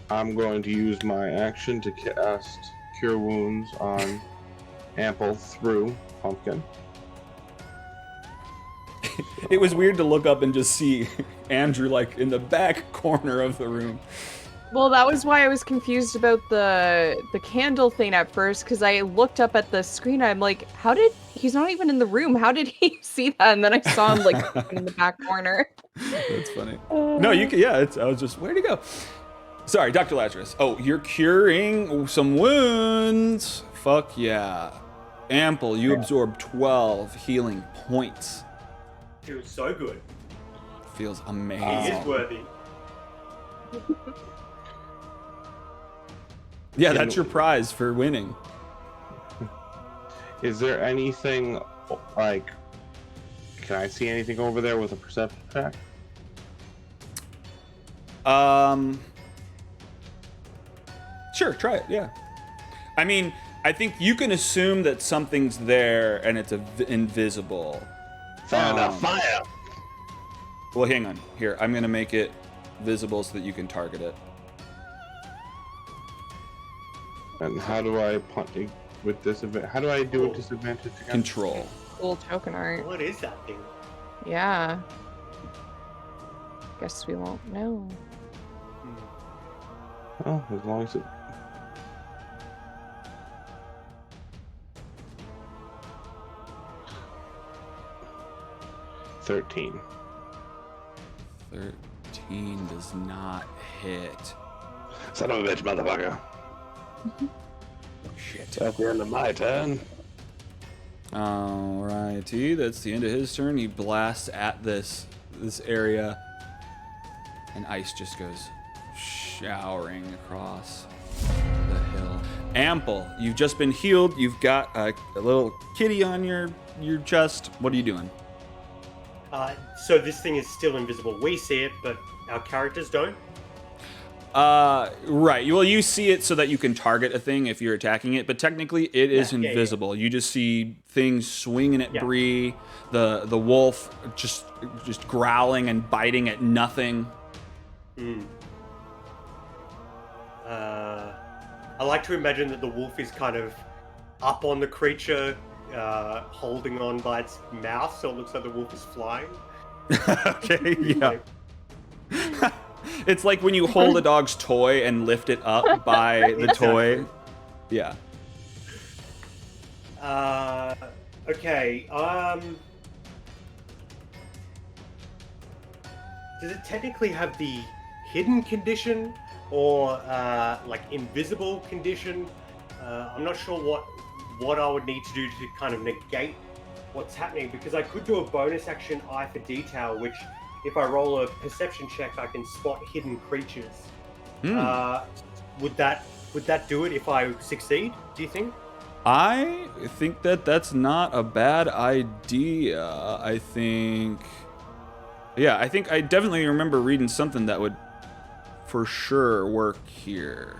I'm going to use my action to cast Cure Wounds on Ample through Pumpkin. It was weird to look up and just see Andrew like in the back corner of the room. Well, that was why I was confused about the candle thing at first, because I looked up at the screen. I'm like, how did he's not even in the room? How did he see that? And then I saw him like in the back corner. That's funny. No, you can. Yeah, I was just where'd he go? Sorry, Dr. Lazarus. Oh, you're curing some wounds. Fuck yeah. Ample, you absorb 12 healing points. Feels so good. Feels He amazing. is worthy. Yeah, that's your prize for winning. Is there anything, like, can I see anything over there with a perception check? Sure, try it, yeah. I mean, I think you can assume that something's there and it's invisible. Found a fire. Well, hang on. Here, I'm gonna make it visible so that you can target it. And how do I punch with disadvantage? How do I do a disadvantage against? Control. Cool token art. What is that thing? Yeah. Guess we won't know. Oh, as long as it. $13. 13 does not hit. Son of a bitch, motherfucker. Shit. At the end of my turn. Alrighty, that's the end of his turn. He blasts at this area, and ice just goes showering across the hill. Ample, you've just been healed. You've got a little kitty on your chest. What are you doing? So this thing is still invisible. We see it, but our characters don't. Right. Well, you see it so that you can target a thing if you're attacking it, but technically it is invisible. You just see things swinging at Bree, the wolf just growling and biting at nothing. I like to imagine that the wolf is kind of up on the creature, holding on by its mouth, so it looks like the wolf is flying. Okay, yeah. It's like when you hold a dog's toy and lift it up by the toy. Yeah. Okay. Does it technically have the hidden condition or like invisible condition? I'm not sure what I would need to do to kind of negate what's happening, because I could do a bonus action eye for detail, which if I roll a perception check, I can spot hidden creatures. Would that do it if I succeed, do you think? I think that's not a bad idea. I think I definitely remember reading something that would for sure work here.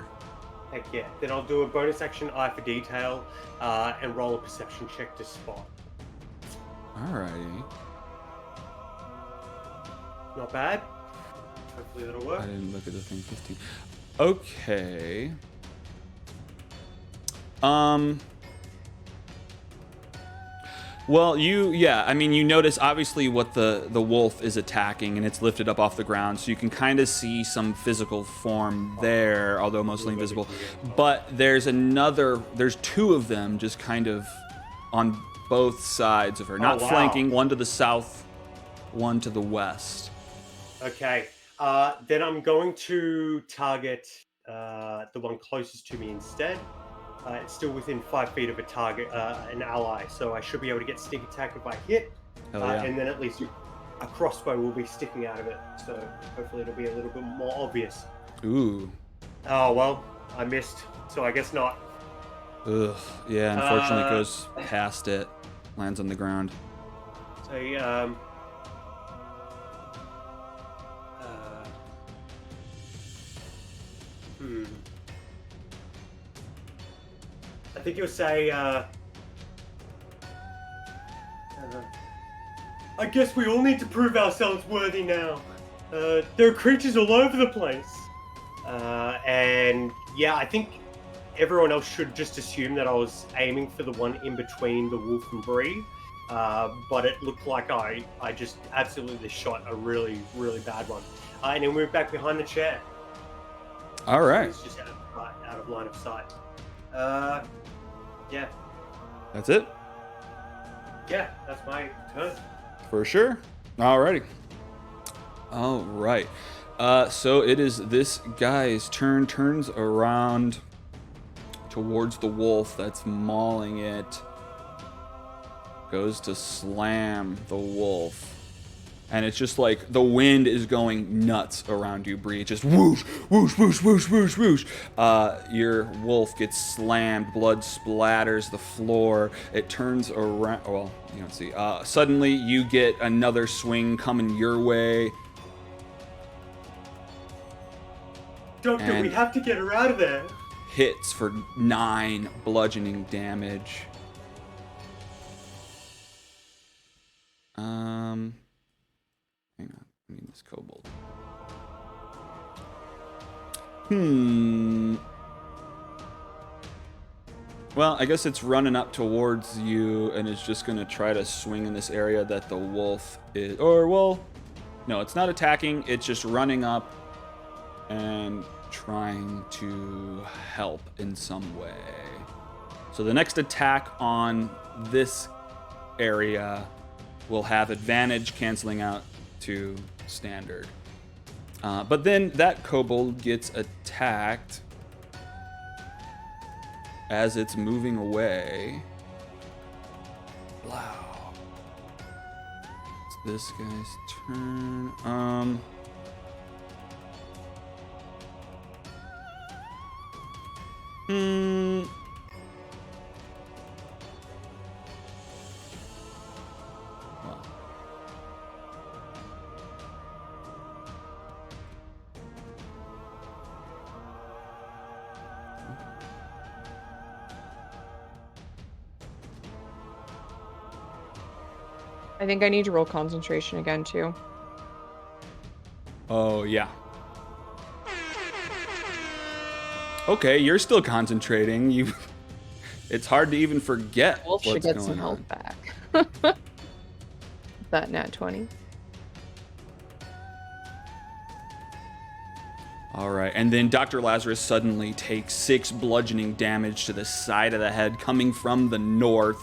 Heck yeah. Then I'll do a bonus action eye for detail and roll a perception check to spot. Alrighty. Not bad. Hopefully that'll work. I didn't look at the thing. 15. Okay. Well, you notice obviously what the wolf is attacking, and it's lifted up off the ground, so you can kind of see some physical form there, although mostly invisible. But there's two of them just kind of on both sides of her, not flanking, one to the south, one to the west. Okay. Then I'm going to target the one closest to me instead. It's still within 5 feet of a target, an ally, so I should be able to get sneak attack if I hit. Hell yeah. And then at least a crossbow will be sticking out of it, so hopefully it'll be a little bit more obvious. Ooh. Oh, well, I missed, so I guess not. Ugh. Yeah, unfortunately it goes past it, lands on the ground. So, I think you'll say, I guess we all need to prove ourselves worthy now. There are creatures all over the place. And yeah, I think everyone else should just assume that I was aiming for the one in between the wolf and Bree. But it looked like I just absolutely shot a really, really bad one. And then we're back behind the chair. All right. It's just out of line of sight. Yeah. That's it? Yeah, that's my turn. For sure. Alrighty. All right. So it is this guy's turn. Turns around towards the wolf that's mauling it. Goes to slam the wolf. And it's just like the wind is going nuts around you, Bree. Just whoosh, whoosh, whoosh, whoosh, whoosh, whoosh. Your wolf gets slammed. Blood splatters the floor. It turns around. Well, you don't see. Suddenly, you get another swing coming your way. Doctor, we have to get her out of there. Hits for 9 bludgeoning damage. Hang on, I need this kobold. Well, I guess it's running up towards you and it's just gonna try to swing in this area that the wolf is, no, it's not attacking, it's just running up and trying to help in some way. So the next attack on this area will have advantage, canceling out to standard. But then that kobold gets attacked as it's moving away. Wow. It's this guy's turn. I think I need to roll concentration again, too. Oh, yeah. Okay, you're still concentrating. It's hard to even forget Wolf should what's get going some on. health back. That nat 20. All right, and then Dr. Lazarus suddenly takes 6 bludgeoning damage to the side of the head coming from the north.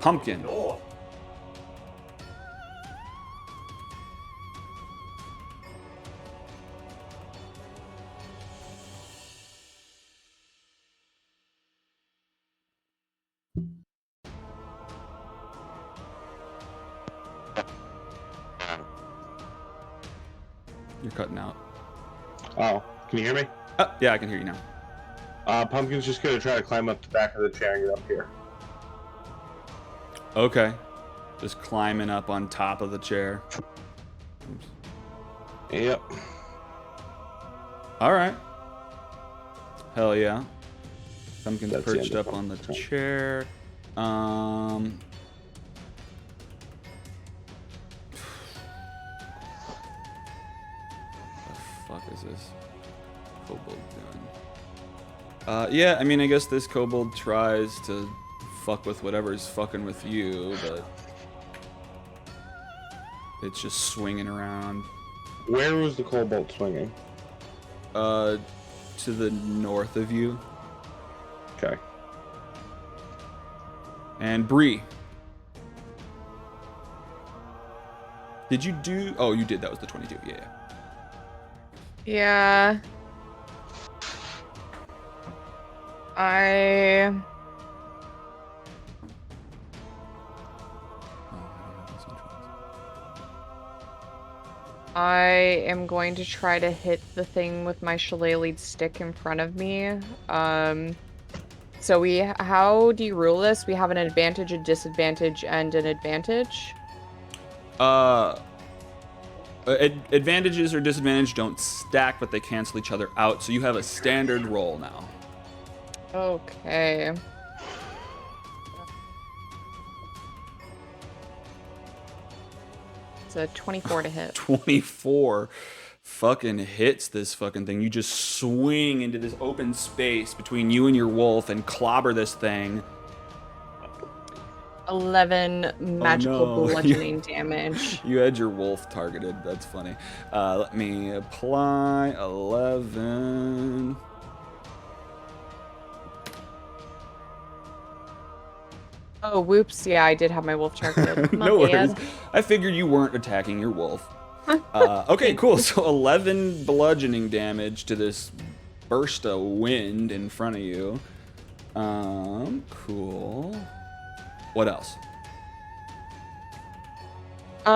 Pumpkin. Oh. You're cutting out. Oh, can you hear me? Yeah, I can hear you now. Pumpkin's just gonna try to climb up the back of the chair and get up here. Okay. Just climbing up on top of the chair. Oops. Yep. All right. Hell yeah. Pumpkin's That's the perched end of up on the Pumpkin's chair. What the fuck is this kobold doing? Yeah, I mean, I guess this kobold tries to fuck with whatever's fucking with you, but it's just swinging around. Where was the kobold swinging? To the north of you. Okay. And Bree. Did you do... Oh, you did. That was the 22. Yeah. Yeah. I am going to try to hit the thing with my shillelagh's stick in front of me. So how do you rule this? We have an advantage, a disadvantage, and an advantage. Advantages or disadvantage don't stack, but they cancel each other out. So you have a standard roll now. Okay. It's a 24 to hit. 24 fucking hits this fucking thing. You just swing into this open space between you and your wolf and clobber this thing. 11 magical no. bludgeoning damage. You had your wolf targeted. That's funny. Let me apply 11. Oh, whoops. Yeah, I did have my wolf targeted. No worries. I figured you weren't attacking your wolf. Okay, cool. So 11 bludgeoning damage to this burst of wind in front of you. Cool. What else? Do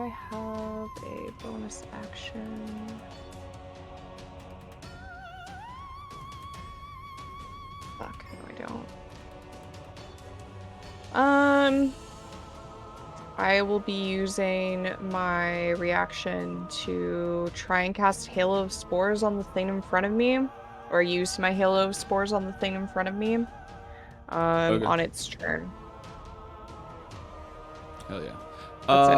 I have a bonus action? Fuck, no I don't. I will be using my reaction to try and cast Halo of Spores on the thing in front of me. Or use my Halo of Spores on the thing in front of me. Okay. On its turn. Hell yeah. That's it.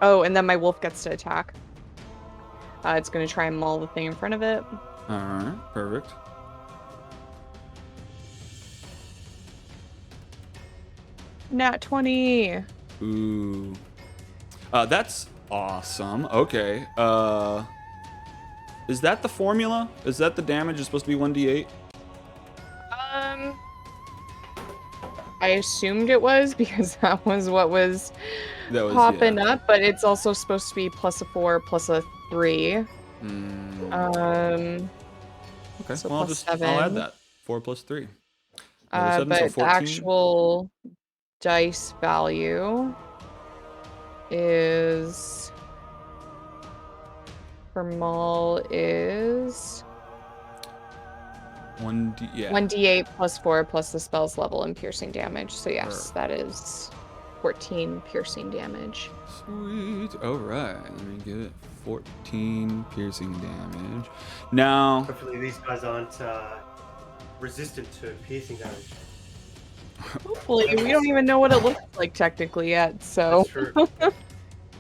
Oh, and then my wolf gets to attack. It's gonna try and maul the thing in front of it. Alright, perfect. Nat 20. Ooh. That's awesome. Okay. Is that the formula? Is that the damage is supposed to be 1d8? I assumed it was because that was what was popping up, but it's also supposed to be plus a 4 plus a 3. Okay, So well, plus I'll 7. add that. 4 plus 3. But the actual dice value is for Maul is 1d8 plus 4 plus the spell's level and piercing damage. So yes, that is 14 piercing damage. Sweet. All right, let me get it. 14 piercing damage. Now, hopefully these guys aren't resistant to piercing damage. Hopefully, we don't even know what it looks like technically yet. So. That's true.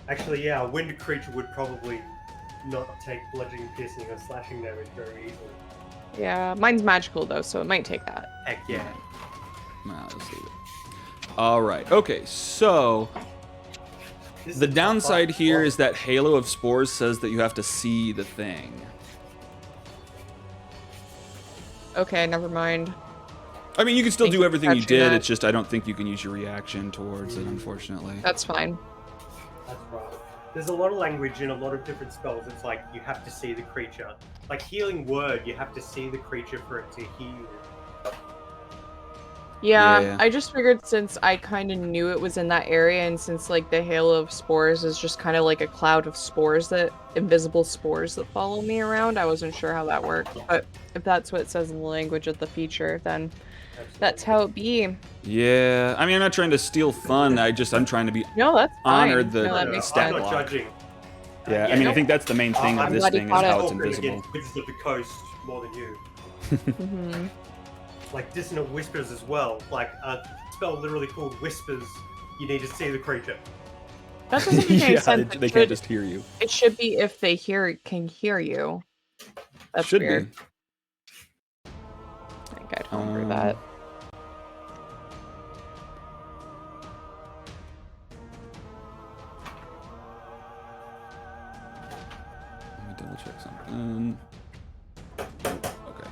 Actually, yeah, a wind creature would probably not take bludgeoning, piercing, or slashing damage very easily. Yeah, mine's magical though, so it might take that. Heck yeah. nah, let's leave it. All right. Okay, so the downside here is that Halo of Spores says that you have to see the thing. Okay, never mind. I mean, you can still Thank do you everything for you catching did. that. It's just I don't think you can use your reaction towards it, unfortunately. That's fine. That's right. There's a lot of language in a lot of different spells. It's like you have to see the creature. Like Healing Word, you have to see the creature for it to heal. Yeah, I just figured since I kind of knew it was in that area, and since like the halo of spores is just kind of like a cloud of spores invisible spores that follow me around, I wasn't sure how that worked. But if that's what it says in the language of the feature, then that's how it be. Yeah, I mean, I'm not trying to steal fun. I'm trying to be No, that's honored fine. the No, that makes stat sense. I'm not block. judging. Yeah, I mean, no. I think that's the main thing of I'm this glad he thing is caught it. how it's Talking invisible. against Wizards of the Coast more than you. Mhm. Like Dissonant Whispers as well. Like a spell literally called Whispers. You need to see the creature. That doesn't make any sense. They can't just hear you. It should be if they can hear you. That's Should weird. be. I think I'd homebrew that. Let me double check something. Okay.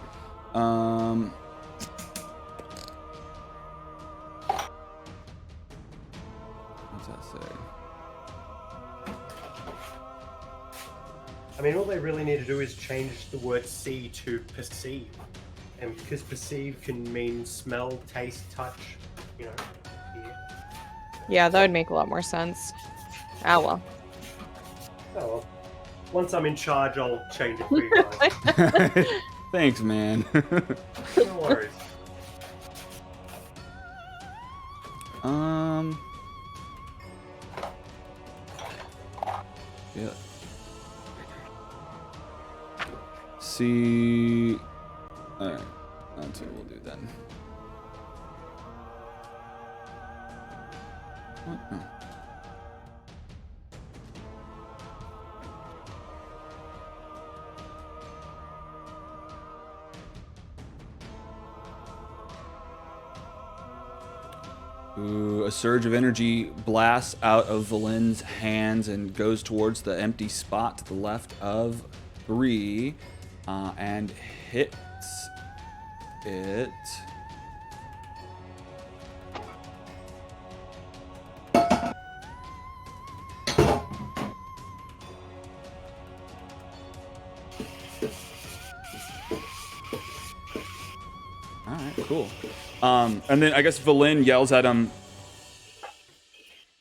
What's that say? I mean, all they really need to do is change the word see to perceive. And because perceive can mean smell, taste, touch, you know. Yeah, that would make a lot more sense. Ah, well. Oh well. Once I'm in charge, I'll change it for you guys. Thanks, man. No worries. Yeah. See. Alright. That's what we'll do then. What? No. Ooh, a surge of energy blasts out of Valin's hands and goes towards the empty spot to the left of Bree, and hits it. All right, cool. And then I guess Valin yells at him.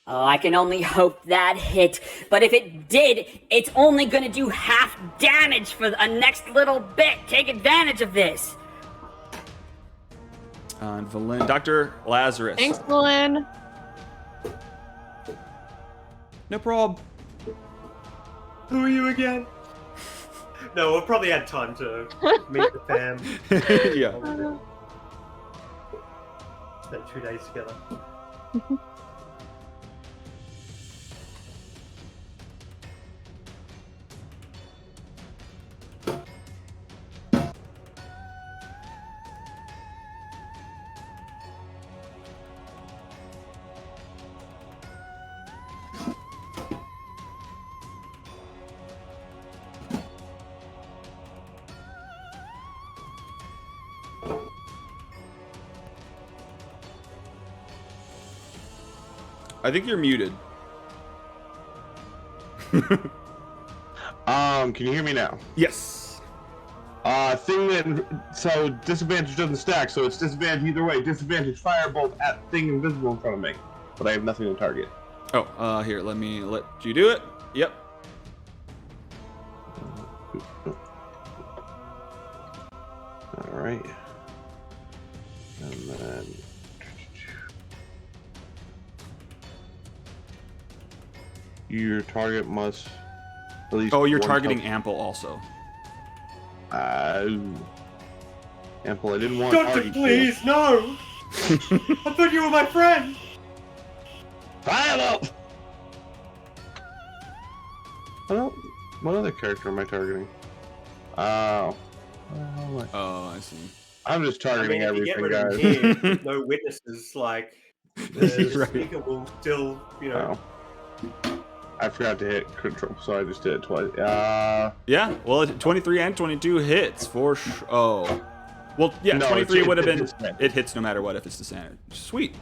Oh, I can only hope that hit. But if it did, it's only gonna do half damage for a next little bit. Take advantage of this. Valin, Dr. Lazarus. Thanks, Lynn. No problem. Who are you again? No, we'll probably had time to meet the fam. Yeah. Spent 2 days together. I think you're muted. Can you hear me now? Yes. So disadvantage doesn't stack, so it's disadvantage either way. Disadvantage firebolt at thing invisible in front of me, but I have nothing to target. Oh, here, let me let you do it. Yep. All right. And then your target must at least. Oh, you're one targeting health- Ample also. Ample, I didn't want. Doctor, target please, no! I thought you were my friend! Firebolt! What other character am I targeting? Oh. Oh, I see. I'm just I targeting mean, if you get everything, rid of guys. him here, no witnesses, like, the Right. speaker will still, you know... Oh. I forgot to hit control, so I just did it twice. Yeah, well, 23 and 22 hits for sure. Oh. Well, yeah, No, 23 it would have been. hits disadvantage. It hits no matter what if it's disadvantage. Sweet.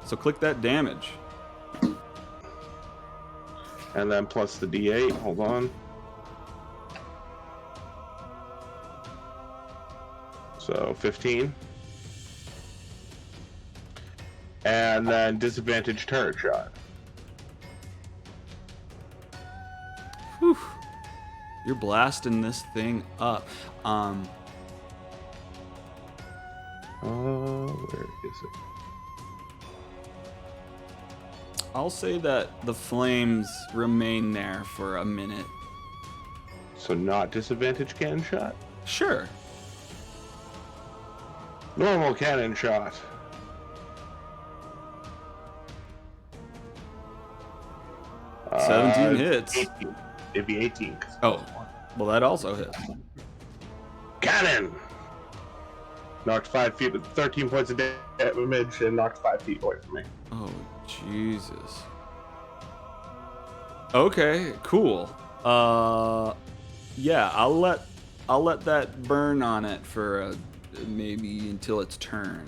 So click that damage. And then plus the D8. Hold on. So 15. and then disadvantage turret shot. Whew. You're blasting this thing up. Where is it? I'll say that the flames remain there for a minute. So not disadvantage cannon shot? Sure. Normal cannon shot. Uh, 17 hits. 18. It'd be 18. Oh, well, that also hits. Cannon! Knocked 5 feet with 13 points of damage and knocked 5 feet away from me. Oh, Jesus. Okay, cool. Yeah, I'll let that burn on it for maybe until its turn.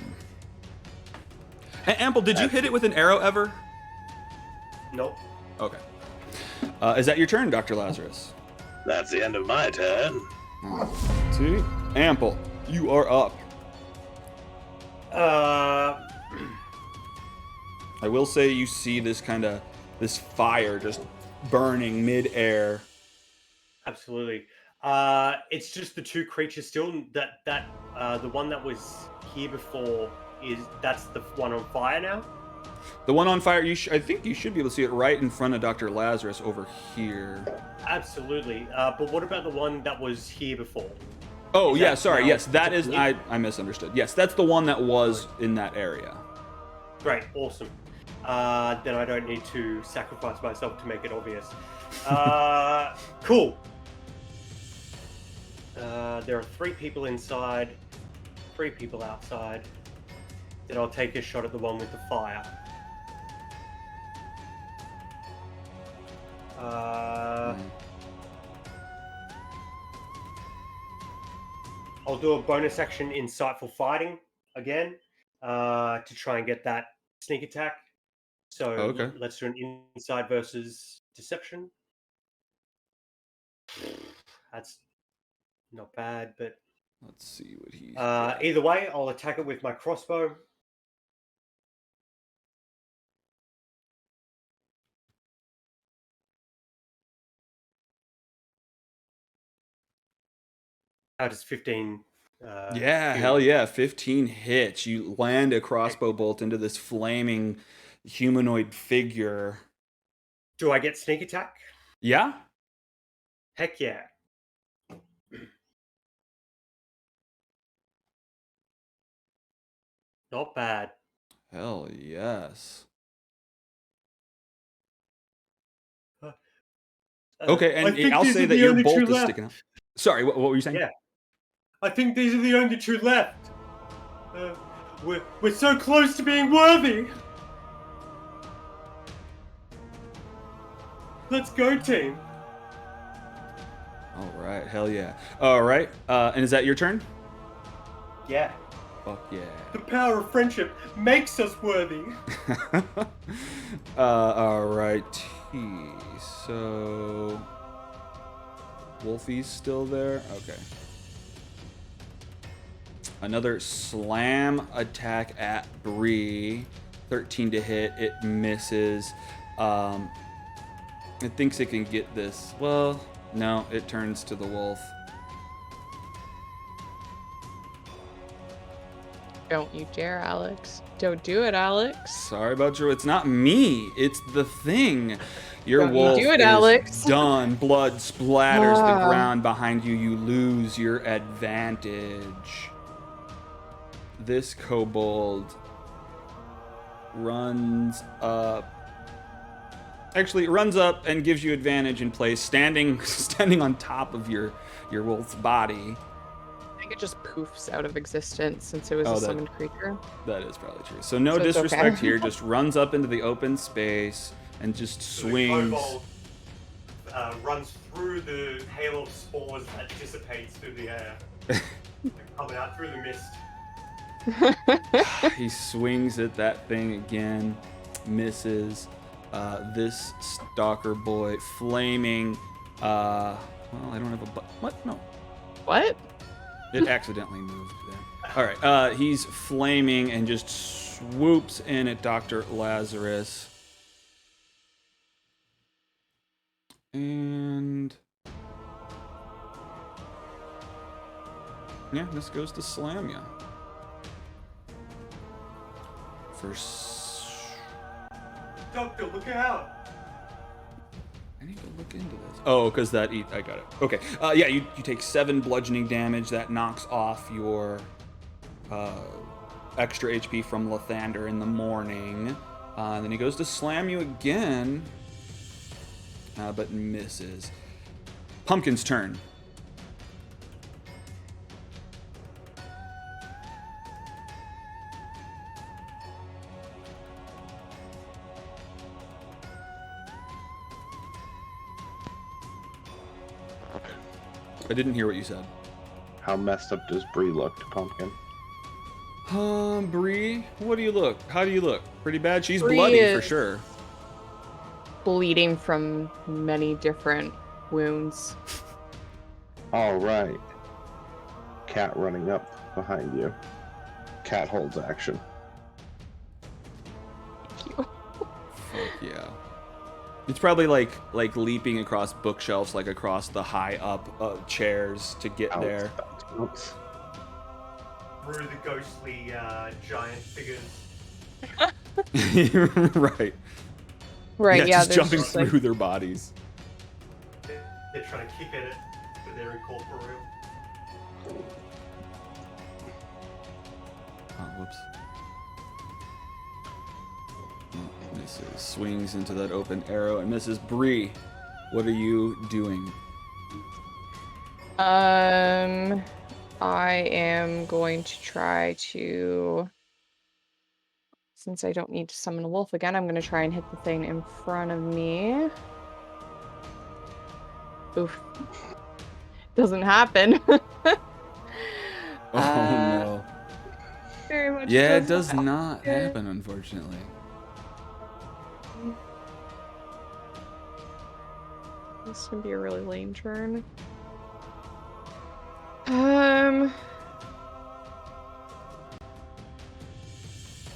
Hey, Ample, did you hit it with an arrow ever? Nope. Okay. Is that your turn, Dr. Lazarus? That's the end of my turn. See? Ample, you are up. I will say you see this fire just burning mid-air. Absolutely. It's just the two creatures still. The one that was here before that's the one on fire now. The one on fire, I think you should be able to see it right in front of Dr. Lazarus over here. Absolutely. But what about the one that was here before? Oh, yeah, sorry. Yes, that is... I misunderstood. Yes, that's the one that was in that area. Great. Awesome. Then I don't need to sacrifice myself to make it obvious. Cool. There are 3 people inside, 3 people outside. Then I'll take a shot at the one with the fire. I'll do a bonus action insightful fighting again to try and get that sneak attack. So let's do an insight versus deception. That's not bad, but let's see what he's either way, I'll attack it with my crossbow. How does 15? Yeah, hell yeah, 15 hits. You land a crossbow bolt into this flaming humanoid figure. Do I get sneak attack? Yeah. Heck yeah. Not bad. Hell yes. Okay, and I'll say that your bolt is sticking out. Sorry, what were you saying? Yeah. I think these are the only 2 left. We're so close to being worthy. Let's go, team. All right, hell yeah. All right, and is that your turn? Yeah. Fuck yeah. The power of friendship makes us worthy. All right. So Wolfie's still there. Okay. Another slam attack at Bree. 13 to hit. It misses. It thinks it can get this. Well, no, it turns to the wolf. Don't you dare, Alex. Don't do it, Alex. Sorry about you. It's not me. It's the thing. Your Don't wolf you do it, is Alex. done. Blood splatters the ground behind you. You lose your advantage. This kobold runs up. Actually, it runs up and gives you advantage in place, standing on top of your wolf's body. I think it just poofs out of existence since it was a summoned creature. That is probably true. So no disrespect here. Just runs up into the open space and just swings. The kobold runs through the hail of spores that dissipates through the air, coming out through the mist. He swings at that thing again, misses. This stalker boy, flaming. Well, I don't have a what? No. What? It accidentally moved there. All right. He's flaming and just swoops in at Dr. Lazarus. And yeah, this goes to slam ya. Doctor, look out! I need to look into this. Oh, because I got it. Okay. Yeah, you take 7 bludgeoning damage. That knocks off your extra HP from Lathander in the morning. And then he goes to slam you again, but misses. Pumpkin's turn. I didn't hear what you said. How messed up does Bree look to Pumpkin? Bree, what do you look? How do you look? Pretty bad? She's Bree bloody for is sure. Bleeding from many different wounds. All right. Cat running up behind you. Cat holds action. Thank you. Fuck yeah. It's probably like leaping across bookshelves, like across the high up chairs to get there. Oops. Through the ghostly giant figures. Right. Right, yeah. Just there's jumping just, through like, their bodies. They're trying to kick at it, but they're incorporeal. Oh, whoops. Misses. Swings into that open arrow and misses. Bree, what are you doing? I am going to try to, since I don't need to summon a wolf again, I'm going to try and hit the thing in front of me. Oof. Doesn't happen. Oh no. Very much. Yeah, it does not happen, unfortunately. This is gonna be a really lame turn.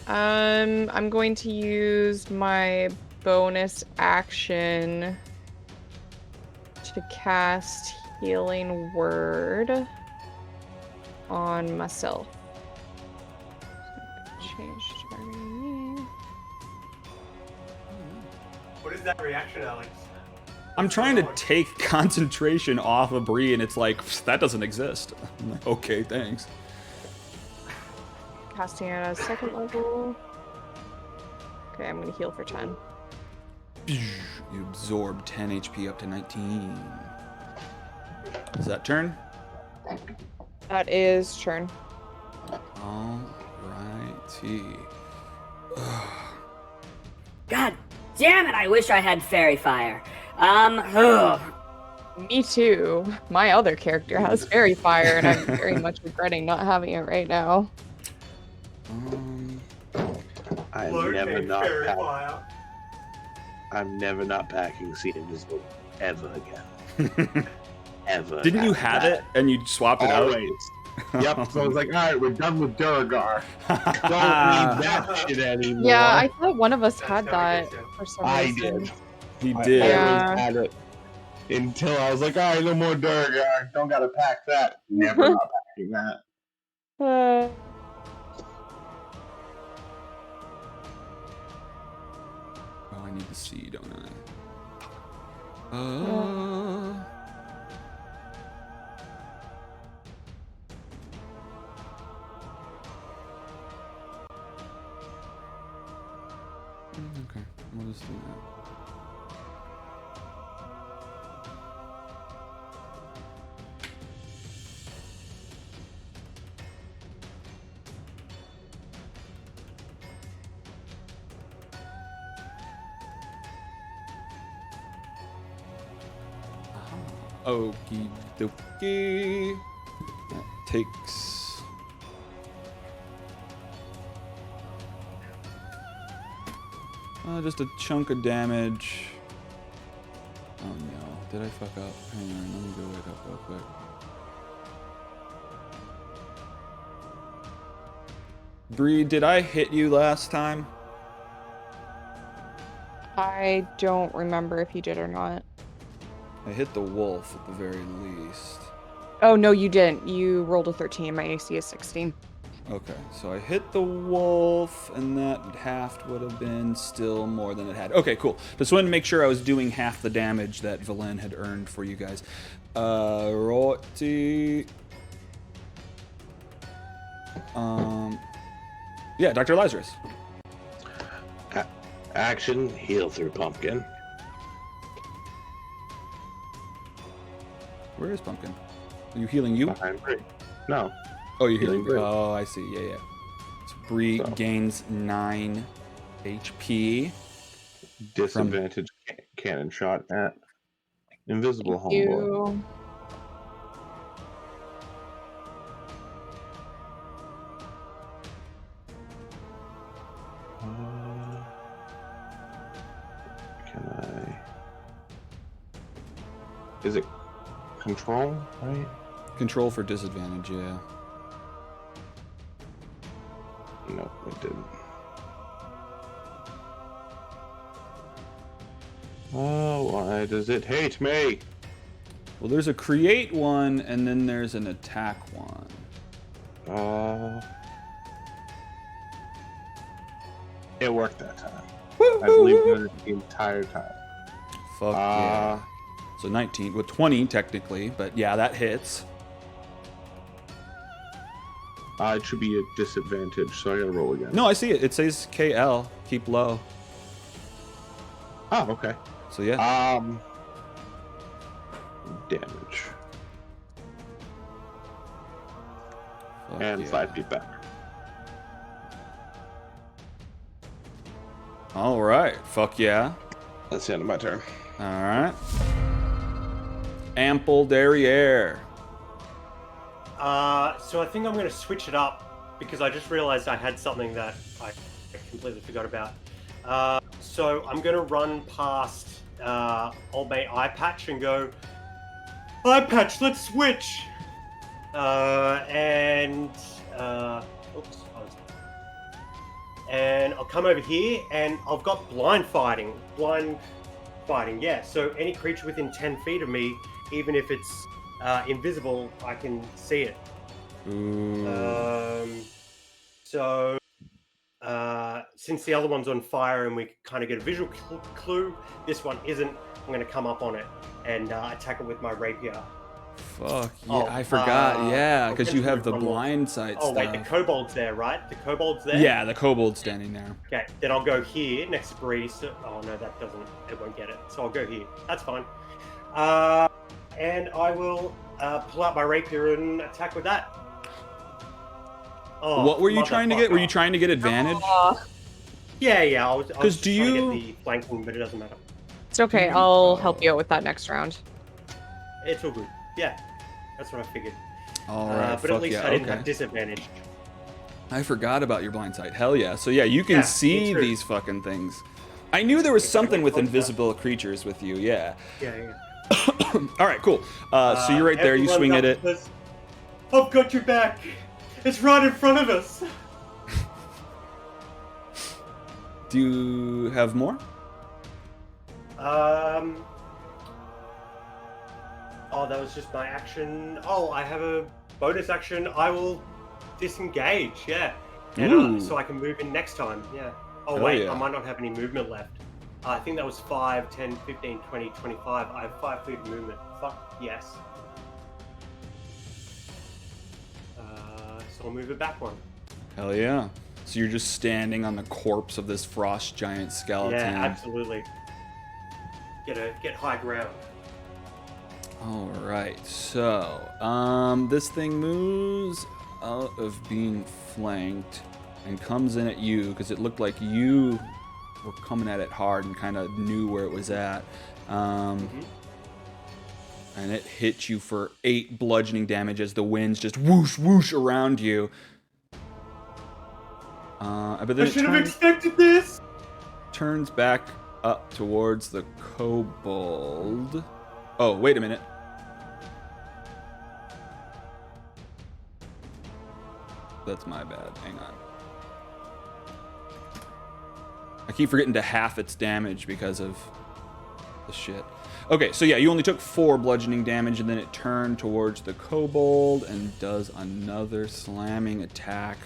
I'm going to use my bonus action to cast Healing Word on myself. Change targeting. What is that reaction, Alex? I'm trying to take concentration off of Bree, and it's like, that doesn't exist. I'm like, okay, thanks. Casting it at 2nd level. Okay, I'm gonna heal for 10. You absorb 10 HP up to 19. Is that turn? That is turn. Alrighty. God damn it, I wish I had fairy fire. Ugh. Me too. My other character has fairy fire, and I'm very much regretting not having it right now. I'm Lord never named not Fairy pack- Fire. I'm never not packing See Invisible ever again. Ever. Didn't you after have that. it and you swapped it out? Always. Yep. So I was like, all right, we're done with Duragar. Don't need that shit anymore. Yeah, I thought one of us That's had how it that gets you. for some I reason. did. He I did. Yeah. always had it until I was like, all right, no more Duragar. Don't gotta pack that. Never not packing that. Uh, Oh, I need to see, don't I? Okay, we'll just do that. Okie dokie. That takes. Just a chunk of damage. Oh no, did I fuck up? Hang on, let me go back up real quick. Bree, did I hit you last time? I don't remember if you did or not. I hit the wolf at the very least. Oh, no, you didn't. You rolled a 13. My AC is 16. Okay, so I hit the wolf, and that half would have been still more than it had. Okay, cool. Just wanted to make sure I was doing half the damage that Valen had earned for you guys. Righty. Yeah, Dr. Lazarus. Action, heal through pumpkin. Where is Pumpkin? Are you healing you? Behind Bree. No. Oh, you're healing Healing Bree. Oh, I see. Yeah, yeah. So Bree gains 9 HP. Disadvantage cannon shot at invisible Thank homeboy. you. Can I? Is it control? Right? Control for disadvantage, yeah. No, it didn't. Oh, why does it hate me? Well, there's a create one, and then there's an attack one. It worked that time. I believe it the entire time. Fuck yeah. So 19, with 20 technically, but yeah, that hits. It should be a disadvantage, so I gotta roll again. No, I see it. It says KL, keep low. Oh, okay. So yeah. Damage. Fuck And yeah. 5 feet back. All right. Fuck yeah. That's the end of my turn. All right. Ample derriere. So I think I'm going to switch it up because I just realized I had something that I completely forgot about. So I'm going to run past old mate Eye Patch and go, Eye Patch, let's switch. And I'll come over here and I've got blind fighting, yeah. So any creature within 10 feet of me, even if it's invisible, I can see it. Ooh. Since the other one's on fire and we kind of get a visual clue, this one isn't. I'm going to come up on it and attack it with my rapier. Fuck yeah, I forgot. Yeah, because you have the blind sight Oh stuff. wait, the kobold's there, right? The kobold's there? Yeah, the kobold's standing there. Okay, then I'll go here next to Bree. So, oh no, that doesn't. It won't get it. So I'll go here. That's fine. And I will pull out my rapier and attack with that. Oh, What were you trying to get? Were you motherfucker. trying to get advantage? Yeah. I was just do trying you- to get the flanking, but it doesn't matter. It's okay. I'll help you out with that next round. It's all good. Yeah, that's what I figured. All right, But fuck at least yeah, I didn't okay. have disadvantage. I forgot about your blind sight. Hell yeah. So yeah, you can Yeah, see me too. these fucking things. I knew there was Okay, something with wait, hold invisible creatures with you, yeah. Yeah. All right, cool. So you're right there, you Everyone swing at else it. says, I've got your back. It's right in front of us. Do you have more? Oh, that was just my action. Oh, I have a bonus action. I will disengage, yeah. And Ooh. so I can move in next time, yeah. Oh, Hell wait, yeah. I might not have any movement left. I think that was 5, 10, 15, 20, 25. I have 5 feet of movement. Fuck, yes. So I'll move it back one. Hell yeah. So you're just standing on the corpse of this frost giant skeleton. Yeah, absolutely. Get high ground. All right, so this thing moves out of being flanked and comes in at you because it looked like you were coming at it hard and kind of knew where it was at. And it hit you for 8 bludgeoning damage as the winds just whoosh whoosh around you. But then I it should have expected this. turns back up towards the kobold. Oh, wait a minute. That's my bad. Hang on. I keep forgetting to half its damage because of the shit. Okay, so yeah, you only took 4 bludgeoning damage, and then it turned towards the kobold and does another slamming attack.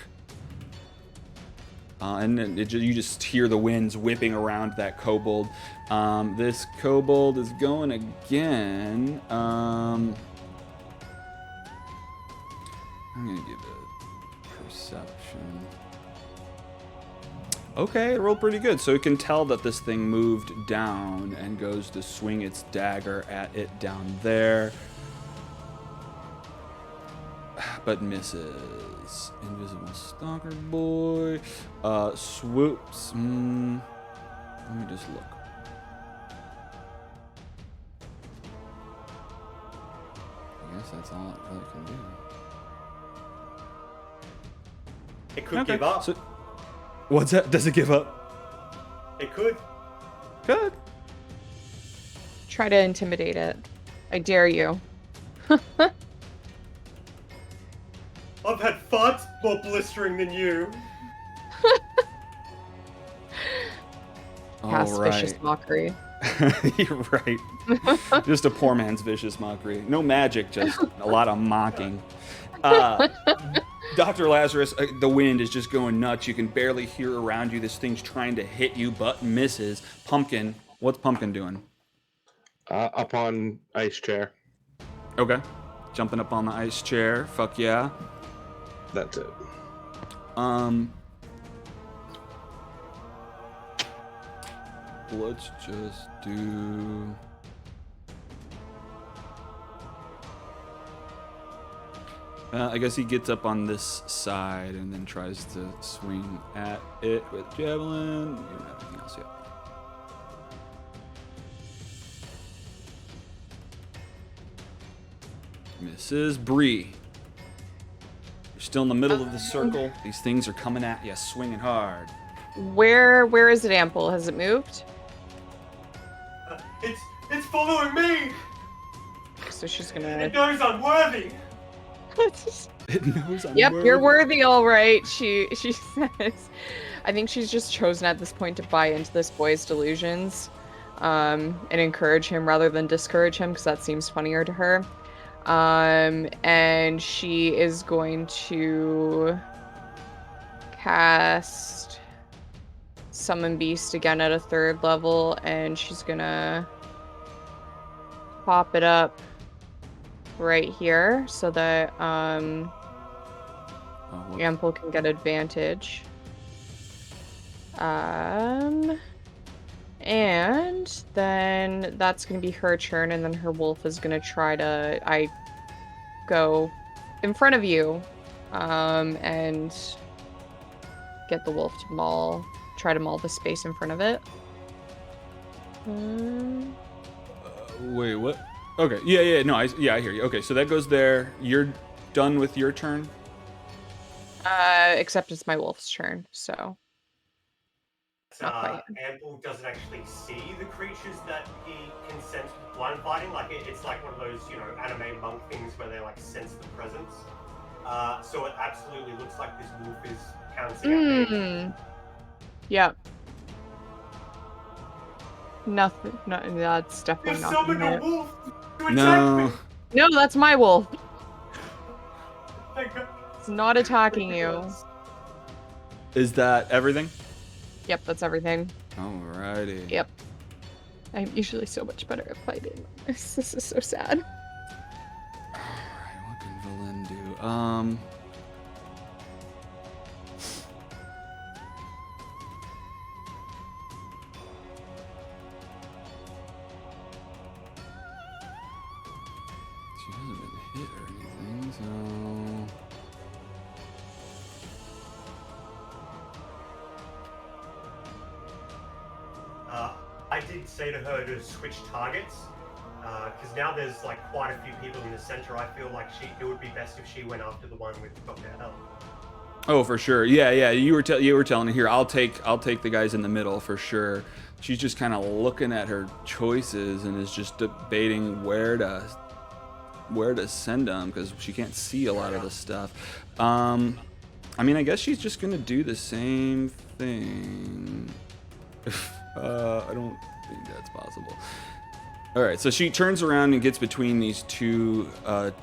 And then you just hear the winds whipping around that kobold. This kobold is going again. I'm going to give it perception. Okay, it rolled pretty good. So it can tell that this thing moved down and goes to swing its dagger at it down there. But misses. Invisible Stalker Boy. Swoops. Let me just look. I guess that's all it really can do. It could give up. So, what's that? Does it give up? It could. Good. Try to intimidate it. I dare you. I've had farts more blistering than you. Cast vicious mockery. You're right. Just a poor man's vicious mockery. No magic, just a lot of mocking. Dr. Lazarus, the wind is just going nuts. You can barely hear around you. This thing's trying to hit you, but misses. Pumpkin, what's Pumpkin doing? Up on ice chair. Okay. Jumping up on the ice chair. Fuck yeah. That's it. Let's just do... I guess he gets up on this side and then tries to swing at it with javelin. You don't have anything else yet. Mrs. Bree. You're still in the middle of the circle. These things are coming at you, swinging hard. Where is it, Ample? Has it moved? It's following me. So she's gonna. It knows I'm worthy. It knows I'm Yep, worthy. you're worthy, all right. She says. I think she's just chosen at this point to buy into this boy's delusions, and encourage him rather than discourage him, because that seems funnier to her. And she is going to cast Summon Beast again at a 3rd level, and she's gonna pop it up right here so that Ample can get advantage. And then that's gonna be her turn, and then her wolf is gonna try to go in front of you and get the wolf to try to maul the space in front of it. Wait, what? Okay, yeah, no, I hear you. Okay, so that goes there. You're done with your turn? Except it's my wolf's turn, so. Ample doesn't actually see the creatures that he can sense with blind fighting. Like it's like one of those, anime monk things where they like sense the presence. So it absolutely looks like this wolf is pouncing at me. Yep. Nothing. No, that's definitely not. You summoned a wolf to attack me. No, that's my wolf. Thank God. It's not attacking you. Is that everything? Yep, that's everything. Alrighty. Yep. I'm usually so much better at fighting. This is so sad. Alright, what can Valen do? She hasn't been hit or anything, so... I did say to her to switch targets, because now there's like quite a few people in the center. I feel like it would be best if she went after the one with Dr. Hell. Oh, for sure. Yeah. You were telling her here. I'll take the guys in the middle for sure. She's just kind of looking at her choices and is just debating where to send them because she can't see a lot of the stuff. I mean, I guess she's just gonna do the same thing. I don't think that's possible. All right, so she turns around and gets between these two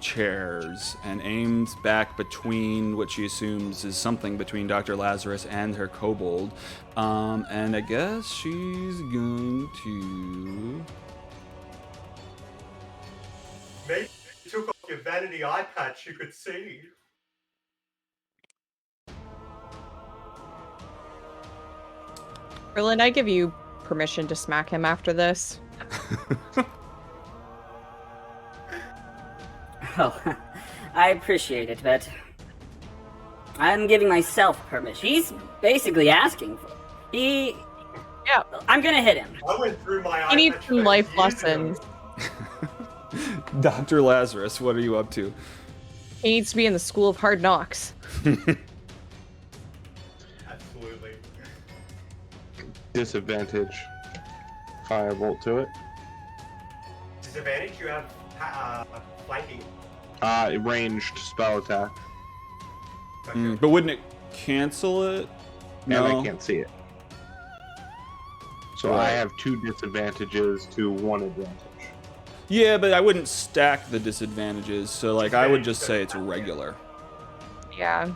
chairs and aims back between what she assumes is something between Dr. Lazarus and her kobold. And I guess she's going to... Maybe you took off your vanity eye patch, you could see. Berlin, I give you permission to smack him after this. Oh, I appreciate it, but I'm giving myself permission. He's basically asking for it. Yeah. I'm gonna hit him. I went through my eye He needs patch some years life ago. lessons. Dr. Lazarus, what are you up to? He needs to be in the School of Hard Knocks. Absolutely. Disadvantage. Firebolt to it. Disadvantage, you have flanking. Ranged spell attack. Gotcha. But wouldn't it cancel it? And I can't see it. So I Right. have 2 disadvantages to 1 advantage. Yeah, but I wouldn't stack the disadvantages, so like I would just say it's regular. Yeah.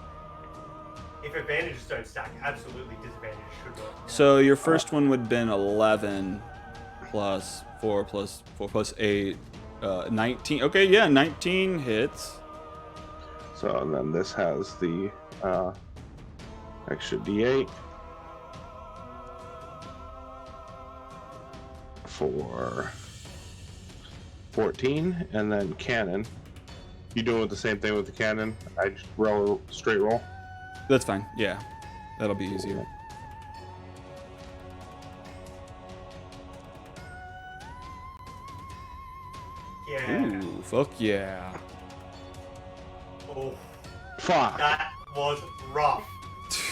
If advantages don't stack, absolutely disadvantages should work. So your first one would have been 11 plus 4 plus 4 plus 8, 19. Okay, yeah, 19 hits. So and then this has the extra D8 for 14, and then cannon. You doing the same thing with the cannon? I just roll straight roll. That's fine. Yeah, that'll be easier. Yeah. Ooh, fuck yeah. Oh, Fuck. that was rough.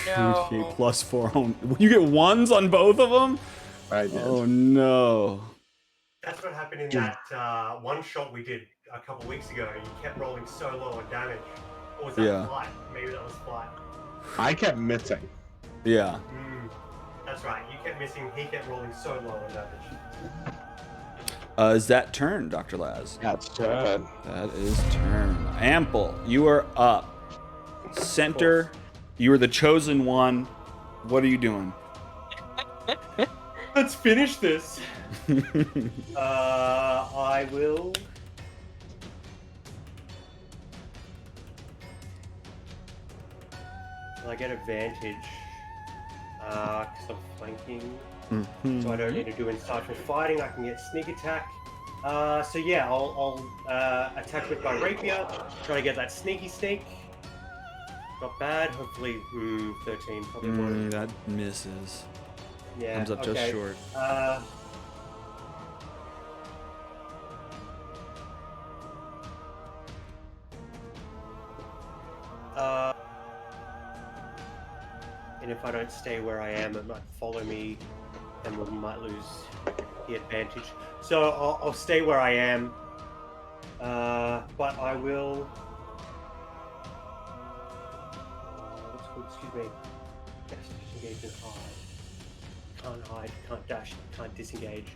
No. 2d8 plus 4 on. You get ones on both of them? I did. Oh no. That's what happened in that one shot we did a couple weeks ago. You kept rolling so low on damage. Or was that Yeah. flight? Maybe that was flight. I kept missing. Yeah. That's right. You kept missing. He kept rolling so low on damage. Is that turn, Dr. Laz? That's good. That is turn. Ample, you are up. Center, you are the chosen one. What are you doing? Let's finish this. I will. Will I get advantage? Because I'm flanking. So I don't need to do insightful fighting. I can get sneak attack. So yeah, I'll attack with my rapier. Try to get that sneaky sneak. Not bad. Hopefully, 13 probably won't. That misses. Yeah. Comes up just okay. short. And if I don't stay where I am, it might follow me, and we might lose the advantage. So I'll stay where I am, but I will. What's called? Excuse me. Dash, disengage, and hide. Can't hide. Can't dash. Can't disengage.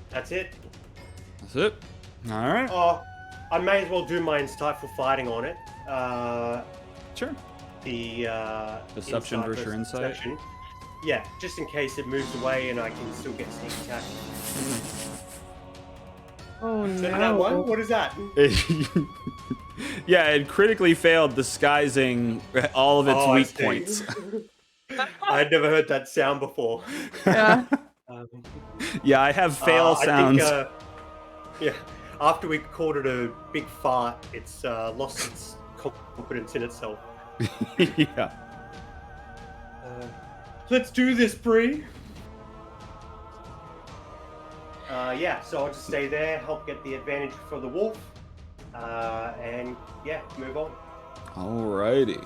That's it. That's it. All right. Oh, I may as well do my insightful fighting on it. Sure. The Deception versus your insight? deception. Yeah, just in case it moves away and I can still get sneak attack. Oh So that one? no. What is that? Yeah, it critically failed disguising all of its Oh, I weak see. points. I'd never heard that sound before. Yeah. Yeah, I have fail sounds. I think, yeah, after we called it a big fart, it's lost its confidence in itself. Yeah. Let's do this, Bree. Yeah, so I'll just stay there, help get the advantage for the wolf, and yeah, move on. Alrighty.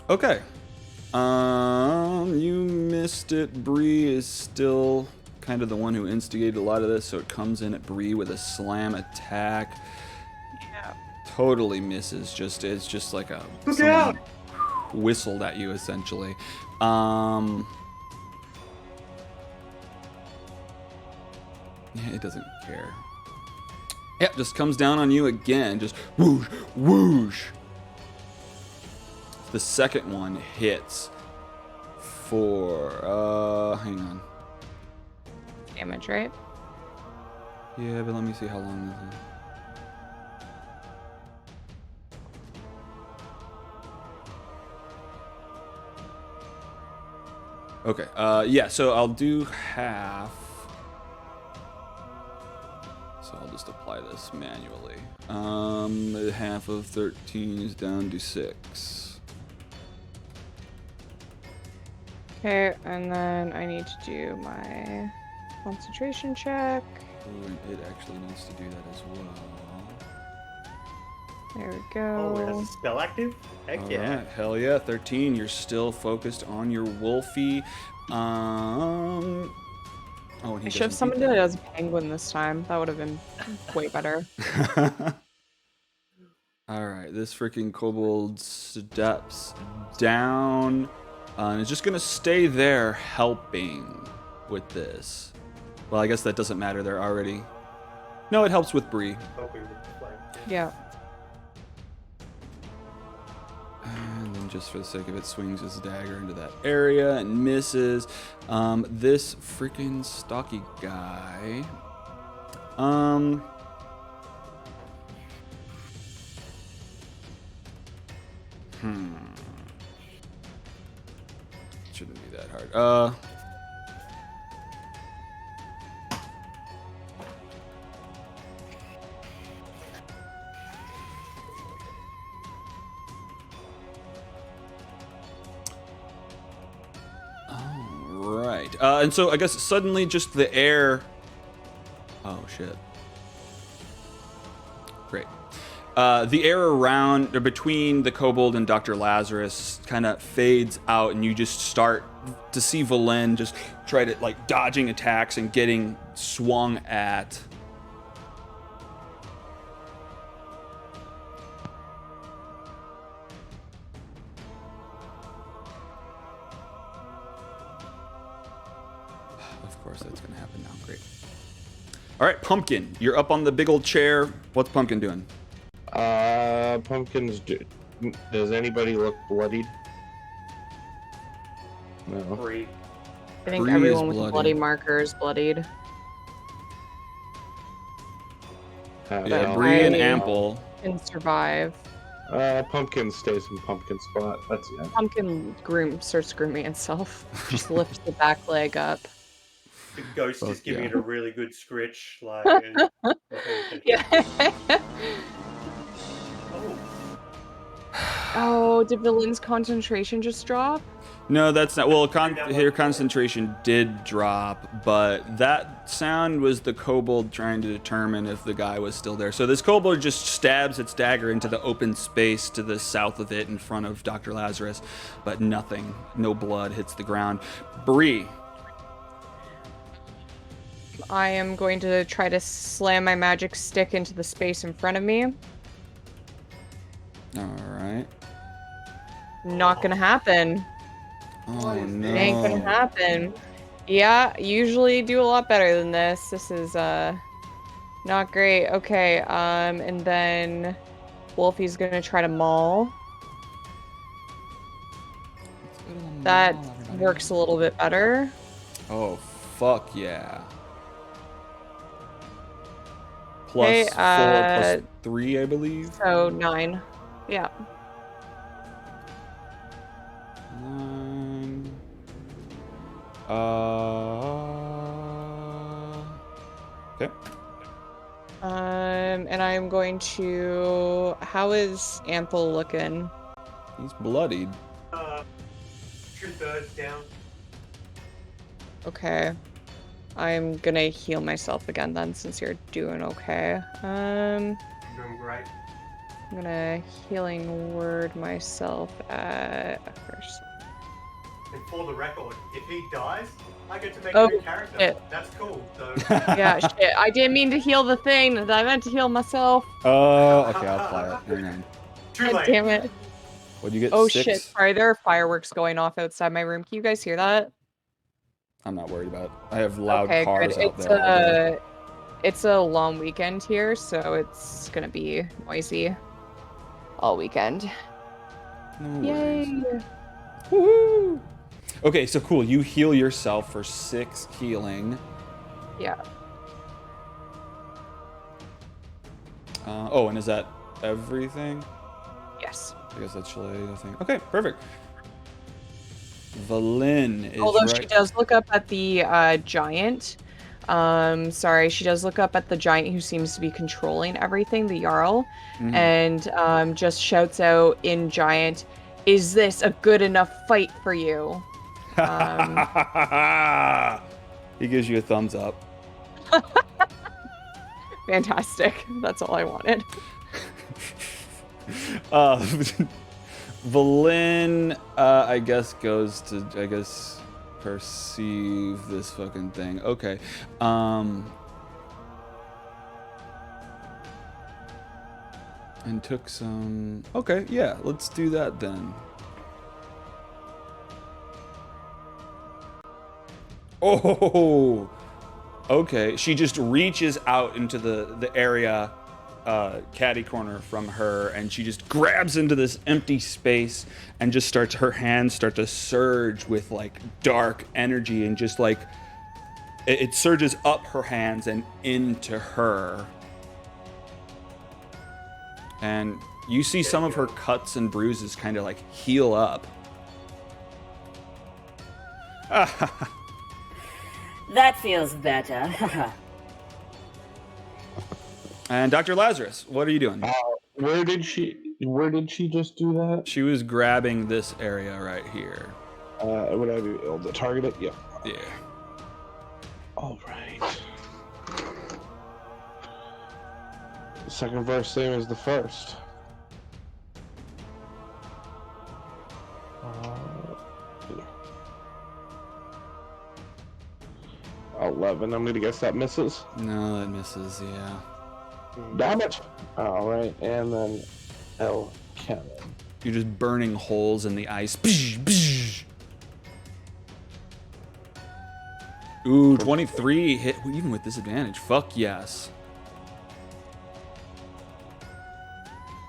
Okay. You missed it. Bree is still kind of the one who instigated a lot of this, so it comes in at Bree with a slam attack. Yeah. Totally misses. It's just like a Look someone out! whistled at you essentially. Yeah, it doesn't care. Yep, just comes down on you again. Just whoosh, whoosh. The second one hits for, hang on. Damage, right? Yeah, but let me see how long this is. Okay, yeah, so I'll do half. So I'll just apply this manually. Half of 13 is down to 6. Okay, and then I need to do my concentration check. Ooh, and it actually needs to do that as well. There we Oh, it has go. a spell active? Heck All yeah. right, hell yeah, 13. You're still focused on your Wolfie. Oh, and he I should have doesn't summoned beat it that. as a penguin this time. That would have been way better. All right, this freaking kobold steps down and is just gonna stay there helping with this. Well, I guess that doesn't matter. They're already. No, it helps with Bree. Hoping with the flame. Yeah. And then just for the sake of it, swings his dagger into that area and misses. This freaking stocky guy. Shouldn't be that hard. Right. And so I guess suddenly just the air. Oh shit. Great. The air around or between the kobold and Dr. Lazarus kind of fades out, and you just start to see Valen just try to like dodging attacks and getting swung at. Of course, that's gonna happen now. Great. All right, Pumpkin, you're up on the big old chair. What's Pumpkin doing? Pumpkins. Does anybody look bloodied? No. Bree. I think Bree is everyone with bloody. bloody marker is bloodied. Yeah, But Bree and I- Ample. Can survive. Pumpkin stays in pumpkin spot. That's it. Pumpkin starts grooming itself. Just lifts the back leg up. The ghost is Fuck giving yeah. it a really good scritch. Like, and not paying attention. Yeah. Oh, Oh, did Valen's concentration just drop? No, that's not. Well, her concentration did drop, but that sound was the kobold trying to determine if the guy was still there. So this kobold just stabs its dagger into the open space to the south of it in front of Dr. Lazarus, but nothing. No blood hits the ground. Bree. I am going to try to slam my magic stick into the space in front of me. All right. Not gonna happen. Oh no. Ain't gonna happen. Yeah, usually do a lot better than this. This is not great. Okay, and then Wolfie's gonna try to maul. That works a little bit better. Oh fuck yeah. Plus Okay, 4 plus 3, I believe. So 9. Yeah. 9. Okay. And I'm going to. How is Ample looking? He's bloodied. 2/3 down. Okay. I'm gonna heal myself again then, since you're doing okay. I'm doing great. I'm gonna healing word myself at first. And for the record, if he dies, I get to make Oh, a new character. shit. That's cool. So Yeah, shit. I didn't mean to heal the thing. I meant to heal myself. Oh, okay, I'll apply it. Hang on. too God late. damn it. What'd you get? Oh 6? shit. Sorry, there are fireworks going off outside my room. Can you guys hear that? I'm not worried about it. I have loud Okay, cars good. out It's there. all day. It's a long weekend here, so it's gonna be noisy all weekend. No Yay! worries. Woohoo! Okay, so cool. You heal yourself for 6 healing. Yeah. Oh, and is that everything? Yes. I guess that's actually the thing. Okay, perfect. Valin is Although right. she does look up at the giant. Sorry, she does look up at the giant who seems to be controlling everything, the Jarl, and just shouts out in giant, "Is this a good enough fight for you?" He gives you a thumbs up. Fantastic. That's all I wanted. Valin, I guess, goes to, perceive this fucking thing. Okay. And took some... Okay, yeah, let's do that then. Oh! Okay, she just reaches out into the area caddy corner from her, and she just grabs into this empty space and just her hands start to surge with like dark energy, and just like it surges up her hands and into her, and you see some of her cuts and bruises kind of like heal up. That feels better. And Dr. Lazarus, what are you doing? Where did she just do that? She was grabbing this area right here. Would I be able to target it? Yeah. Yeah. All right. The second verse, same as the first. 11. I'm gonna guess that misses. No, that misses. Yeah. Damn it! All right, and then L cannon. You're just burning holes in the ice. Psh, psh. Ooh, 23 hit even with disadvantage. Fuck yes.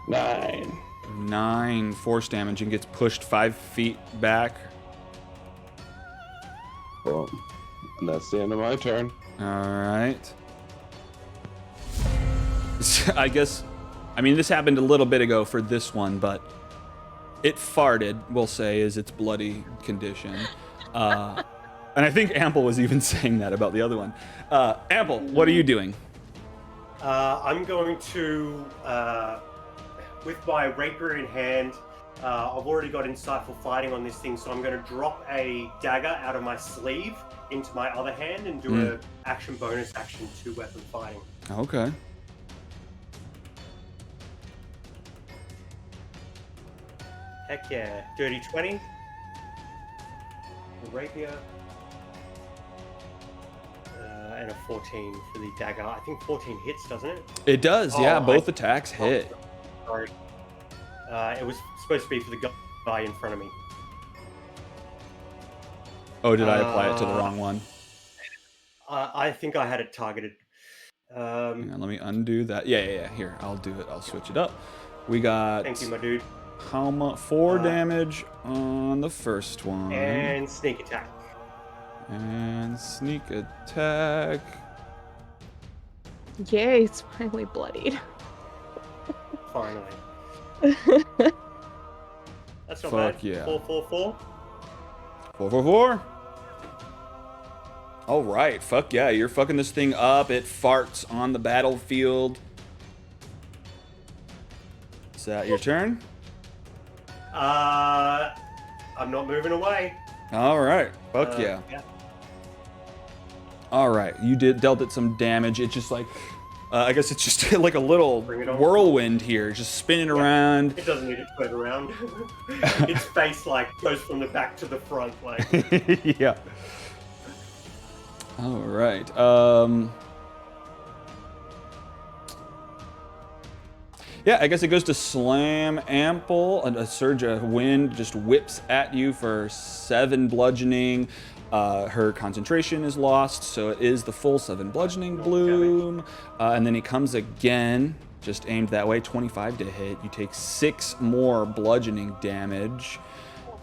9 force damage and gets pushed 5 feet back. Boom. And that's the end of my turn. All right. I guess, I mean, this happened a little bit ago for this one, but it farted, we'll say, is its bloody condition. And I think Ample was even saying that about the other one. Ample, what are you doing? I'm going to, with my rapier in hand, I've already got insightful fighting on this thing, so I'm going to drop a dagger out of my sleeve into my other hand and do a action bonus action 2-weapon fighting. Okay. Heck yeah. Dirty 20. The rapier. And a 14 for the dagger. I think 14 hits, doesn't it? It does, yeah. Both attacks hit. Sorry. It was supposed to be for the guy in front of me. Oh, did I apply it to the wrong one? I think I had it targeted. Hang on, let me undo that. Yeah. Here, I'll do it. I'll switch it up. We got... Thank you, my dude. How much? 4 damage on the first one. And sneak attack. And sneak attack. Yay, it's finally bloodied. Finally. That's not Fuck bad. yeah. 444. 444. All right, fuck yeah, you're fucking this thing up. It farts on the battlefield. Is that your turn? I'm not moving away. All right, fuck yeah. All right, you dealt it some damage. It just like, I guess it's just like a little whirlwind here, just spinning around. It doesn't need to spin around. Its face like goes from the back to the front, like. Yeah. All right. Yeah, I guess it goes to slam Ample. A surge of wind just whips at you for 7 bludgeoning. Her concentration is lost, so it is the full 7 bludgeoning bloom. And then he comes again, just aimed that way, 25 to hit. You take 6 more bludgeoning damage.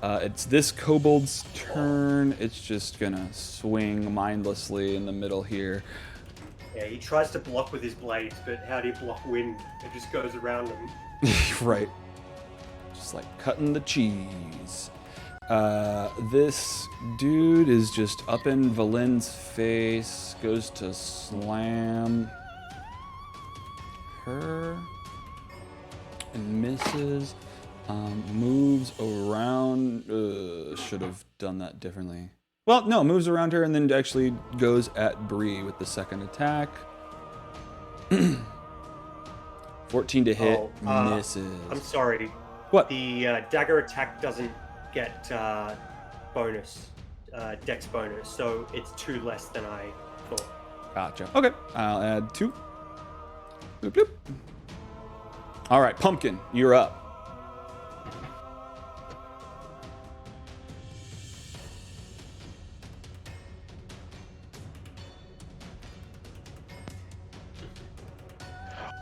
It's this kobold's turn. It's just gonna swing mindlessly in the middle here. Yeah, he tries to block with his blades, but how do you block wind? It just goes around him. Right. Just like cutting the cheese. This dude is just up in Valin's face, goes to slam her and misses. Moves around. Should have done that differently. Well, no, moves around her and then actually goes at Bree with the second attack. 14 to hit, misses. I'm sorry. What? The dagger attack doesn't get bonus, dex bonus, so it's 2 less than I thought. Gotcha. Okay, I'll add 2. Bloop, bloop. All right, Pumpkin, you're up.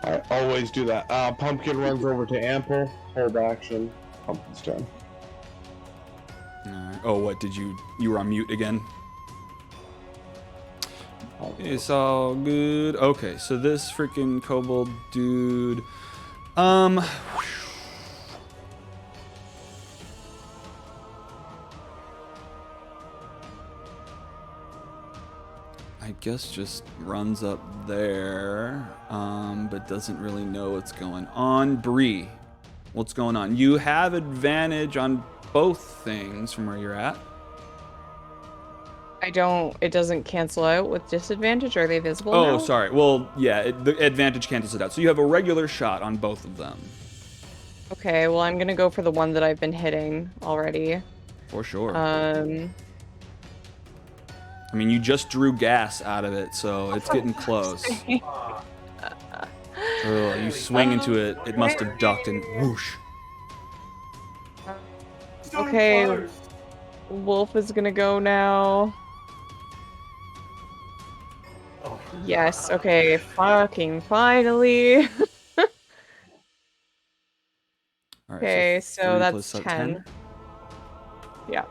I always do that. Pumpkin runs over to Ample, hold action, Pumpkin's turn. Oh, what did you were on mute again? It's all good. Okay, so this freaking kobold dude, I guess just runs up there, but doesn't really know what's going on. Bree, what's going on? You have advantage on both things from where you're at. It doesn't cancel out with disadvantage? Are they visible Oh, now? sorry. Well, yeah, the advantage cancels it out. So you have a regular shot on both of them. Okay, well, I'm gonna go for the one that I've been hitting already. For sure. Um, I mean, you just drew gas out of it, so it's getting close. You swing into it. It must have ducked and whoosh. Okay, Wolf is gonna go now. Oh. Yes, okay, fucking finally. All right, Okay, so 3 that's plus 10. Yeah.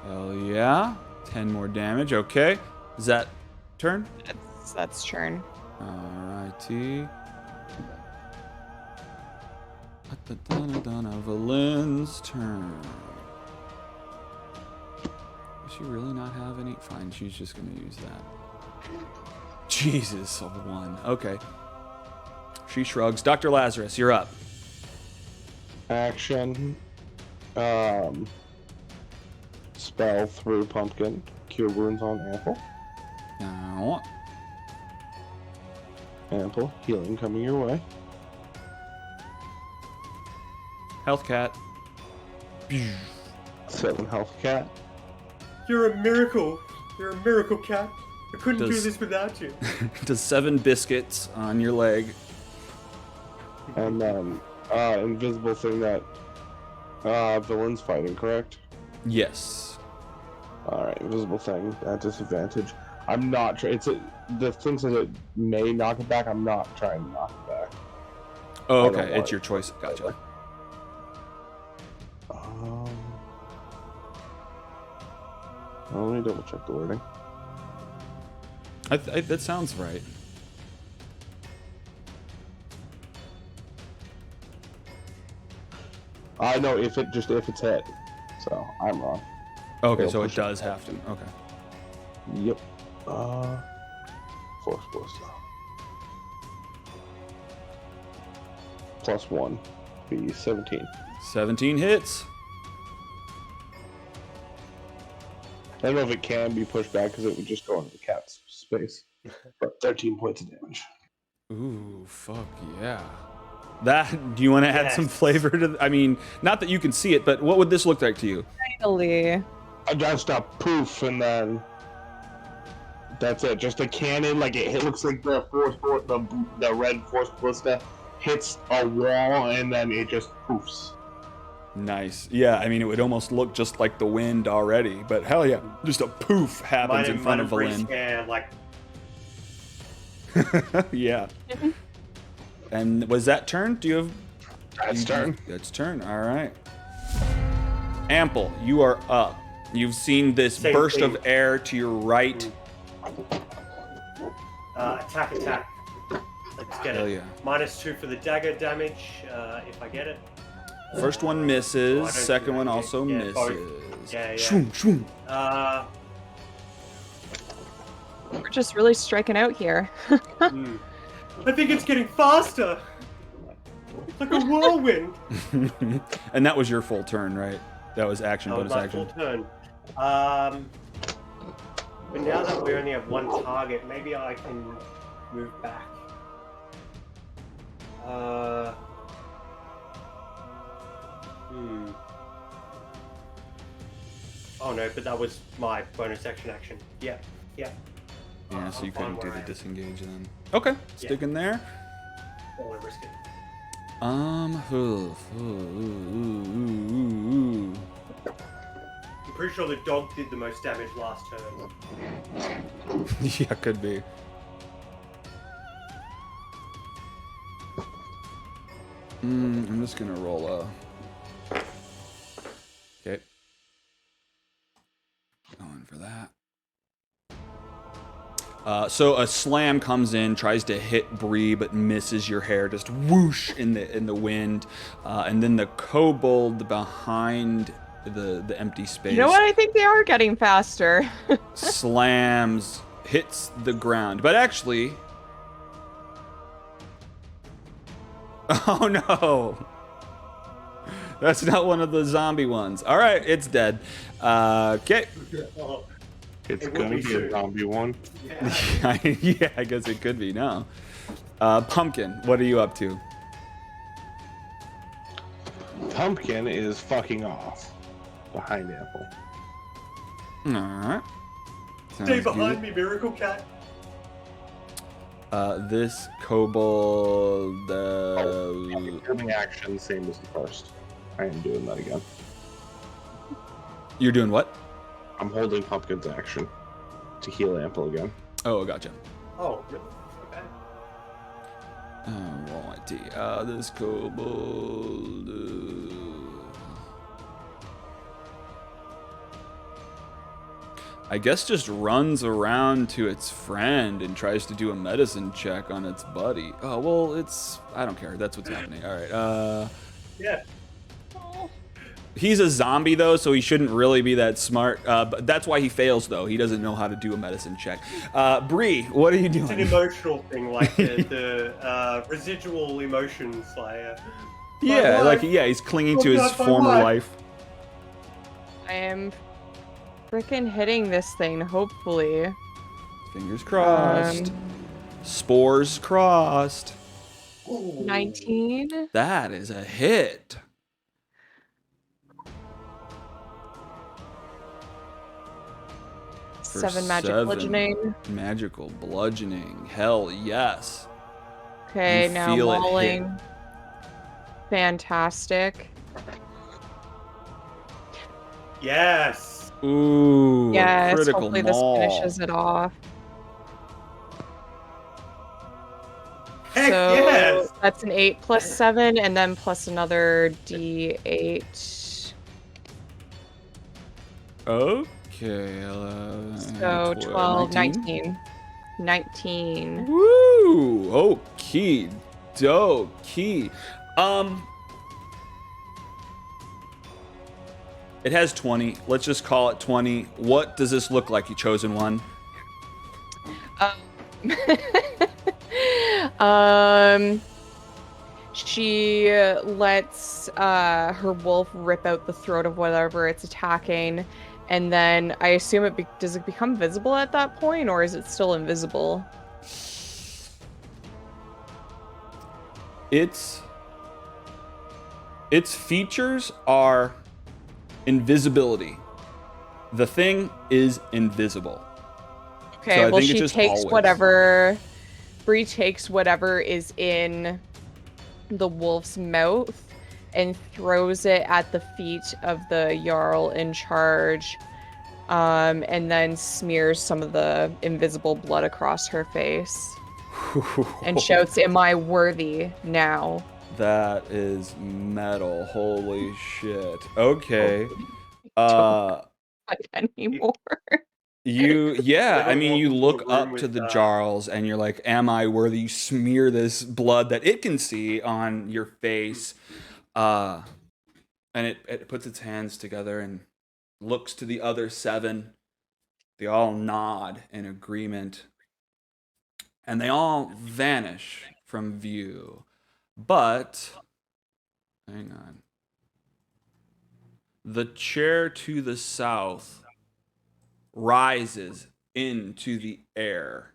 Hell yeah. 10 more damage. Okay. Is that turn? That's turn. Alrighty. Valin's turn. Does she really not have any? Fine, she's just gonna use that. Jesus, a 1. Okay. She shrugs. Dr. Lazarus, you're up. Action. Spell through Pumpkin. Cure wounds on Ample. Now, Ample. Healing coming your way. Health Cat. 7 health cat. You're a miracle. You're a miracle, cat. I couldn't do Does- this without you. Does 7 biscuits on your leg. And then, invisible thing that, villain's fighting, correct? Yes. Alright, invisible thing at disadvantage. I'm not sure. The thing says it may knock it back. I'm not trying to knock it back. Oh, I don't okay. want It's your choice. Gotcha. Let me double check the wording. That sounds right. I know if it's hit. So I'm wrong. Okay, It'll so it push does have to. Okay. Yep. Force plus. Plus 1. Be 17. 17 hits. I don't know if it can be pushed back because it would just go into the cat's space. But 13 points of damage. Ooh, fuck yeah. That, do you want to add some flavor to I mean, not that you can see it, but what would this look like to you? Finally. Just a poof, and then that's it. Just a cannon, like it looks like the red force ballista hits a wall, and then it just poofs. Nice. Yeah, I mean, it would almost look just like the wind already, but hell yeah, just a poof happens in front of Valin. Like, yeah. And was that turn? Do you have? That's turn. That's turn. All right. Ample, you are up. You've seen this Same burst thing. of air to your right. Attack. Let's get Hell it. yeah. -2 for the dagger damage, if I get it. First one Oh, I misses. don't Second do that one yet. also Yeah, misses. both. Yeah. Shroom, shroom. We're just really striking out here. I think it's getting faster. It's like a whirlwind. And that was your full turn, right? That was action, That was bonus my action. full turn. But now that we only have one target, maybe I can move back. Oh no, but that was my bonus action. Yeah. Yeah, so you I'm fine couldn't do where the I am. disengage then. Okay, stick in there. Don't want to risk it. Ooh. I'm pretty sure the dog did the most damage last turn. Yeah, could be. I'm just gonna roll a. Okay. Going for that. So a slam comes in, tries to hit Bree, but misses your hair, just whoosh in the wind, and then the kobold behind the empty space. You know what? I think they are getting faster. Slams, hits the ground, but actually, oh no, that's not one of the zombie ones. All right, it's dead. Okay. It's It would gonna be be a soon. zombie one. Yeah, I guess it could be now. Pumpkin, what are you up to? Pumpkin is fucking off behind Apple. All right. Stay Sounds behind me, Miracle Cat. This kobold. Holding action, same as the first. I am doing that again. You're doing what? I'm holding Pumpkin's action to heal Ample again. Oh, gotcha. Oh, really? Okay. Alrighty. This kobold. I guess just runs around to its friend and tries to do a medicine check on its buddy. Oh, well, it's. I don't care. That's what's happening. Alright. Yeah. He's a zombie, though, so he shouldn't really be that smart. But that's why he fails, though. He doesn't know how to do a medicine check. Bree, what are you It's an doing? emotional thing, like the residual emotions, like. Yeah, life. he's clinging to Oh, his God, my former life. life. I am freaking hitting this thing, hopefully. Fingers crossed. Spores crossed. 19. That is a hit. For 7 magic 7 bludgeoning. Magical bludgeoning. Hell yes. Okay, You now feel it hit. mauling. Fantastic. Yes. Ooh. Yes, critical hopefully maul. this finishes it off. Heck So yes. that's an 8 plus 7, and then plus another d8. Okay. 11, So 12, 19. 19. Woo! Okie dokie. It has 20. Let's just call it 20. What does this look like, you chosen one? She lets her wolf rip out the throat of whatever it's attacking, and then I assume does it become visible at that point, or is it still invisible? Its features are invisibility. The thing is invisible. Okay, So I well, think it's she just takes always. whatever. Bree takes whatever is in the wolf's mouth and throws it at the feet of the Jarl in charge, and then smears some of the invisible blood across her face and shouts, "Am I worthy now?" That is metal. Holy shit. Okay. Don't fight anymore. I mean, you walk into a look room up to with, the Jarls and you're like, am I worthy? You smear this blood that it can see on your face. And it puts its hands together and looks to the other 7. They all nod in agreement. And they all vanish from view. But, hang on. The chair to the south rises into the air.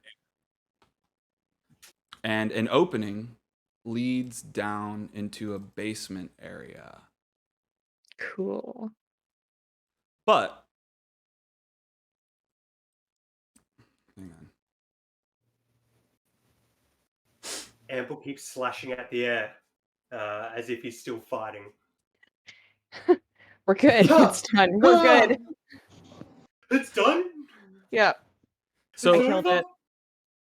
And an opening leads down into a basement area. Cool. But, hang on. Ample keeps slashing at the air as if he's still fighting. We're good. It's done. We're good. It's done? Yeah. So, I killed it.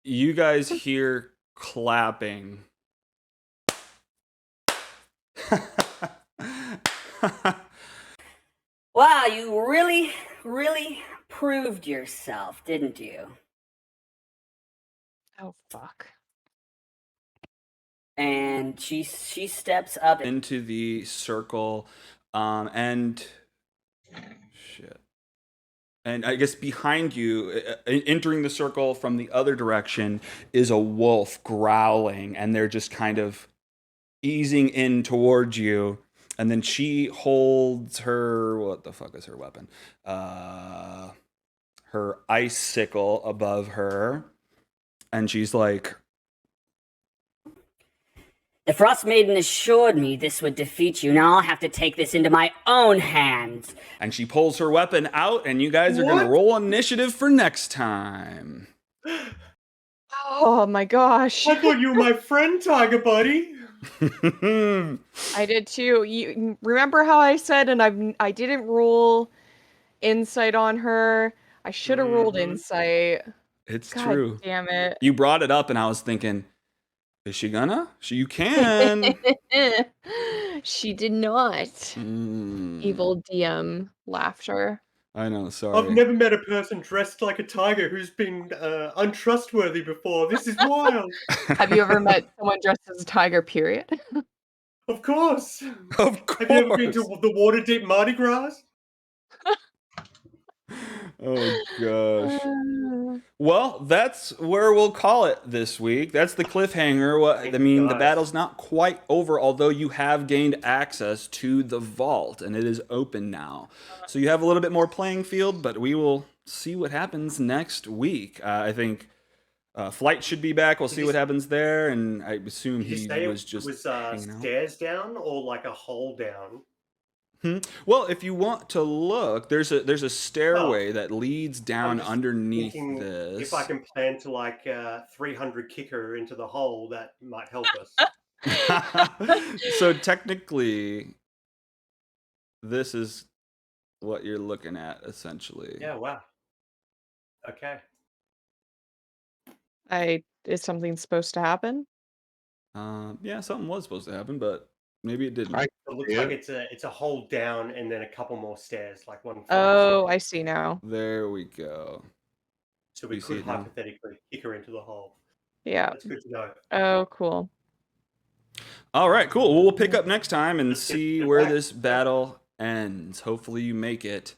You guys hear clapping. Wow, you really, really proved yourself, didn't you? Oh, fuck. And she steps up into the circle, and shit. And I guess behind you, entering the circle from the other direction, is a wolf growling, and they're just kind of easing in towards you. And then she holds her, what the fuck is her weapon? Her icicle above her, and she's like, The Frost Maiden assured me this would defeat you. Now I'll have to take this into my own hands. And she pulls her weapon out, and you guys are gonna roll initiative for next time. Oh my gosh. I thought you were my friend, Tiger Buddy. I did too. You remember how I said, and I didn't roll insight on her. I should have rolled insight. It's God true. damn it. You brought it up, and I was thinking, is she gonna? You can. She did not. Evil DM laughter. I know, I've sorry. never met a person dressed like a tiger who's been untrustworthy before. This is wild. Have you ever met someone dressed as a tiger, period? Of course. Of course. Have you ever been to the Waterdeep Mardi Gras? Oh, gosh. Well, that's where we'll call it this week. That's the cliffhanger. I mean, the battle's not quite over, although you have gained access to the vault, and it is open now. So you have a little bit more playing field, but we will see what happens next week. I think Flight should be back. We'll see what happens there, and I assume he was just hanging out. Stairs down or like a hole down? Well, if you want to look, there's a stairway that leads down underneath this. If I can plan to like 300 kicker into the hole, that might help us. So technically, this is what you're looking at, essentially. Yeah, wow. Okay. Is something supposed to happen? Yeah, something was supposed to happen, but maybe it didn't. It looks like it's a hole down and then a couple more stairs, like one. Oh, I see now. There we go. So we could hypothetically kick her into the hole. Yeah. That's good to know. Oh, cool. All right, cool. Well, we'll pick up next time and see where this battle ends. Hopefully you make it.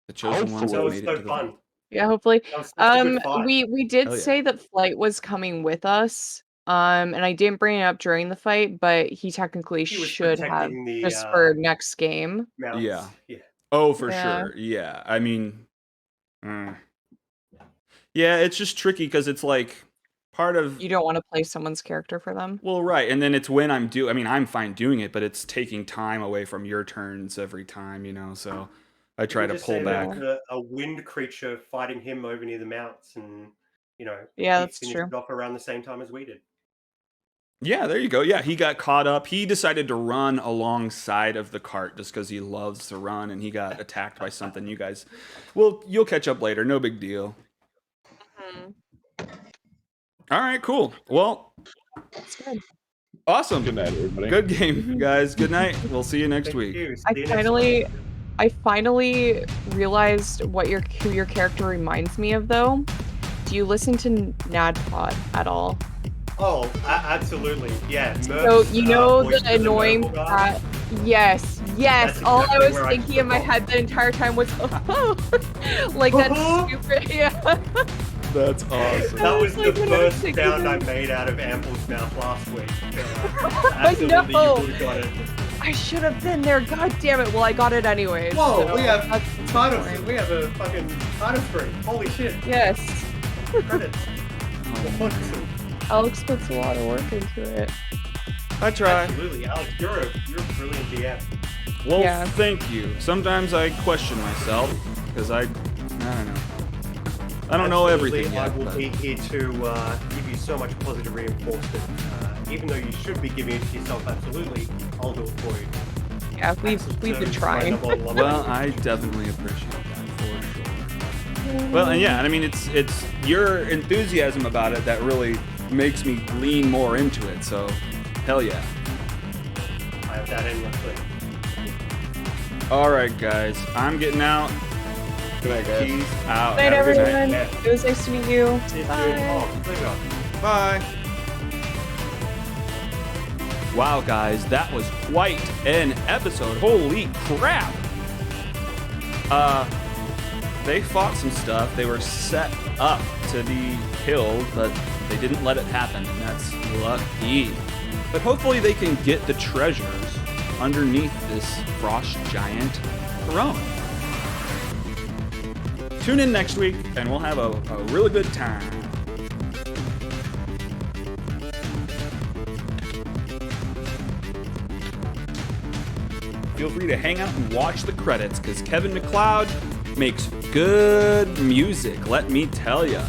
The chosen ones have made it to the fun. Yeah, hopefully. We did Hell yeah. say that Flight was coming with us. And I didn't bring it up during the fight, but he technically should have just for next game. Yeah. Oh, for sure. Yeah. I mean, yeah, it's just tricky because it's like part of. You don't want to play someone's character for them. Well, right, and then it's when I'm I'm fine doing it, but it's taking time away from your turns every time, So I try to pull back. A wind creature fighting him over near the mounts, and yeah, he that's finished true. it off around the same time as we did. Yeah, there you go. Yeah, he got caught up. He decided to run alongside of the cart just because he loves to run, and he got attacked by something. You guys, well, you'll catch up later. No big deal. All right, cool. Well, That's good. awesome. Good night, everybody. Good game, guys. Good night. We'll see you next Thank week. you. See I you next time. finally realized who your character reminds me of, though. Do you listen to NADPOD at all? Oh, absolutely. Yeah. So you know voice the of annoying noble guy? cat. Yes. That's All I exactly was where I thinking in my took off. head the entire time was, like that stupid. Yeah. That's awesome. That was Like, the when I was first thinking sound I of- made out of Ample's mouth last week. I Absolutely, know. you would have got it. I should have been there. God damn it. Well, I got it anyways. Whoa, so we have that's title. fine. We have a fucking title screen. Holy shit! Yes. Credits. Oh, Wonderful. Alex puts a lot of work into it. I try. Absolutely, Alex. You're a brilliant DM. Well, Yeah. thank you. Sometimes I question myself because I don't know. I don't know Absolutely, everything I yet. will But be here to give you so much positive reinforcement. Even though you should be giving it to yourself, absolutely, I'll do it for you. Yeah, we've been trying. well, I definitely appreciate that for sure. Well, and yeah, I mean, it's your enthusiasm about it that really makes me lean more into it. So, hell yeah. I have that endlessly. All right, guys, I'm getting out. Good night, guys. Peace out. Good night, Have a good night. everyone. Yeah. It was nice to meet you. It's Bye. good. Oh, pleasure. Bye. Wow, guys, that was quite an episode. Holy crap. They fought some stuff. They were set up to be killed, but they didn't let it happen, and that's lucky. But hopefully they can get the treasures underneath this frost giant throne. Tune in next week, and we'll have a really good time. Feel free to hang out and watch the credits, because Kevin MacLeod makes good music, let me tell ya.